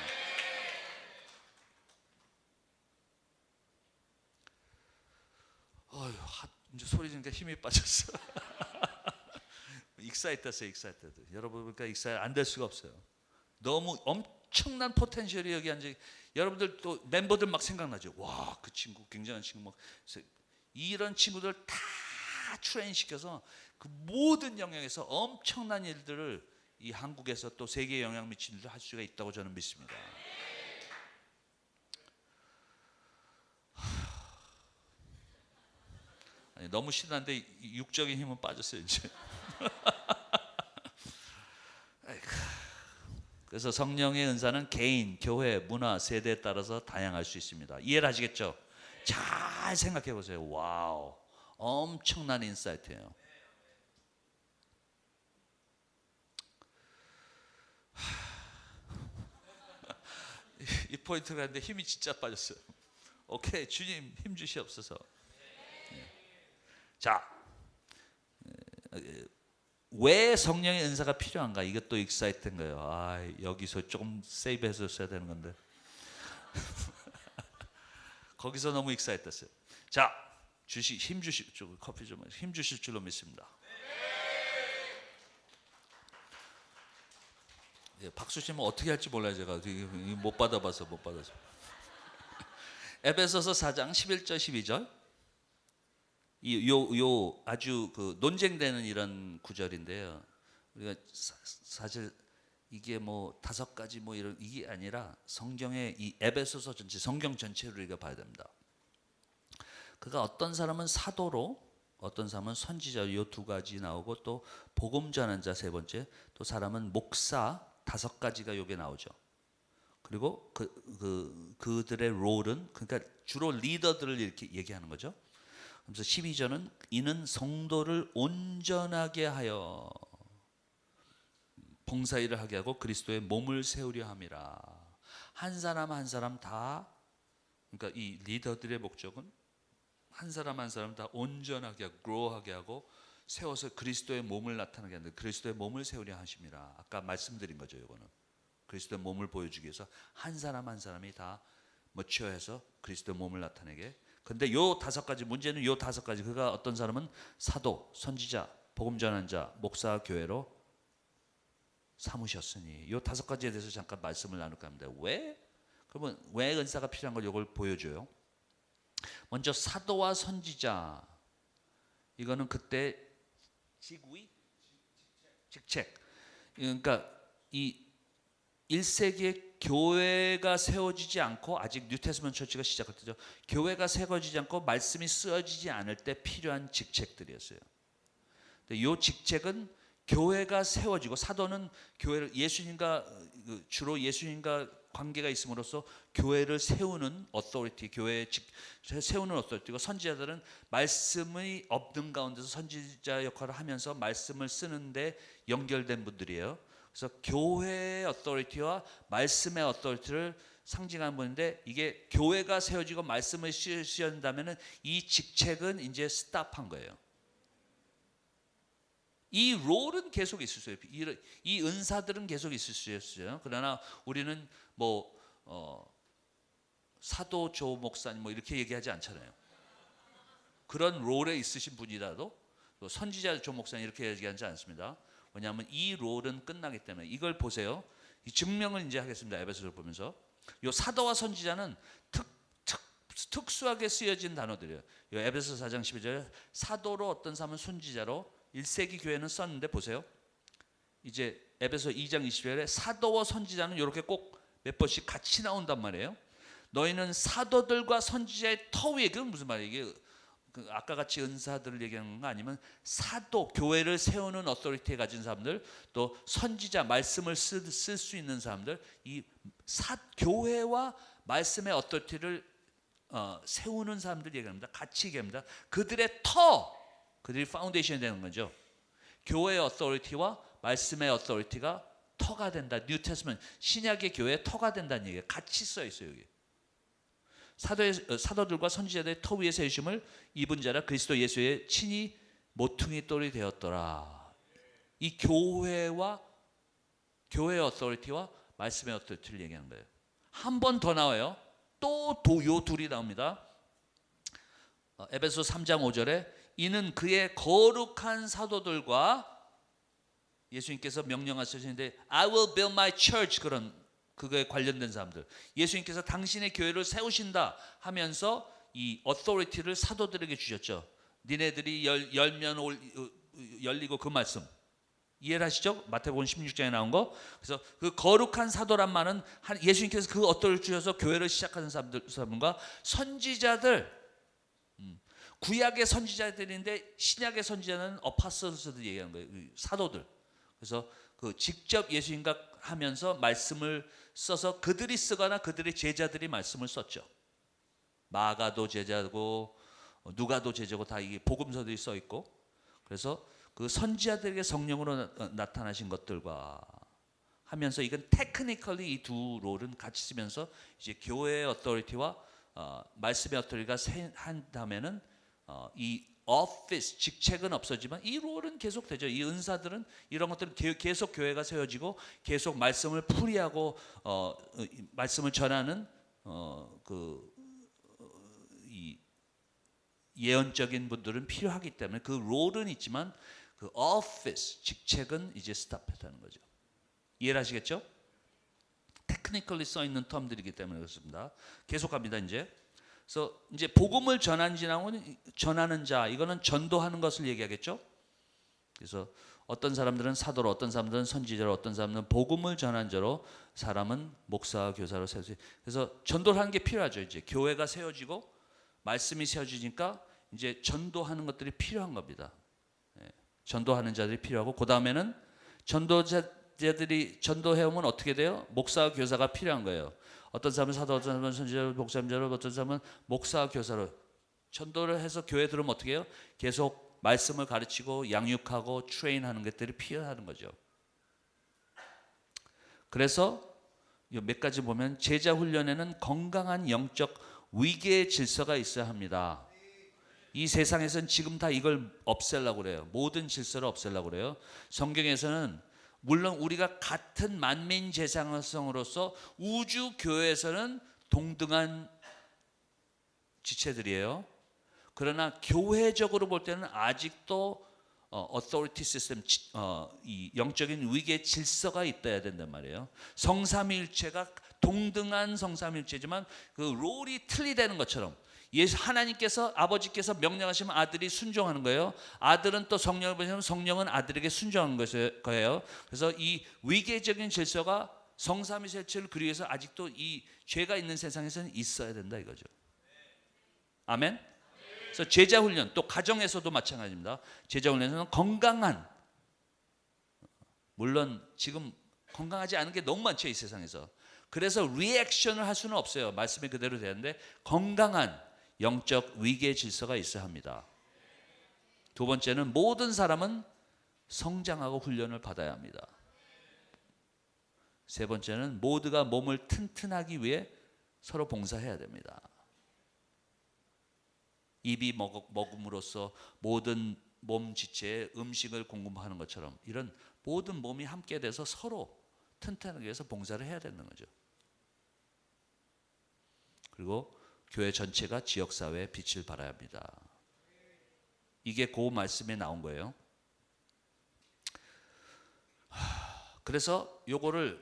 어휴, 이제 소리 지니까 힘이 빠졌어. 익사이트했어요, 익사이트. 여러분 보니까 익사이트 안 될 수가 없어요. 너무 엄청난 포텐셜이 여기 앉아. 여러분들 또 멤버들 막 생각나죠. 와, 그 친구 굉장한 친구 막 이런 친구들 다 트레인 시켜서 그 모든 영역에서 엄청난 일들을 이 한국에서 또 세계에 영향 미치는 일을 할 수가 있다고 저는 믿습니다. 아니, 너무 신난데 육적인 힘은 빠졌어요 이제. 그래서 성령의 은사는 개인, 교회, 문화, 세대에 따라서 다양할 수 있습니다. 이해를 하시겠죠? 잘 생각해 보세요. 와우, 엄청난 인사이트예요. 이 포인트가 있는데 힘이 진짜 빠졌어요. 오케이, 주님 힘 주시옵소서. 자, 왜 성령의 은사가 필요한가? 이것도 익사이트인 거예요. 아, 여기서 조금 세이브해서 써야 되는 건데 거기서 너무 익사이트했어요. 자, 힘 주실 커피 좀 힘 주실 줄로 믿습니다. 예, 박수 치면 어떻게 할지 몰라요. 제가 못 받아서. 에베소서 4장 11절 12절. 요 아주 그 논쟁되는 이런 구절인데요. 우리가 사실 이게 뭐 5가지 뭐 이런 이게 아니라 성경의 이 에베소서 전체 성경 전체를 우리가 봐야 됩니다. 그가 어떤 사람은 사도로, 어떤 사람은 선지자, 이 두 가지 나오고, 또 복음 전하는 자 세 번째, 또 사람은 목사, 다섯 가지가 여기 나오죠. 그리고 그들의 롤은, 그러니까 주로 리더들을 이렇게 얘기하는 거죠. 그래서 12절은 이는 성도를 온전하게 하여 봉사일을 하게 하고 그리스도의 몸을 세우려 함이라. 한 사람 한 사람 다, 그러니까 이 리더들의 목적은 한 사람 한 사람 다 온전하게 하고 그로하게 하고 세워서 그리스도의 몸을 나타나게 하는데, 그리스도의 몸을 세우려 하심이라. 아까 말씀드린 거죠. 이거는 그리스도의 몸을 보여주기 위해서 한 사람 한 사람이 다 머치어해서 그리스도의 몸을 나타내게. 근데 요 다섯 가지, 문제는 요 다섯 가지, 그가 어떤 사람은 사도, 선지자, 복음 전하는 자, 목사, 교회로 삼으셨으니, 요 다섯 가지에 대해서 잠깐 말씀을 나눌까 합니다. 왜? 그러면 왜 은사가 필요한 걸 이걸 보여줘요. 먼저 사도와 선지자, 이거는 그때 직위, 직책. 그러니까 이 1세기에 교회가 세워지지 않고, 아직 뉴테스먼트 처치가 시작할 때죠. 교회가 세워지지 않고 말씀이 쓰여지지 않을 때 필요한 직책들이었어요. 근데 이 직책은 교회가 세워지고, 사도는 교회를 예수님과 주로 예수님과 관계가 있음으로써 교회를 세우는 어토리티, 교회의 세우는 어토리티고, 선지자들은 말씀이 없는 가운데서 선지자 역할을 하면서 말씀을 쓰는데 연결된 분들이에요. 그래서 교회의 어토리티와 말씀의 어토리티를 상징하는 분인데, 이게 교회가 세워지고 말씀을 쓰여진다면은 이 직책은 이제 스탑한 거예요. 이 롤은 계속 있을 수 있어요. 이 은사들은 계속 있을 수 있어요. 그러나 우리는 뭐 사도 조 목사님 뭐 이렇게 얘기하지 않잖아요. 그런 롤에 있으신 분이라도, 또 선지자 조 목사님 이렇게 얘기하지 않습니다. 왜냐하면 이 롤은 끝나기 때문에. 이걸 보세요. 이 증명을 이제 하겠습니다. 에베소를 보면서 요 사도와 선지자는 특수하게 쓰여진 단어들이에요. 요 에베소 4장 12절에 사도로, 어떤 사람은 선지자로 1세기 교회는 썼는데, 보세요. 이제 에베소 2장 20절에 사도와 선지자는 이렇게 꼭 몇 번씩 같이 나온단 말이에요. 너희는 사도들과 선지자의 터 위에, 그건 무슨 말이에요? 이게 아까 같이 은사들을 얘기하는 거 아니면 사도, 교회를 세우는 어토리티에 가진 사람들, 또 선지자, 말씀을 쓸 수 있는 사람들, 이 교회와 말씀의 어토리티를 세우는 사람들 얘기합니다. 같이 얘기합니다. 그들의 터, 그들이 파운데이션이 되는 거죠. 교회의 어토리티와 말씀의 어토리티가 터가 된다. 뉴테스먼트, 신약의 교회의 터가 된다는 얘기예요. 같이 써 있어요. 여기. 사도들과 선지자들의 터 위에 세우심을 입은 자라 그리스도 예수의 친히 모퉁이 돌이 되었더라. 이 교회와 교회의 어토리티와 말씀의 어토리티를 얘기하는 거예요. 한 번 더 나와요. 또 요 둘이 나옵니다. 에베소 3장 5절에 이는 그의 거룩한 사도들과, 예수님께서 명령하셨는데 I will build my church, 그런 그거에 관련된 사람들, 예수님께서 당신의 교회를 세우신다 하면서 이 어토리티를 사도들에게 주셨죠. 니네들이 열면 열리고, 그 말씀 이해를 하시죠? 마태복음 16장에 나온 거. 그래서 그 거룩한 사도란 말은 예수님께서 그 어토리티를 주셔서 교회를 시작하는 사람들과 선지자들, 구약의 선지자들인데 신약의 선지자는 어파스터들 얘기하는 거예요. 사도들. 그래서 그 직접 예수님과 하면서 말씀을 써서 그들이 쓰거나 그들의 제자들이 말씀을 썼죠. 마가도 제자고 누가도 제자고 다 이게 복음서들이 써 있고, 그래서 그 선지자들에게 성령으로 나타나신 것들과 하면서, 이건 테크니컬리 이 두 롤은 같이 쓰면서 이제 교회의 어토리티와 말씀의 어토리티가 한다면은 이 오피스, 직책은 없어지만 이 롤은 계속 되죠. 이 은사들은, 이런 것들은 계속 교회가 세워지고 계속 말씀을 풀이하고 말씀을 전하는 이 예언적인 분들은 필요하기 때문에 그 롤은 있지만 그 오피스, 직책은 이제 스탑했다는 거죠. 이해를 하시겠죠? 테크니컬리 써 있는 텀들이기 때문에 그렇습니다. 계속합니다. 그래서 이제 복음을 전하는 자, 이거는 전도하는 것을 얘기하겠죠. 그래서 어떤 사람들은 사도로, 어떤 사람들은 선지자로, 어떤 사람들은 복음을 전하는 자로, 사람은 목사, 교사로 세워지. 그래서 전도를 하는 게 필요하죠. 이제 교회가 세워지고 말씀이 세워지니까 이제 전도하는 것들이 필요한 겁니다. 전도하는 자들이 필요하고, 그 다음에는 전도자들이 전도해오면 어떻게 돼요? 목사와 교사가 필요한 거예요. 어떤 사람은 사도, 어떤 사람은 선지자, 목사님자로, 어떤 사람은 목사와 교사로 전도를 해서 교회 들어오면 어떻게 해요? 계속 말씀을 가르치고 양육하고 트레인하는 것들이 필요하는 거죠. 그래서 몇 가지 보면 제자 훈련에는 건강한 영적 위계의 질서가 있어야 합니다. 이 세상에서는 지금 다 이걸 없애려고 그래요. 모든 질서를 없애려고 그래요. 성경에서는 물론 우리가 같은 만민 재상성으로서 우주 교회에서는 동등한 지체들이에요. 그러나 교회적으로 볼 때는 아직도 authority system, 이 영적인 위계 질서가 있어야 된단 말이에요. 성삼위일체가 동등한 성삼위일체지만 그 롤이 틀리다는 것처럼 예수 하나님께서 아버지께서 명령하시면 아들이 순종하는 거예요. 아들은 또 성령을 보시면 성령은 아들에게 순종하는 거예요. 그래서 이 위계적인 질서가 성삼위일체를 그리기 위해서 아직도 이 죄가 있는 세상에서는 있어야 된다 이거죠. 아멘. 그래서 제자 훈련, 또 가정에서도 마찬가지입니다. 제자 훈련에서는 건강한, 물론 지금 건강하지 않은 게 너무 많죠 이 세상에서. 그래서 리액션을 할 수는 없어요. 말씀이 그대로 되는데 건강한 영적 위계 질서가 있어야 합니다. 두 번째는 모든 사람은 성장하고 훈련을 받아야 합니다. 세 번째는 모두가 몸을 튼튼하기 위해 서로 봉사해야 됩니다. 입이 먹음으로써 모든 몸 지체에 음식을 공급하는 것처럼 이런 모든 몸이 함께 돼서 서로 튼튼하기 위해서 봉사를 해야 되는 거죠. 그리고 교회 전체가 지역사회에 빛을 발해야 합니다. 이게 그 말씀에 나온 거예요. 그래서 요거를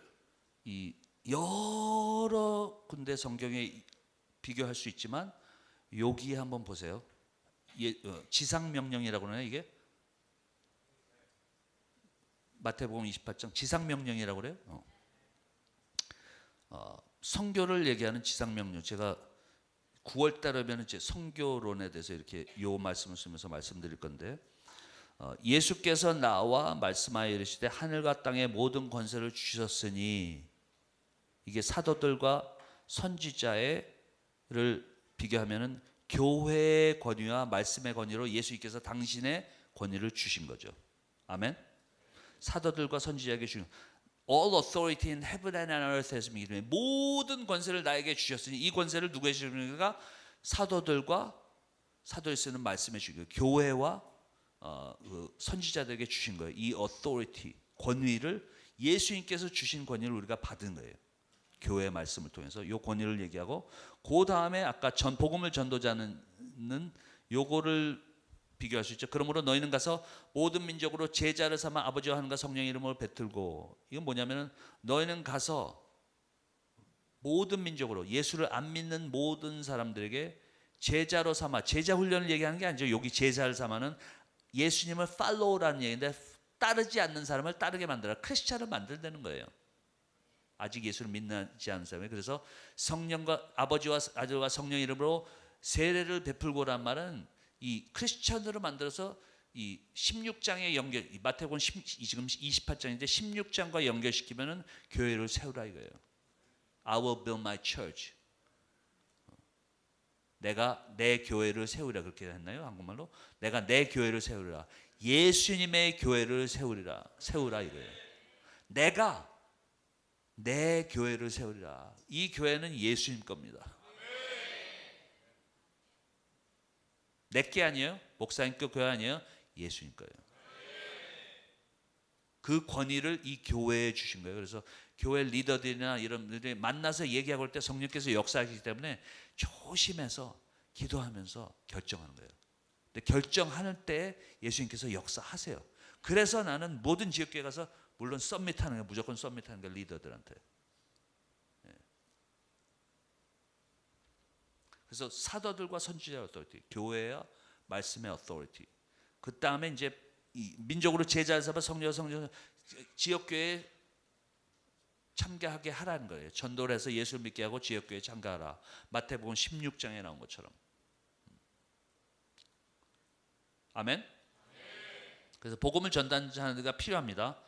이 여러 군데 성경에 비교할 수 있지만 여기에 한번 보세요. 지상명령이라고 하나요 이게? 마태복음 28장 지상명령이라고 그래요. 선교를 얘기하는 지상명령. 제가 9월 달에면 이제 선교론에 대해서 이렇게 요 말씀을 쓰면서 말씀드릴 건데, 예수께서 나와 말씀하여 이르시되 하늘과 땅의 모든 권세를 주셨으니, 이게 사도들과 선지자를 비교하면은 교회의 권위와 말씀의 권위로 예수님께서 당신의 권위를 주신 거죠. 아멘. 사도들과 선지자에게 주신 All authority in heaven and on earth has been given. 모든 권세를 나에게 주셨으니, 이 권세를 누구에게 주십니까? 사도들과 사도에 쓰는 말씀에 주신 거예요. 교회와 선지자들에게 주신 거예요. 이 authority, 권위를 예수님께서 주신 권위를 우리가 받은 거예요. 교회의 말씀을 통해서 이 권위를 얘기하고, 그 다음에 아까 복음을 전도자는 요거를 비교할 수 있죠. 그러므로 너희는 가서 모든 민족으로 제자를 삼아 아버지와 하나님과 성령의 이름으로 배틀고, 이건 뭐냐면은 너희는 가서 모든 민족으로 예수를 안 믿는 모든 사람들에게 제자로 삼아, 제자 훈련을 얘기하는 게 아니죠. 여기 제자를 삼아는 예수님을 팔로우라는 얘기인데, 따르지 않는 사람을 따르게 만들어 크리스찬을 만들다는 거예요. 아직 예수를 믿지 않은 사람이. 그래서 성령과 아버지와 아들과 성령 이름으로 세례를 베풀고란 말은 이 크리스천으로 만들어서 이 16장에 연결, 마태복음 지금 28장인데 16장과 연결시키면은 교회를 세우라 이거예요. I will build my church. 내가 내 교회를 세우리라, 그렇게 했나요? 한국말로? 내가 내 교회를 세우리라. 예수님의 교회를 세우라 이거예요. 내가 내 교회를 세우리라. 이 교회는 예수님 겁니다. 내 게 아니에요. 목사님 거 교회 아니에요. 예수님 거예요. 그 권위를 이 교회에 주신 거예요. 그래서 교회 리더들이나 이런 분들이 만나서 얘기하고 할 때 성령께서 역사하시기 때문에 조심해서 기도하면서 결정하는 거예요. 근데 결정하는 때 예수님께서 역사하세요. 그래서 나는 모든 지역교회 가서 물론 썸밋하는 거예요. 무조건 썸밋하는 거예요. 리더들한테. 그래서 사도들과 선지자의 어토리티, 교회와 말씀의 어토리티. 그 다음에 이제 이 민족으로 제자를 삼아 성령 지역교회에 참가하게 하라는 거예요. 전도를 해서 예수를 믿게 하고 지역교회에 참가하라. 마태복음 16장에 나온 것처럼. 아멘. 그래서 복음을 전달하는 데가 필요합니다.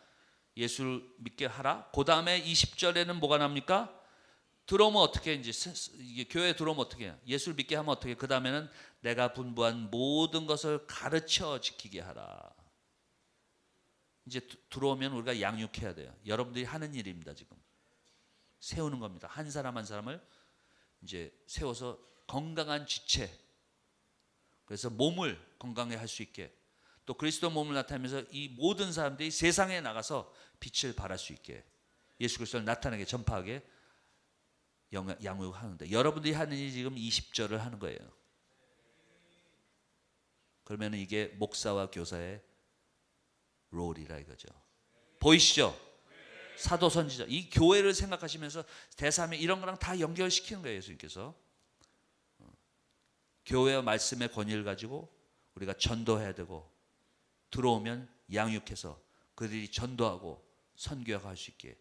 예수를 믿게 하라. 그 다음에 20절에는 뭐가 납니까? 들어오면 어떻게 이제 이게 교회에 들어오면 어떻게 해요? 예수를 믿게 하면 어떻게? 그 다음에는 내가 분부한 모든 것을 가르쳐 지키게 하라. 이제 들어오면 우리가 양육해야 돼요. 여러분들이 하는 일입니다. 지금 세우는 겁니다. 한 사람 한 사람을 이제 세워서 건강한 지체, 그래서 몸을 건강하게 할 수 있게, 또 그리스도 몸을 나타내면서 이 모든 사람들이 세상에 나가서 빛을 발할 수 있게, 예수 그리스도를 나타나게 전파하게 양육하는데, 여러분들이 하는 일이 지금 20절을 하는 거예요. 그러면 이게 목사와 교사의 롤이라 이거죠. 보이시죠? 사도 선지자, 이 교회를 생각하시면서 대사면 이런 거랑 다 연결시키는 거예요. 예수님께서 교회와 말씀의 권위를 가지고 우리가 전도해야 되고, 들어오면 양육해서 그들이 전도하고 선교하고 할 수 있게.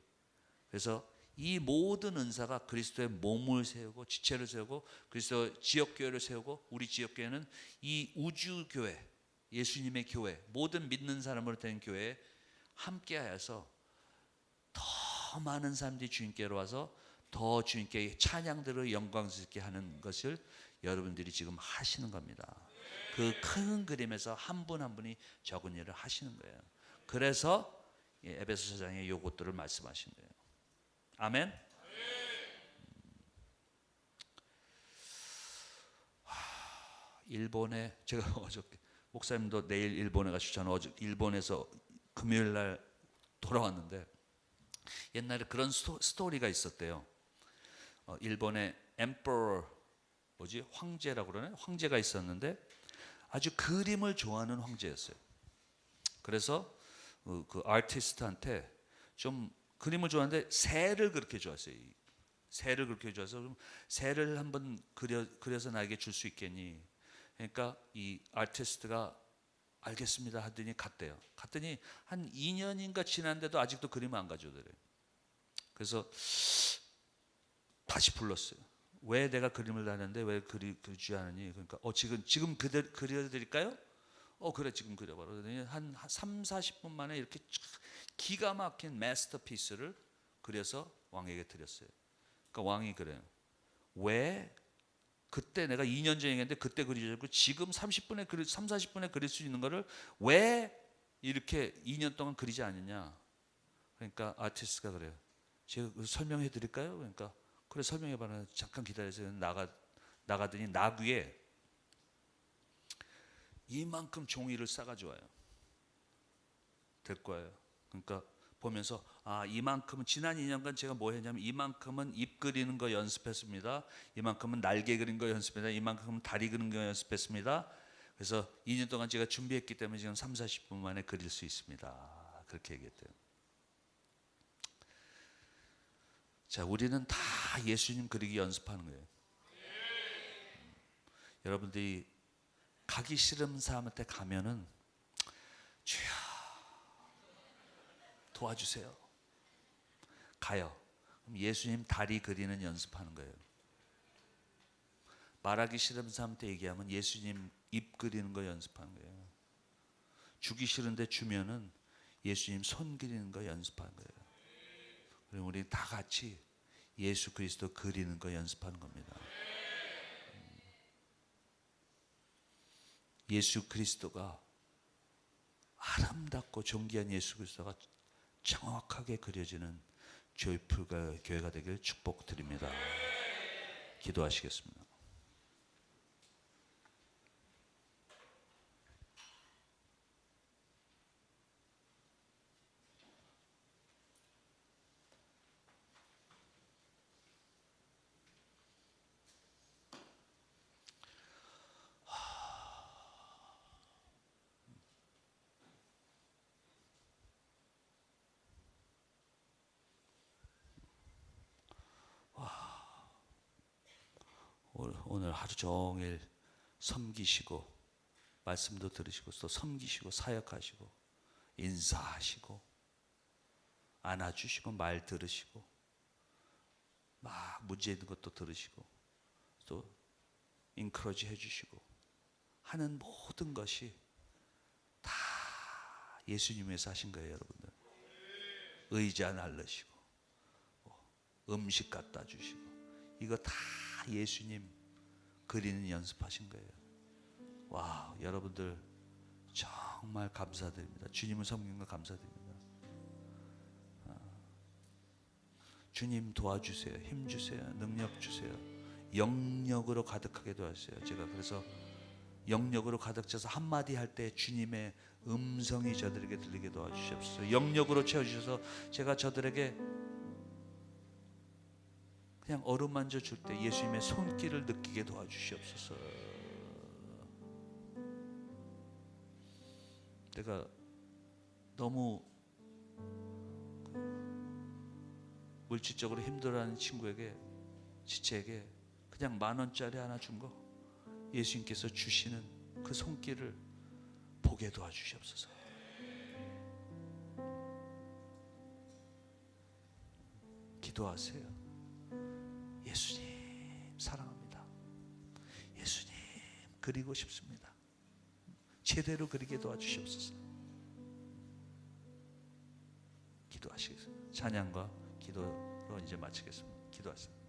그래서 이 모든 은사가 그리스도의 몸을 세우고 지체를 세우고 그리스도 지역교회를 세우고, 우리 지역교회는 이 우주교회, 예수님의 교회, 모든 믿는 사람으로 된 교회에 함께하여서 더 많은 사람들이 주님께로 와서 더 주님께 찬양들을 영광스럽게 하는 것을 여러분들이 지금 하시는 겁니다. 그 큰 그림에서 한 분 한 분이 적은 일을 하시는 거예요. 그래서 에베소서장의 요것들을 말씀하신 거예요. 아멘. 일본에 제가 어저께 목사님도 내일 일본에 가시죠. 저는 어제 일본에서 금요일 날 돌아왔는데, 옛날에 그런 스토리가 있었대요. 일본의 엠퍼러, 뭐지, 황제라고 그러네, 황제가 있었는데 아주 그림을 좋아하는 황제였어요. 그래서 그 아티스트한테 좀 그림을 좋아하는데 새를 그렇게 좋아했어요. 새를 그렇게 좋아해서 그럼 새를 한번 그려서 나에게 줄 수 있겠니? 그러니까 이 아티스트가 알겠습니다 하더니 갔대요. 갔더니 한 2년인가 지났는데도 아직도 그림을 안 가져오더래요. 그래서 다시 불렀어요. 왜 내가 그림을 다녔는데 왜 그리지 않으니? 그러니까 지금 그려드릴까요? 그래, 지금 그려봐. 그러더니 한 3, 40분 만에 이렇게 기가 막힌 마스터피스를 그려서 왕에게 드렸어요. 그러니까 왕이 그래요. 왜 그때 내가 2년 전에 했는데 그때 그리지 지금 30분에 3, 40분에 그릴 수 있는 거를 왜 이렇게 2년 동안 그리지 않느냐? 그러니까 아티스트가 그래요. 제가 설명해 드릴까요? 그러니까 그래, 설명해 봐라. 잠깐 기다리세요. 나가더니 나귀에 이만큼 종이를 싸가지고 와요. 될 거예요. 그러니까 보면서 이만큼은 지난 2년간 제가 뭐 했냐면 이만큼은 입 그리는 거 연습했습니다. 이만큼은 날개 그린 거 연습했습니다. 이만큼은 다리 그리는 거 연습했습니다. 그래서 2년 동안 제가 준비했기 때문에 지금 3, 40분 만에 그릴 수 있습니다. 그렇게 얘기했대요. 자, 우리는 다 예수님 그리기 연습하는 거예요. 여러분들이 가기 싫은 사람한테 가면은 주여 도와주세요. 가요. 그럼 예수님 다리 그리는 연습하는 거예요. 말하기 싫은 사람한테 얘기하면 예수님 입 그리는 거 연습하는 거예요. 주기 싫은데 주면은 예수님 손 그리는 거 연습하는 거예요. 그리고 우리 다 같이 예수 그리스도 그리는 거 연습하는 겁니다. 예수 그리스도가 아름답고 존귀한 예수 그리스도가 정확하게 그려지는 조이풀 교회가 되길 축복드립니다. 기도하시겠습니다. 오늘 하루 종일 섬기시고 말씀도 들으시고 또 섬기시고 사역하시고 인사하시고 안아주시고 말 들으시고 막 문제 있는 것도 들으시고 또 인크로지 해주시고 하는 모든 것이 예수님에서 하신 거예요, 여러분들. 의자 날르시고 음식 갖다 주시고 이거 다 예수님 그리는 연습하신 거예요. 와, 여러분들 정말 감사드립니다. 주님을 섬기는 거 감사드립니다. 주님 도와주세요. 힘 주세요. 능력 주세요. 영력으로 가득하게 도와주세요. 제가 그래서 영력으로 가득 차서 한마디 할 때 주님의 음성이 저들에게 들리게 도와주시옵소서. 영력으로 채워주셔서 제가 저들에게 그냥 어루만져 줄 때 예수님의 손길을 느끼게 도와주시옵소서. 내가 너무 물질적으로 힘들어하는 친구에게, 지체에게 그냥 10,000원짜리 하나 준 거 예수님께서 주시는 그 손길을 보게 도와주시옵소서. 기도하세요. 예수님 사랑합니다. 예수님 그리고 싶습니다. 제대로 그리게 도와주시옵소서. 기도하시겠습니다. 찬양과 기도로 이제 마치겠습니다. 기도하세요.